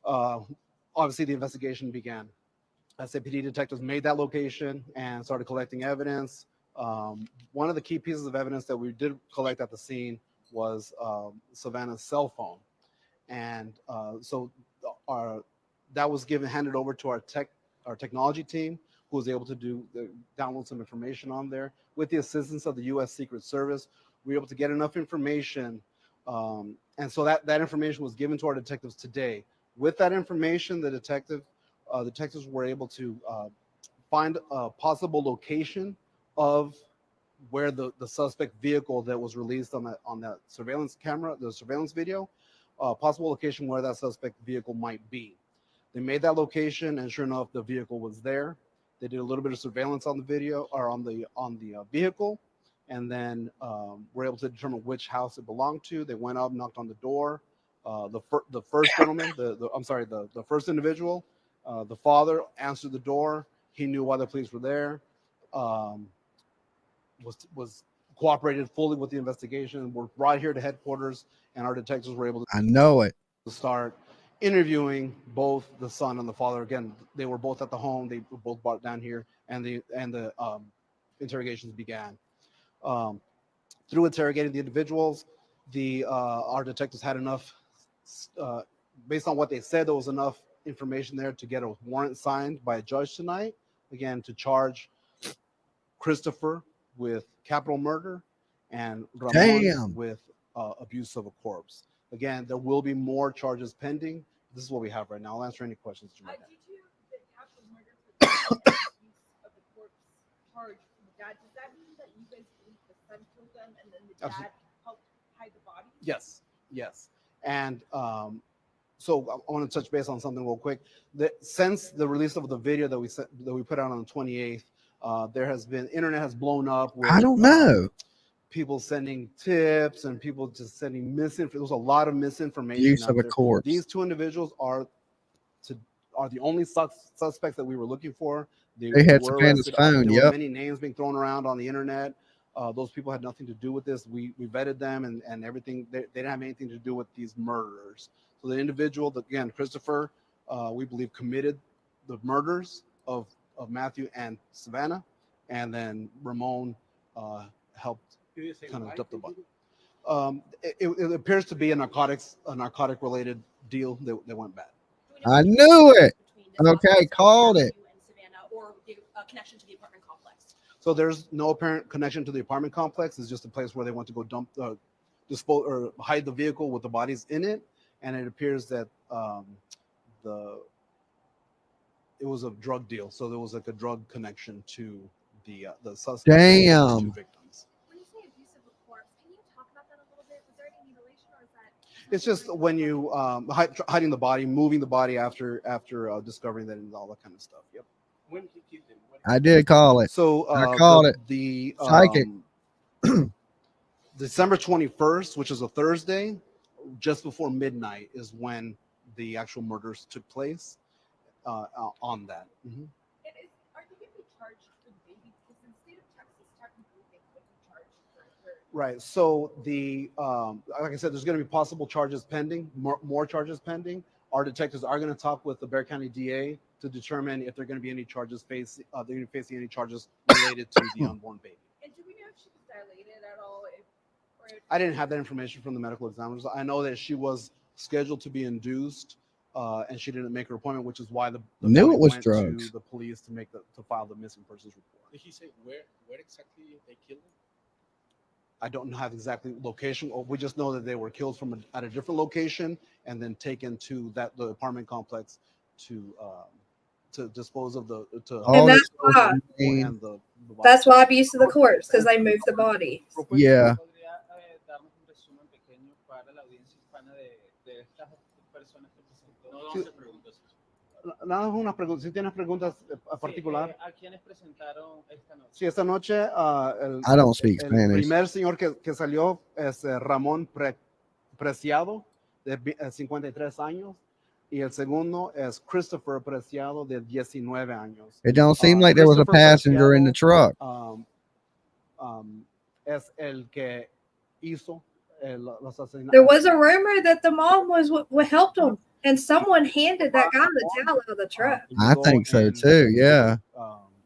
obviously the investigation began. SAPD detectives made that location and started collecting evidence. One of the key pieces of evidence that we did collect at the scene was Savanah's cell phone, and so that was handed over to our technology team, who was able to download some information on there. With the assistance of the U.S. Secret Service, we were able to get enough information, and so that information was given to our detectives today. With that information, the detectives were able to find a possible location of where the suspect vehicle that was released on that surveillance camera, the surveillance video, possible location where that suspect vehicle might be. They made that location, and sure enough, the vehicle was there. They did a little bit of surveillance on the video, or on the vehicle, and then were able to determine which house it belonged to. They went up, knocked on the door. The first gentleman, the first individual, the father answered the door. He knew why the police were there. Was cooperated fully with the investigation. We're brought here to headquarters, and our detectives were able to. I know it. Start interviewing both the son and the father. Again, they were both at the home. They were both brought down here, and the interrogations began. Through interrogating the individuals, our detectives had enough. Based on what they said, there was enough information there to get a warrant signed by a judge tonight. Again, to charge Christopher with capital murder and Ramon with abuse of a corpse. Again, there will be more charges pending. This is what we have right now. I'll answer any questions you might have. Due to the capital murder for the abuse of the corpse charge from the dad, does that mean that you guys believe the son killed them and then the dad helped hide the bodies? Yes. And so I want to touch base on something real quick. Since the release of the video that we put out on the 28th, there has been, internet has blown up with, I don't know. People sending tips and people just sending misinformation. There's a lot of misinformation. Use of a corpse. These two individuals are the only suspects that we were looking for. They had Savannah's phone. There were many names being thrown around on the internet. Those people had nothing to do with this. We vetted them and everything. They didn't have anything to do with these murderers. So the individual, again, Christopher, we believe committed the murders of Matthew and Savanah, and then Ramon helped kind of dump the body. It appears to be a narcotic related deal that went bad. I knew it. Okay, called it. Or connection to the apartment complex. So there's no apparent connection to the apartment complex. It's just a place where they want to go dispose or hide the vehicle with the bodies in it. And it appears that it was a drug deal. So there was like a drug connection to the suspect. Damn. Two victims. When you say abuse of a corpse, can you talk about that a little bit? Was there any mutilation, or is that? It's just when you hiding the body, moving the body after discovering that and all that kind of stuff. Yep. When he killed him, I did call it. So I called it. The Psychic. December 21st, which is a Thursday, just before midnight, is when the actual murders took place. On that. Mm-hmm. Are you going to be charged for the baby? Because in the state of Texas, technically they could be charged for. Right. So like I said, there's going to be possible charges pending, more charges pending. Our detectives are going to talk with the Bexar County DA to determine if they're going to be any charges facing any charges related to the unborn baby. And do we know if she was dilated at all? I didn't have that information from the medical examiners. I know that she was scheduled to be induced, and she didn't make her appointment, which is why the Knew it was went drugs. to the police to file the missing persons report. Did he say where exactly they killed him? I don't have exactly location. We just know that they were killed at a different location and then taken to the apartment complex to dispose of the And that's why abuse of the corpse, because they moved the body. Yeah. Nada, es una pregunta. Si tienes preguntas a particular. ¿A quiénes presentaron esta noche? Sí, esta noche I don't speak el Spanish. primer señor que salió es Ramón Preciado, de 53 años, y el segundo es Christopher Preciado, de 19 años. It don't seem like there was a passenger in the truck. Es el que hizo los asesinatos. There was a rumor that the mom was what helped him, and someone handed that guy the towel out of the truck. I think so too. Yeah.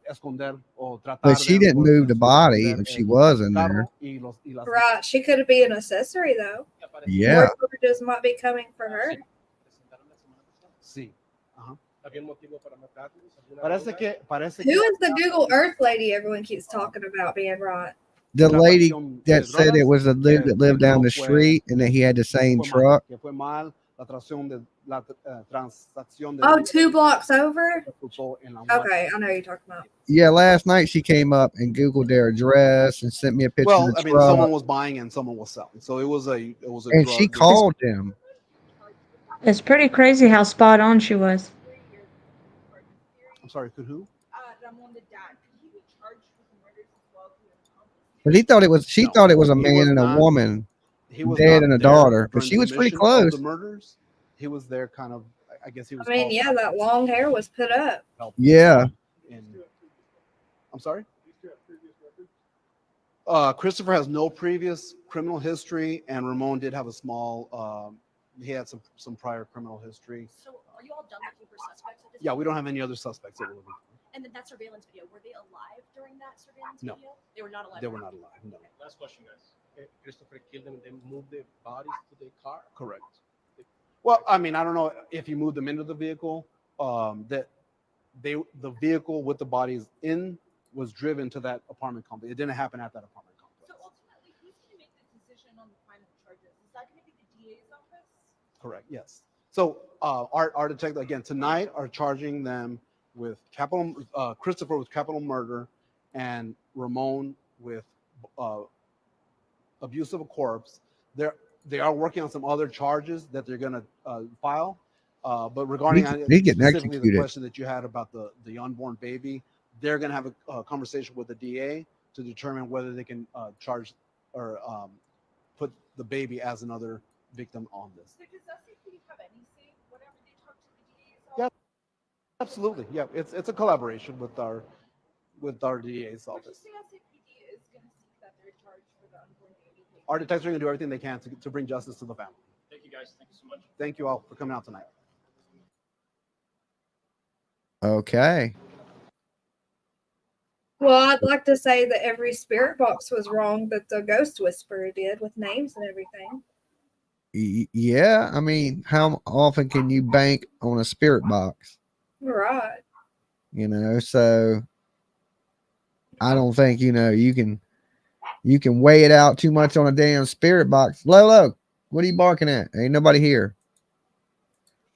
Esconder o tratar But she didn't move the body if she was in there. Right. She could be an accessory though. Yeah. More charges might be coming for her. Sí. Ajá. Parece Who is the Google Earth lady everyone keeps talking about being right? The lady that said it was a dude that lived down the street and that he had the same truck. Oh, 2 blocks over? Okay, I know you're talking about. Yeah, last night she came up and Googled their address and sent me a picture of the I mean, truck. someone was buying and someone was selling, so it was a. And she called them. It's pretty crazy how spot on she was. I'm sorry, who? Ramon, the dad. Could he be charged with murders as well? But he thought it was. She thought it was a man and a woman, dad and a daughter. But she was pretty close. The murders, he was there, kind of. I guess he was. I mean, yeah, that long hair was put up. Yeah. I'm sorry. Christopher has no previous criminal history, and Ramon did have a small. He had some prior criminal history. So, are you all done looking for suspects at this Yeah, point? we don't have any other suspects. And then that surveillance video, were they alive during that surveillance No. video? They were not alive. They were not alive. No. Last question, guys. Christopher killed them and then moved the bodies to the car. Correct. Well, I mean, I don't know if he moved them into the vehicle. The vehicle with the bodies in was driven to that apartment complex. It didn't happen at that apartment complex. So ultimately, who's going to make the decision on the final charges? Is that going to be the DA's office? Correct. Yes. So our detective again tonight are charging them with Christopher with capital murder and Ramon with abuse of a corpse. They are working on some other charges that they're going to file. But regarding specifically the question that you had about the unborn baby, they're going to have a conversation with the DA to determine whether they can charge or put the baby as another victim on this. So does SAPD have any say whenever they talk to the DA's office? Yeah, absolutely. Yeah, it's a collaboration with our DA's office. Would you say SAPD is going to seek that they're charged for the unborn baby? Our detectives are going to do everything they can to bring justice to the family. Thank you, guys. Thank you so much. Thank you all for coming out tonight. Okay. Well, I'd like to say that every spirit box was wrong that the ghost whisperer did with names and everything. Yeah, I mean, how often can you bank on a spirit box? Right. You know, so I don't think, you know, you can weigh it out too much on a damn spirit box. Lolo, what are you barking at? Ain't nobody here.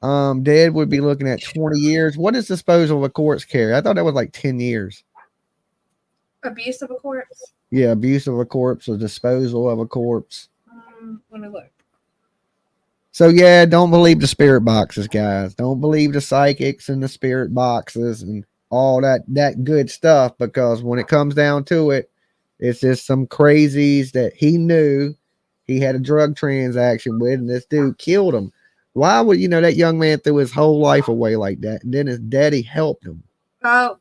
Dead would be looking at 20 years. What is disposal of a corpse carry? I thought that was like 10 years. Abuse of a corpse? Yeah, abuse of a corpse or disposal of a corpse. Let me look. So yeah, don't believe the spirit boxes, guys. Don't believe the psychics and the spirit boxes and all that good stuff, because when it comes down to it, it's just some crazies that he knew he had a drug transaction with, and this dude killed him. Why would, you know, that young man threw his whole life away like that, and then his daddy helped him? Oh,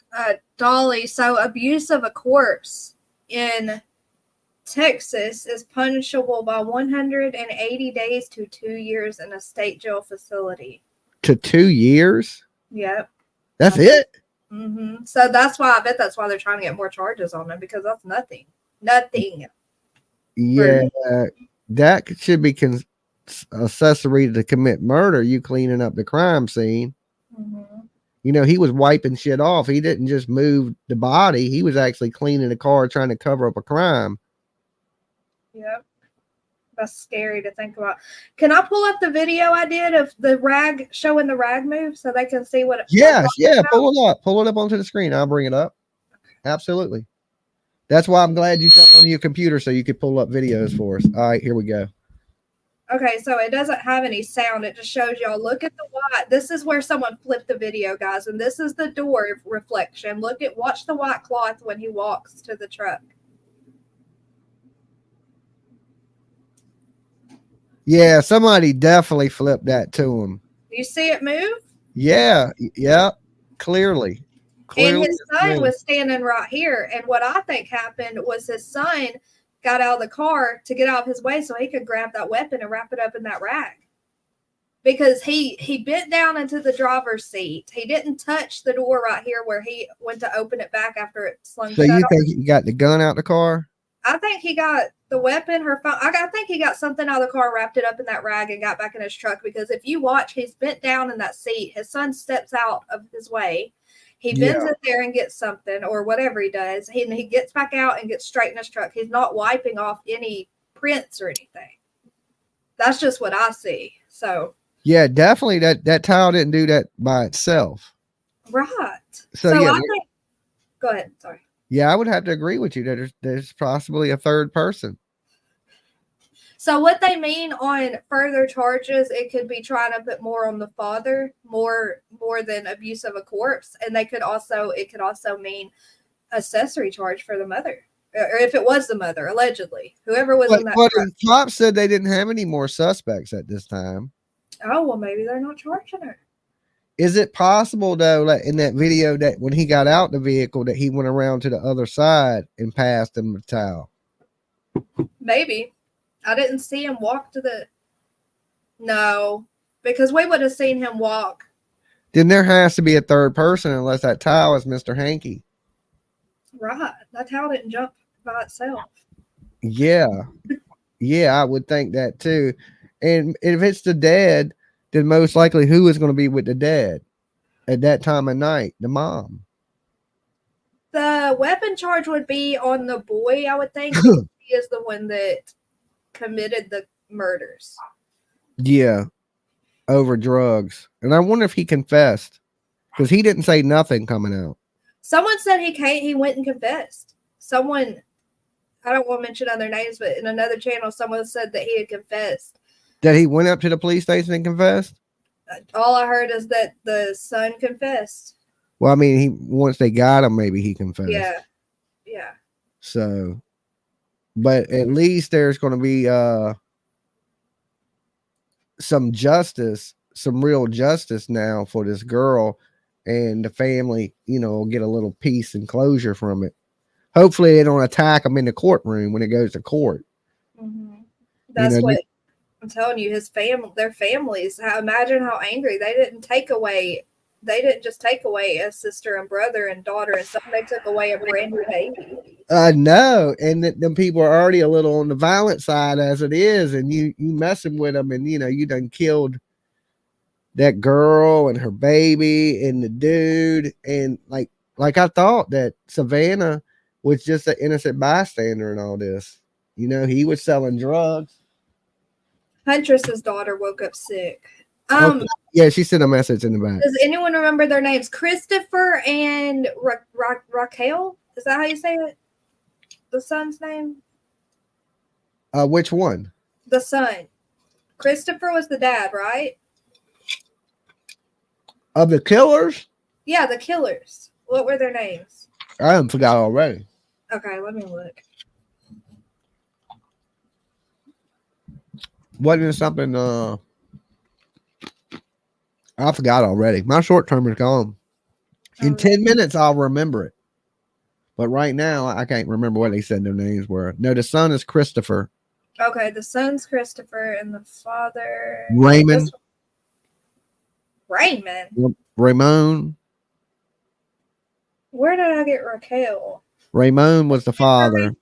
Dolly. So abuse of a corpse in Texas is punishable by 180 days to 2 years in a state jail facility. To 2 years? Yep. That's it? Mm-hmm. So that's why I bet that's why they're trying to get more charges on him, because that's nothing. Nothing. Yeah, that should be accessory to commit murder. You cleaning up the crime scene. Mm-hmm. You know, he was wiping shit off. He didn't just move the body. He was actually cleaning the car, trying to cover up a crime. Yep. That's scary to think about. Can I pull up the video I did of the rag, showing the rag move, so they can see what it Yes, yeah, pull it up. Pull it up onto the screen. I'll bring it up. Absolutely. That's why I'm glad you jumped on your computer so you could pull up videos for us. All right, here we go. Okay, so it doesn't have any sound. It just shows y'all. Look at the white. This is where someone flipped the video, guys, and this is the door reflection. Watch the white cloth when he walks to the truck. Yeah, somebody definitely flipped that to him. You see it move? Yeah, clearly. And his son was standing right here. And what I think happened was his son got out of the car to get out of his way so he could grab that weapon and wrap it up in that rag. Because he bent down into the driver's seat. He didn't touch the door right here where he went to open it back after it slung So shut. you think he got the gun out the car? I think he got the weapon, her phone. I think he got something out of the car, wrapped it up in that rag, and got back in his truck. Because if you watch, he's bent down in that seat. His son steps out of his way. He bends in there and gets something or whatever he does. He gets back out and gets straight in his truck. He's not wiping off any prints or anything. That's just what I see. So yeah, definitely that towel didn't do that by itself. Right. So yeah, I think, go ahead. Sorry. Yeah, I would have to agree with you that there's possibly a third person. So what they mean on further charges, it could be trying to put more on the father, more than abuse of a corpse, and it could also mean accessory charge for the mother, or if it was the mother, allegedly, whoever was in that. But the cops said they didn't have any more suspects at this time. Oh well, maybe they're not charging her. Is it possible though, like in that video, that when he got out the vehicle, that he went around to the other side and passed him the towel? Maybe. I didn't see him walk to the. No, because we would have seen him walk. Then there has to be a third person, unless that towel is Mr. Hankey. Right, that towel didn't jump by itself. Yeah, I would think that too. And if it's the dad, then most likely who is going to be with the dad at that time of night? The mom. The weapon charge would be on the boy, I would think. He is the one that committed the murders. Yeah, over drugs. And I wonder if he confessed, because he didn't say nothing coming out. Someone said he went and confessed. Someone, I don't want to mention other names, but in another channel, someone said that he had confessed. That he went up to the police station and confessed? All I heard is that the son confessed. Well, I mean, once they got him, maybe he confessed. Yeah. So, but at least there's going to be some justice, some real justice now for this girl, and the family, will get a little peace and closure from it. Hopefully they don't attack them in the courtroom when it goes to court. Mm-hmm. That's what I'm telling you. Their families. Imagine how angry they didn't just take away a sister and brother and daughter and son. They took away a brand new baby. I know, and them people are already a little on the violent side as it is, and you messing with them, and you done killed that girl and her baby and the dude, and like I thought that Savanah was just an innocent bystander in all this. He was selling drugs. Huntress's daughter woke up sick. Okay. Yeah, she sent a message in the back. Does anyone remember their names? Christopher and Raquel? Is that how you say it? The son's name? Which one? The son. Christopher was the dad, right? Of the killers? Yeah, the killers. What were their names? I forgot already. Okay, let me look. Wasn't it something I forgot already. My short term is gone. In 10 minutes, I'll remember it. But right now, I can't remember what they said their names were. No, the son is Christopher. Okay, the son's Christopher and the father... Raymond. Ramon. Where did I get Raquel? Ramon was the father.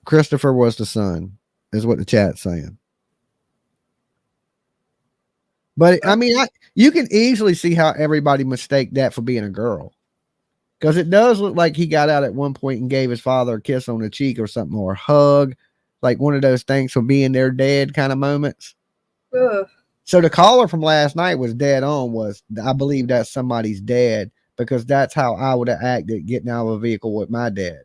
Christopher was the son, is what the chat's saying. But I mean, you can easily see how everybody mistake that for being a girl, because it does look like he got out at one point and gave his father a kiss on the cheek or something, or a hug, like one of those things for being their dad kind of moments. Ugh. So the caller from last night was dead on. I believe that's somebody's dad, because that's how I would have acted getting out of a vehicle with my dad.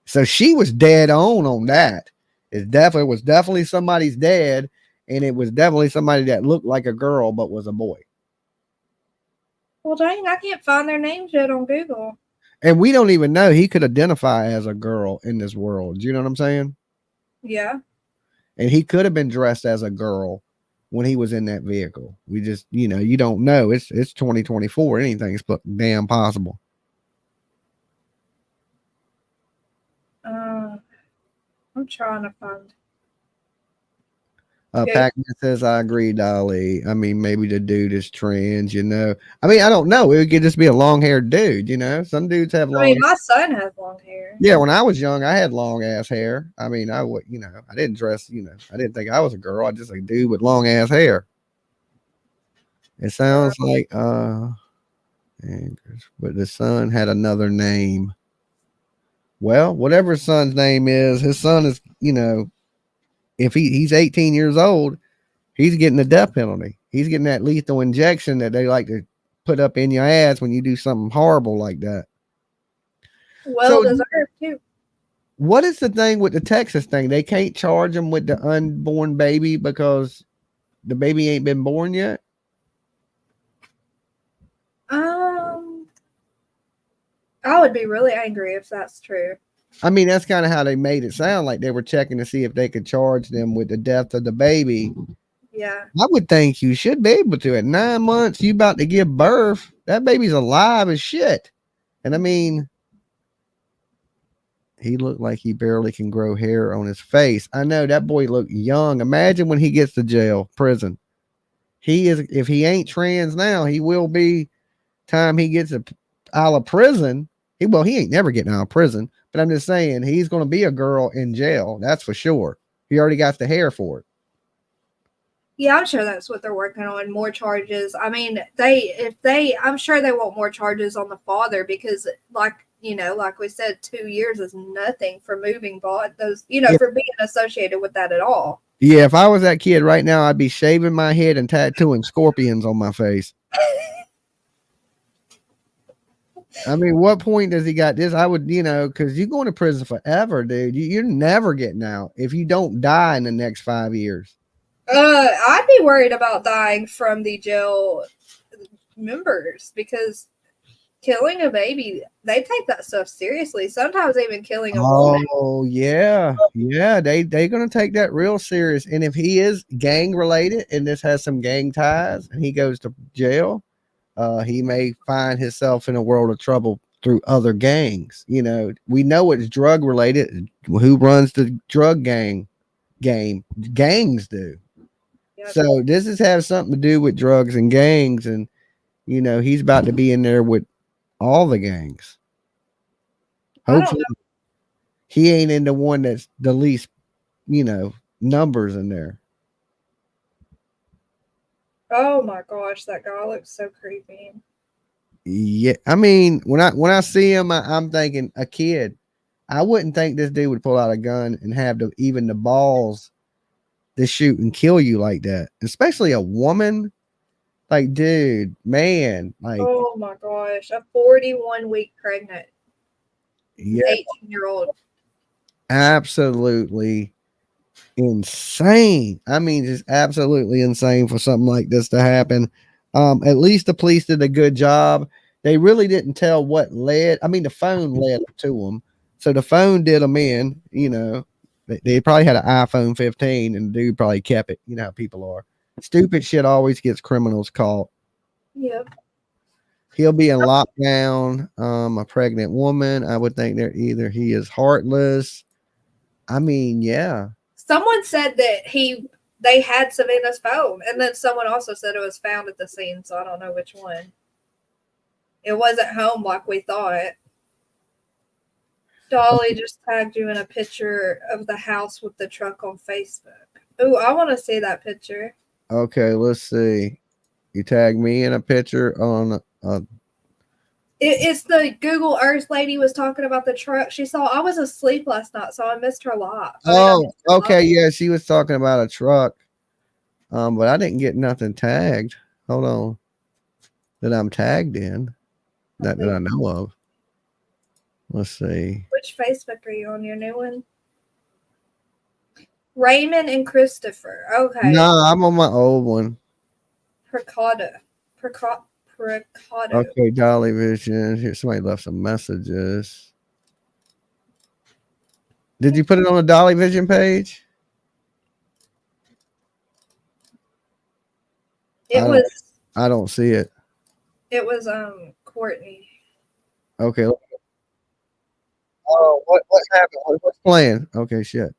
So she was dead on that. It was definitely somebody's dad. and it was definitely somebody that looked like a girl but was a boy. Well, dang, I can't find their names yet on Google. And we don't even know he could identify as a girl in this world. Do you know what I'm saying? Yeah. And he could have been dressed as a girl when he was in that vehicle. We just, you don't know. It's 2024. Anything's damn possible. I'm trying to find. Pac-Man says, I agree, Dolly. I mean, maybe the dude is trans, I mean, I don't know. It could just be a long-haired dude, Some dudes have long hair. My son has long hair. Yeah, when I was young, I had long-ass hair. I mean, I would, I didn't dress, I didn't think I was a girl. I just a dude with long-ass hair. It sounds like, but the son had another name. Well, whatever his son's name is, his son is, if he's 18 years old, he's getting the death penalty. He's getting that lethal injection that they like to put up in your ass when you do something horrible like that. Well deserved too. What is the thing with the Texas thing? They can't charge him with the unborn baby because the baby ain't been born yet? I would be really angry if that's true. I mean, that's kind of how they made it sound like they were checking to see if they could charge them with the death of the baby. Yeah. I would think you should be able to. At 9 months, you about to give birth. That baby's alive as shit. And I mean, he looked like he barely can grow hair on his face. I know that boy looked young. Imagine when he gets to jail, prison. If he ain't trans now, he will be time he gets out of prison. He ain't never getting out of prison. But I'm just saying, he's going to be a girl in jail. That's for sure. He already got the hair for it. Yeah, I'm sure that's what they're working on. More charges. I mean, I'm sure they want more charges on the father because, like we said, 2 years is nothing for moving those, for being associated with that at all. Yeah, if I was that kid right now, I'd be shaving my head and tattooing scorpions on my face. I mean, what point does he got this? I would, because you're going to prison forever, dude. You're never getting out if you don't die in the next 5 years. I'd be worried about dying from the jail members because killing a baby, they take that stuff seriously. Sometimes even killing a woman. Oh, yeah. Yeah, they're going to take that real serious. And if he is gang related and this has some gang ties and he goes to jail, he may find himself in a world of trouble through other gangs. We know it's drug related. Who runs the drug game? Gangs do. Yep. So this has something to do with drugs and gangs. And, he's about to be in there with all the gangs. Hopefully he ain't in the one that's the least, numbers in there. Oh my gosh, that guy looks so creepy. Yeah, I mean, when I see him, I'm thinking a kid. I wouldn't think this dude would pull out a gun and have even the balls to shoot and kill you like that, especially a woman. Like, dude, man, like. Oh my gosh, a 41-week pregnant, 18-year-old. Absolutely insane. I mean, just absolutely insane for something like this to happen. At least the police did a good job. They really didn't tell what led. I mean, the phone led to them. So the phone did them in, they probably had an iPhone 15 and the dude probably kept it. You know how people are. Stupid shit always gets criminals caught. Yep. He'll be in lockdown. A pregnant woman. I would think he is heartless. I mean, yeah. Someone said that they had Savanah's phone, and then someone also said it was found at the scene, so I don't know which one. It wasn't home like we thought. Dolly just tagged you in a picture of the house with the truck on Facebook. Ooh, I want to see that picture. Okay, let's see. You tagged me in a picture on it's the Google Earth lady was talking about the truck. She saw I was asleep last night, so I missed her live. Okay, yeah, she was talking about a truck. But I didn't get nothing tagged. Hold on. That I'm tagged in. That I know of. Let's see. Which Facebook are you on? Your new one? Raymond and Christopher. Okay. No, I'm on my old one. Precado. Okay, Dolly Vision. Here, somebody left some messages. Did you put it on the Dolly Vision page? I don't see it. It was Courtney. Okay. Oh, what happened? What's playing? Okay, shit.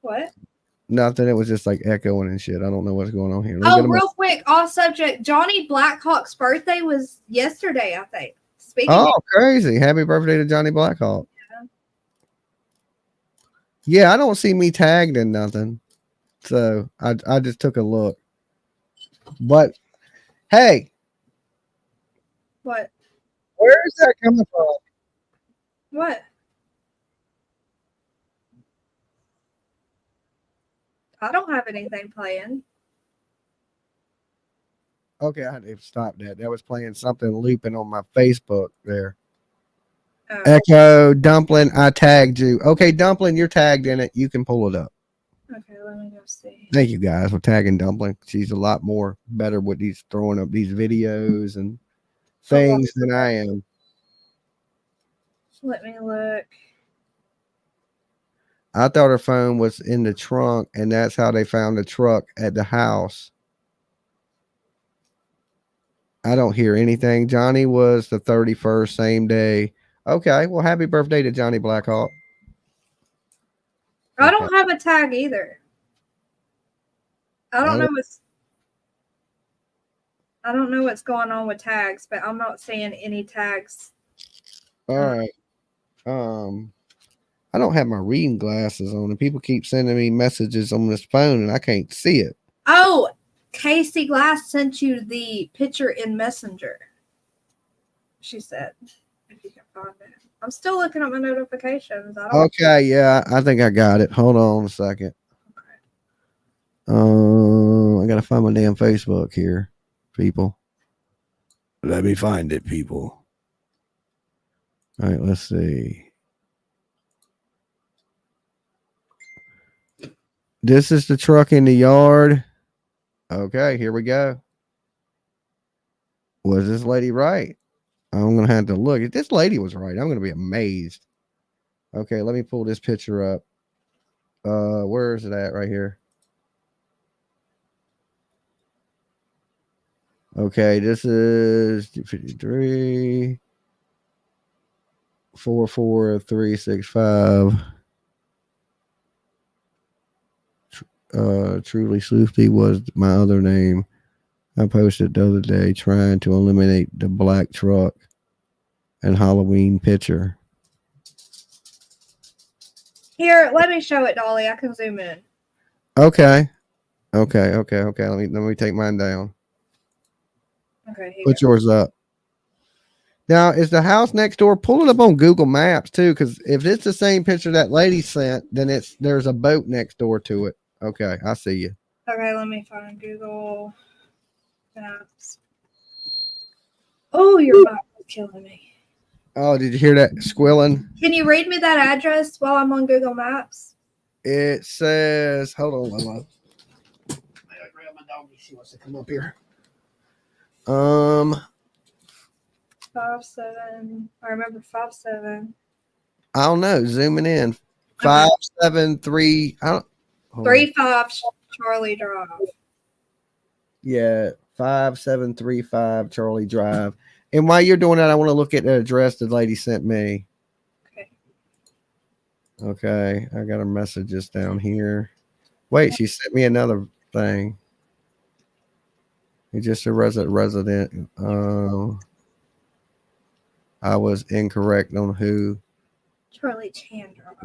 What? Nothing. It was just like echoing and shit. I don't know what's going on here. Let me Oh, get a real quick, off subject. Johnny Blackhawk's birthday was yesterday, I think. Speaking Oh, of, crazy. Happy birthday to Johnny Blackhawk. Yeah, I don't see me tagged in nothing. So I just took a look. But hey, what? where is that coming from? What? I don't have anything playing. Okay, I had to stop that. That was playing something looping on my Facebook there. Oh. Echo, Dumpling, I tagged you. Okay, Dumpling, you're tagged in it. You can pull it up. Okay, let me go see. Thank you guys for tagging Dumpling. She's a lot more better with these throwing up these videos and things than I am. Let me look. I thought her phone was in the trunk, and that's how they found the truck at the house. I don't hear anything. Johnny was the 31st, same day. Okay, well, happy birthday to Johnny Blackhawk. I don't have a tag either. I don't know what's going on with tags, but I'm not seeing any tags. All right. I don't have my reading glasses on, and people keep sending me messages on this phone, and I can't see it. Oh, Casey Glass sent you the picture in Messenger. She said, if you can find it. I'm still looking at my notifications. Okay, yeah, I think I got it. Hold on a second. I gotta find my damn Facebook here, people. Let me find it, people. All right, let's see. This is the truck in the yard. Okay, here we go. Was this lady right? I'm gonna have to look. If this lady was right, I'm gonna be amazed. Okay, let me pull this picture up. Where is it at? Right here. Okay, this is 53 44365. Truly Sloopy was my other name. I posted the other day trying to eliminate the black truck and Halloween picture. Here, let me show it, Dolly. I can zoom in. Okay. Let me take mine down. Okay. Put yours up. Now, is the house next door? Pull it up on Google Maps too, because if it's the same picture that lady sent, then there's a boat next door to it. Okay, I see you. Okay, let me find Google Maps. Oh, your map is killing me. Oh, did you hear that squilling? Can you read me that address while I'm on Google Maps? It says, hold on, Lolo. I gotta grab my dog. She wants to come up here. 57. I remember 57. I don't know. Zooming in. 573. I don't. 35 Charlie Drive. Yeah, 5735 Charlie Drive. And while you're doing that, I want to look at the address the lady sent me. Okay, I got her messages down here. Wait, she sent me another thing. It's just a resident. I was incorrect on who. Charlie Chandra.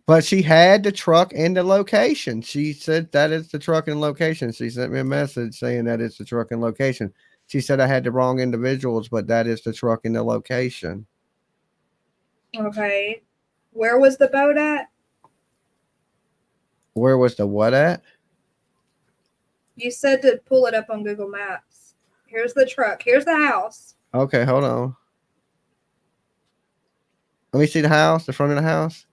But she had the truck and the location. She said that is the truck and location. She sent me a message saying that it's the truck and location. She said I had the wrong individuals, but that is the truck and the location. Okay. Where was the boat at? Where was the what at? You said to pull it up on Google Maps. Here's the truck. Here's the house. Okay, hold on. Let me see the house, the front of the house.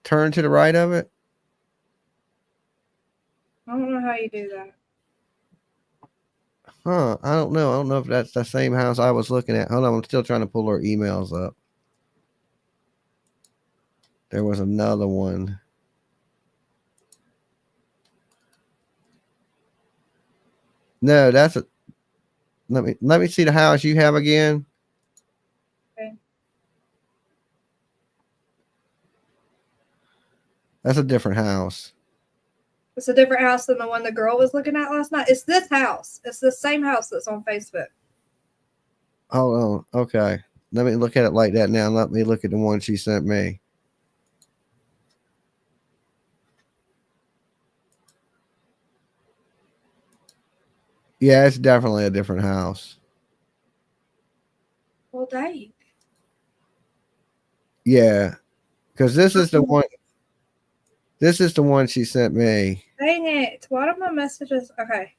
Turn to the right of it. I don't know how you do that. Huh. I don't know. I don't know if that's the same house I was looking at. Hold on. I'm still trying to pull our emails up. There was another one. No, that's a. Let me see the house you have again. Okay. That's a different house. It's a different house than the one the girl was looking at last night. It's this house. It's the same house that's on Facebook. Hold on. Okay. Let me look at it like that now. Let me look at the one she sent me. Yeah, it's definitely a different house. Well, dang. Yeah. Because this is the one. This is the one she sent me. Dang it. Why do my messages? Okay.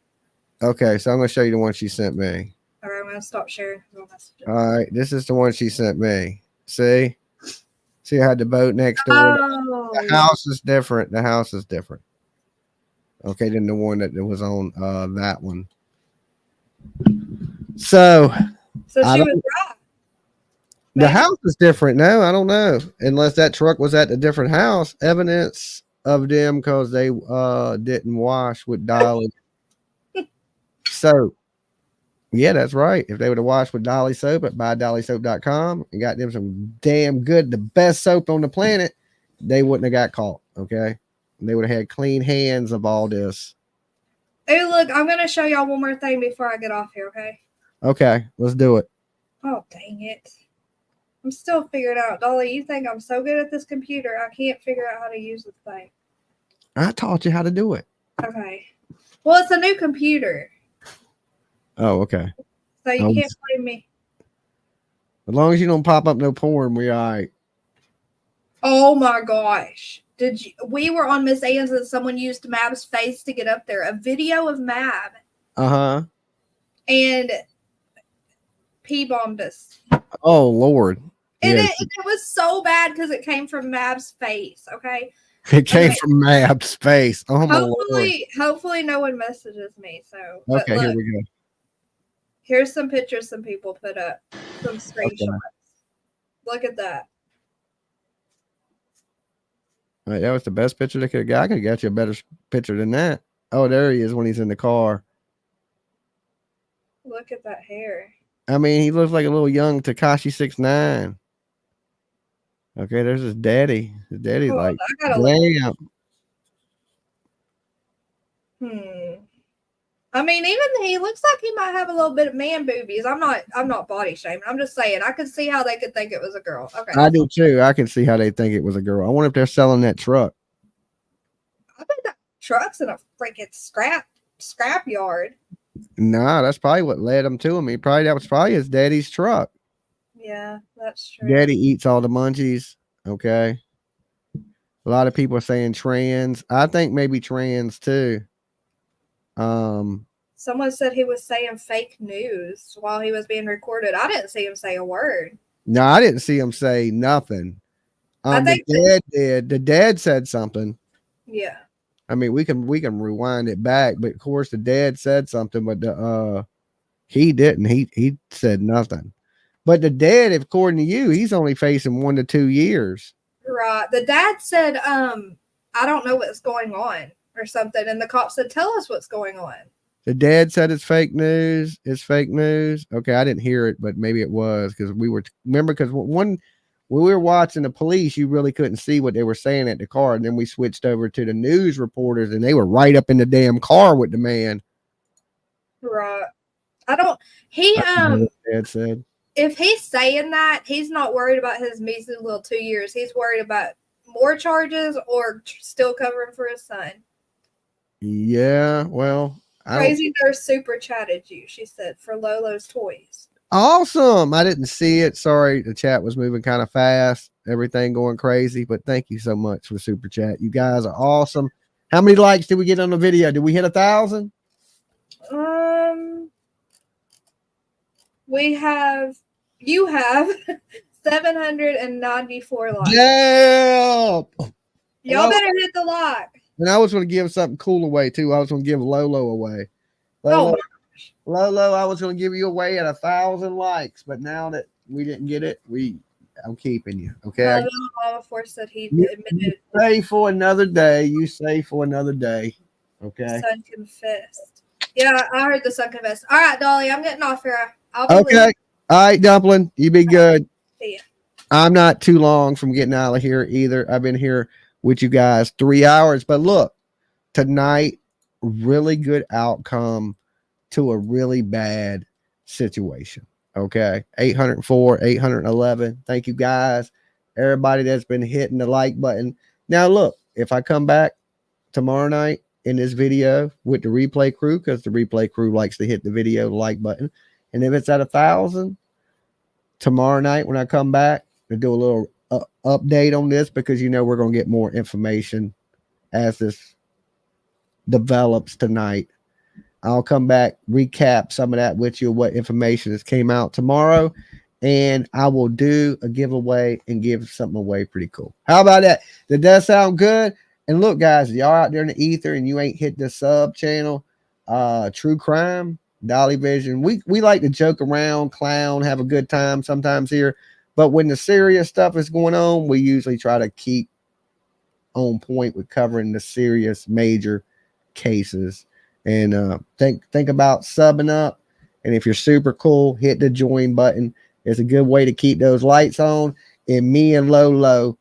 Okay, so I'm going to show you the one she sent me. All right, I'm going to stop sharing my messages. All right, this is the one she sent me. See? See, I had the boat next door. Oh. The house is different. The house is different. Okay, than the one that was on that one. So she was right. The house is different. No, I don't know. Unless that truck was at a different house. Evidence of them because they didn't wash with Dolly. So, yeah, that's right. If they would have washed with Dolly soap at buydollysoap.com and got them some damn good, the best soap on the planet, they wouldn't have got caught. Okay. They would have had clean hands of all this. Hey, look, I'm going to show y'all one more thing before I get off here, okay? Okay, let's do it. Oh, dang it. I'm still figuring out. Dolly, you think I'm so good at this computer, I can't figure out how to use this thing. I taught you how to do it. Okay. Well, it's a new computer, Oh, okay. so you can't blame me. As long as you don't pop up no porn, we all right. Oh my gosh. We were on Miss Ann's and someone used Mab's face to get up there. A video of Mab. Uh-huh. And P-bombed us. Oh, Lord. And Yeah. it was so bad because it came from Mab's face, okay? It came from Mab's face. Oh, my Lord. Hopefully no one messages me. So Okay, look, here we go. Here's some pictures some people put up. Some screenshots. Okay. Look at that. All right, that was the best picture they could have got. I could have got you a better picture than that. Oh, there he is when he's in the car. Look at that hair. I mean, he looks like a little young Tekashi 6ix9ine. Okay, there's his daddy. His daddy's like, damn. I mean, even he looks like he might have a little bit of man boobies. I'm not body shaming. I'm just saying I could see how they could think it was a girl. Okay. I do too. I can see how they think it was a girl. I wonder if they're selling that truck. I bet that truck's in a freaking scrap yard. Nah, that's probably what led him to him. That was probably his daddy's truck. Yeah, that's true. Daddy eats all the munchies. Okay. A lot of people are saying trans. I think maybe trans too. Someone said he was saying fake news while he was being recorded. I didn't see him say a word. No, I didn't see him say nothing. I think the dad did. The dad said something. Yeah. I mean, we can rewind it back, but of course the dad said something, but he didn't. He said nothing. But the dad, according to you, he's only facing 1 to 2 years. Right. The dad said, I don't know what's going on or something. And the cop said, tell us what's going on. The dad said it's fake news. It's fake news. Okay, I didn't hear it, but maybe it was because because when we were watching the police, you really couldn't see what they were saying at the car. And then we switched over to the news reporters and they were right up in the damn car with the man. Right. Dad said. If he's saying that, he's not worried about his measly little 2 years. He's worried about more charges or still covering for his son. Yeah, well. Crazy Nurse super chatted you, she said, for Lolo's toys. Awesome. I didn't see it. Sorry, the chat was moving kind of fast. Everything going crazy, but thank you so much for super chat. You guys are awesome. How many likes did we get on the video? Did we hit 1,000? You have 794 likes. Yeah. Y'all better hit the like. And I was going to give something cool away too. I was going to give Lolo away. Lolo, Lolo, I was going to give you away at 1,000 likes, but now that we didn't get it, I'm keeping you. Okay. My mama forced that he admitted. You say for another day. You say for another day. Okay. Son confessed. Yeah, I heard the son confessed. All right, Dolly, I'm getting off here. I'll be Okay. leaving. All right, Dumpling. You be good. See ya. I'm not too long from getting out of here either. I've been here with you guys 3 hours. But look, tonight, really good outcome to a really bad situation. Okay. 804, 811. Thank you guys. Everybody that's been hitting the like button. Now, look, if I come back tomorrow night in this video with the replay crew, because the replay crew likes to hit the video, the like button. And if it's at 1,000 tomorrow night, when I come back to do a little update on this, because we're going to get more information as this develops tonight. I'll come back, recap some of that with you, what information has came out tomorrow, and I will do a giveaway and give something away pretty cool. How about that? Did that sound good? And look, guys, y'all out there in the ether and you ain't hit the sub channel, True Crime, Dolly Vision. We like to joke around, clown, have a good time sometimes here. But when the serious stuff is going on, we usually try to keep on point with covering the serious major cases. And think about subbing up. And if you're super cool, hit the join button. It's a good way to keep those lights on. And me and Lolo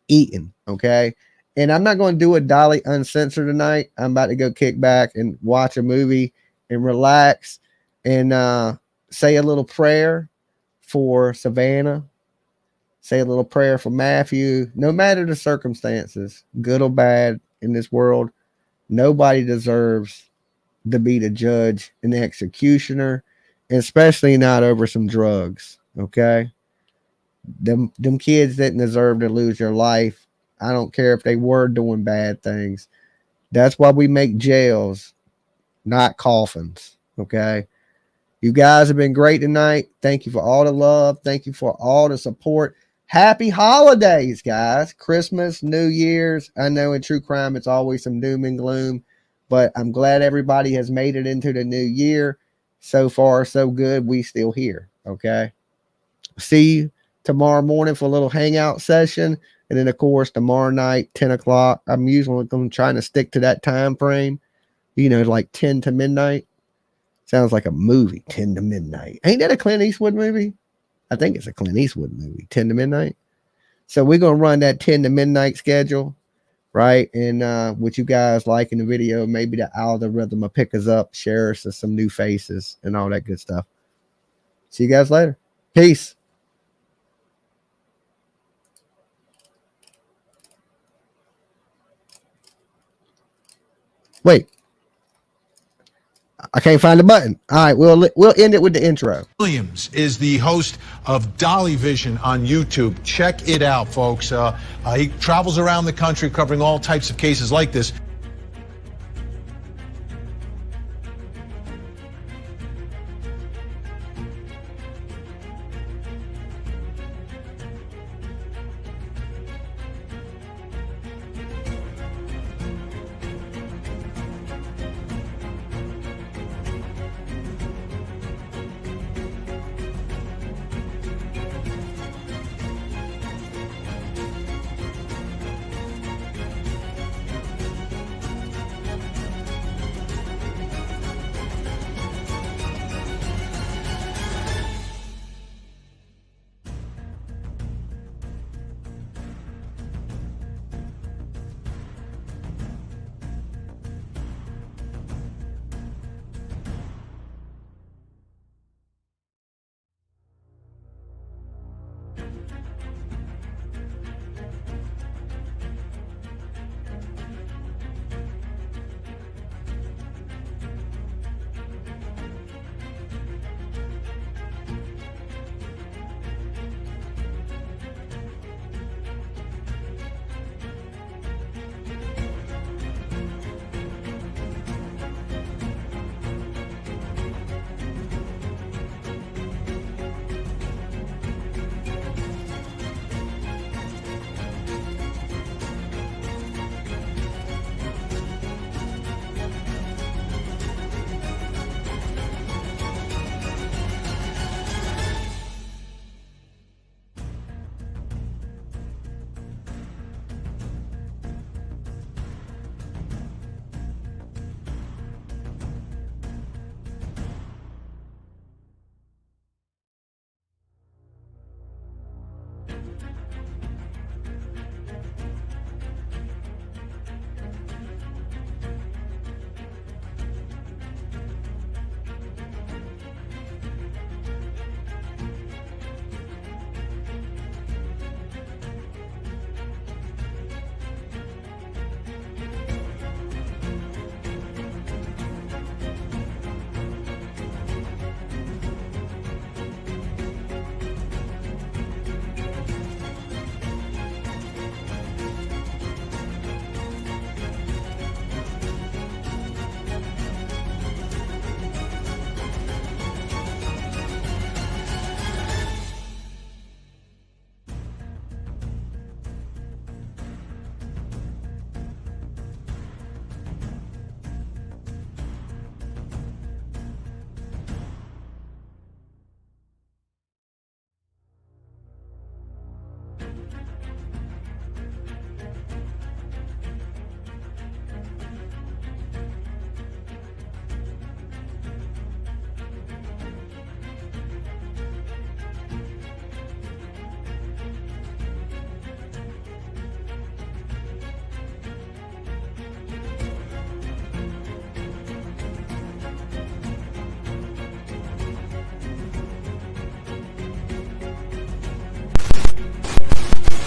eating, okay? And I'm not going to do a Dolly Uncensored tonight. I'm about to go kick back and watch a movie and relax and say a little prayer for Savanah. Say a little prayer for Matthew. No matter the circumstances, good or bad in this world, nobody deserves to be the judge and the executioner, especially not over some drugs, okay? Them kids didn't deserve to lose their life. I don't care if they were doing bad things. That's why we make jails, not coffins, okay? You guys have been great tonight. Thank you for all the love. Thank you for all the support. Happy holidays, guys. Christmas, New Year's. I know in true crime, it's always some doom and gloom, but I'm glad everybody has made it into the new year. So far, so good. We still here, okay? See you tomorrow morning for a little hangout session. And then, of course, tomorrow night, 10 o'clock. I'm usually trying to stick to that time frame, like 10 to midnight. Sounds like a movie, 10 to midnight. Ain't that a Clint Eastwood movie? I think it's a Clint Eastwood movie, 10 to midnight. So we're going to run that 10 to midnight schedule, right? And with you guys liking the video, maybe the algorithm will pick us up, share us with some new faces and all that good stuff. See you guys later. Peace. Wait. I can't find the button. All right, we'll end it with the intro. Williams is the host of Dolly Vision on YouTube. Check it out, folks. He travels around the country covering all types of cases like this.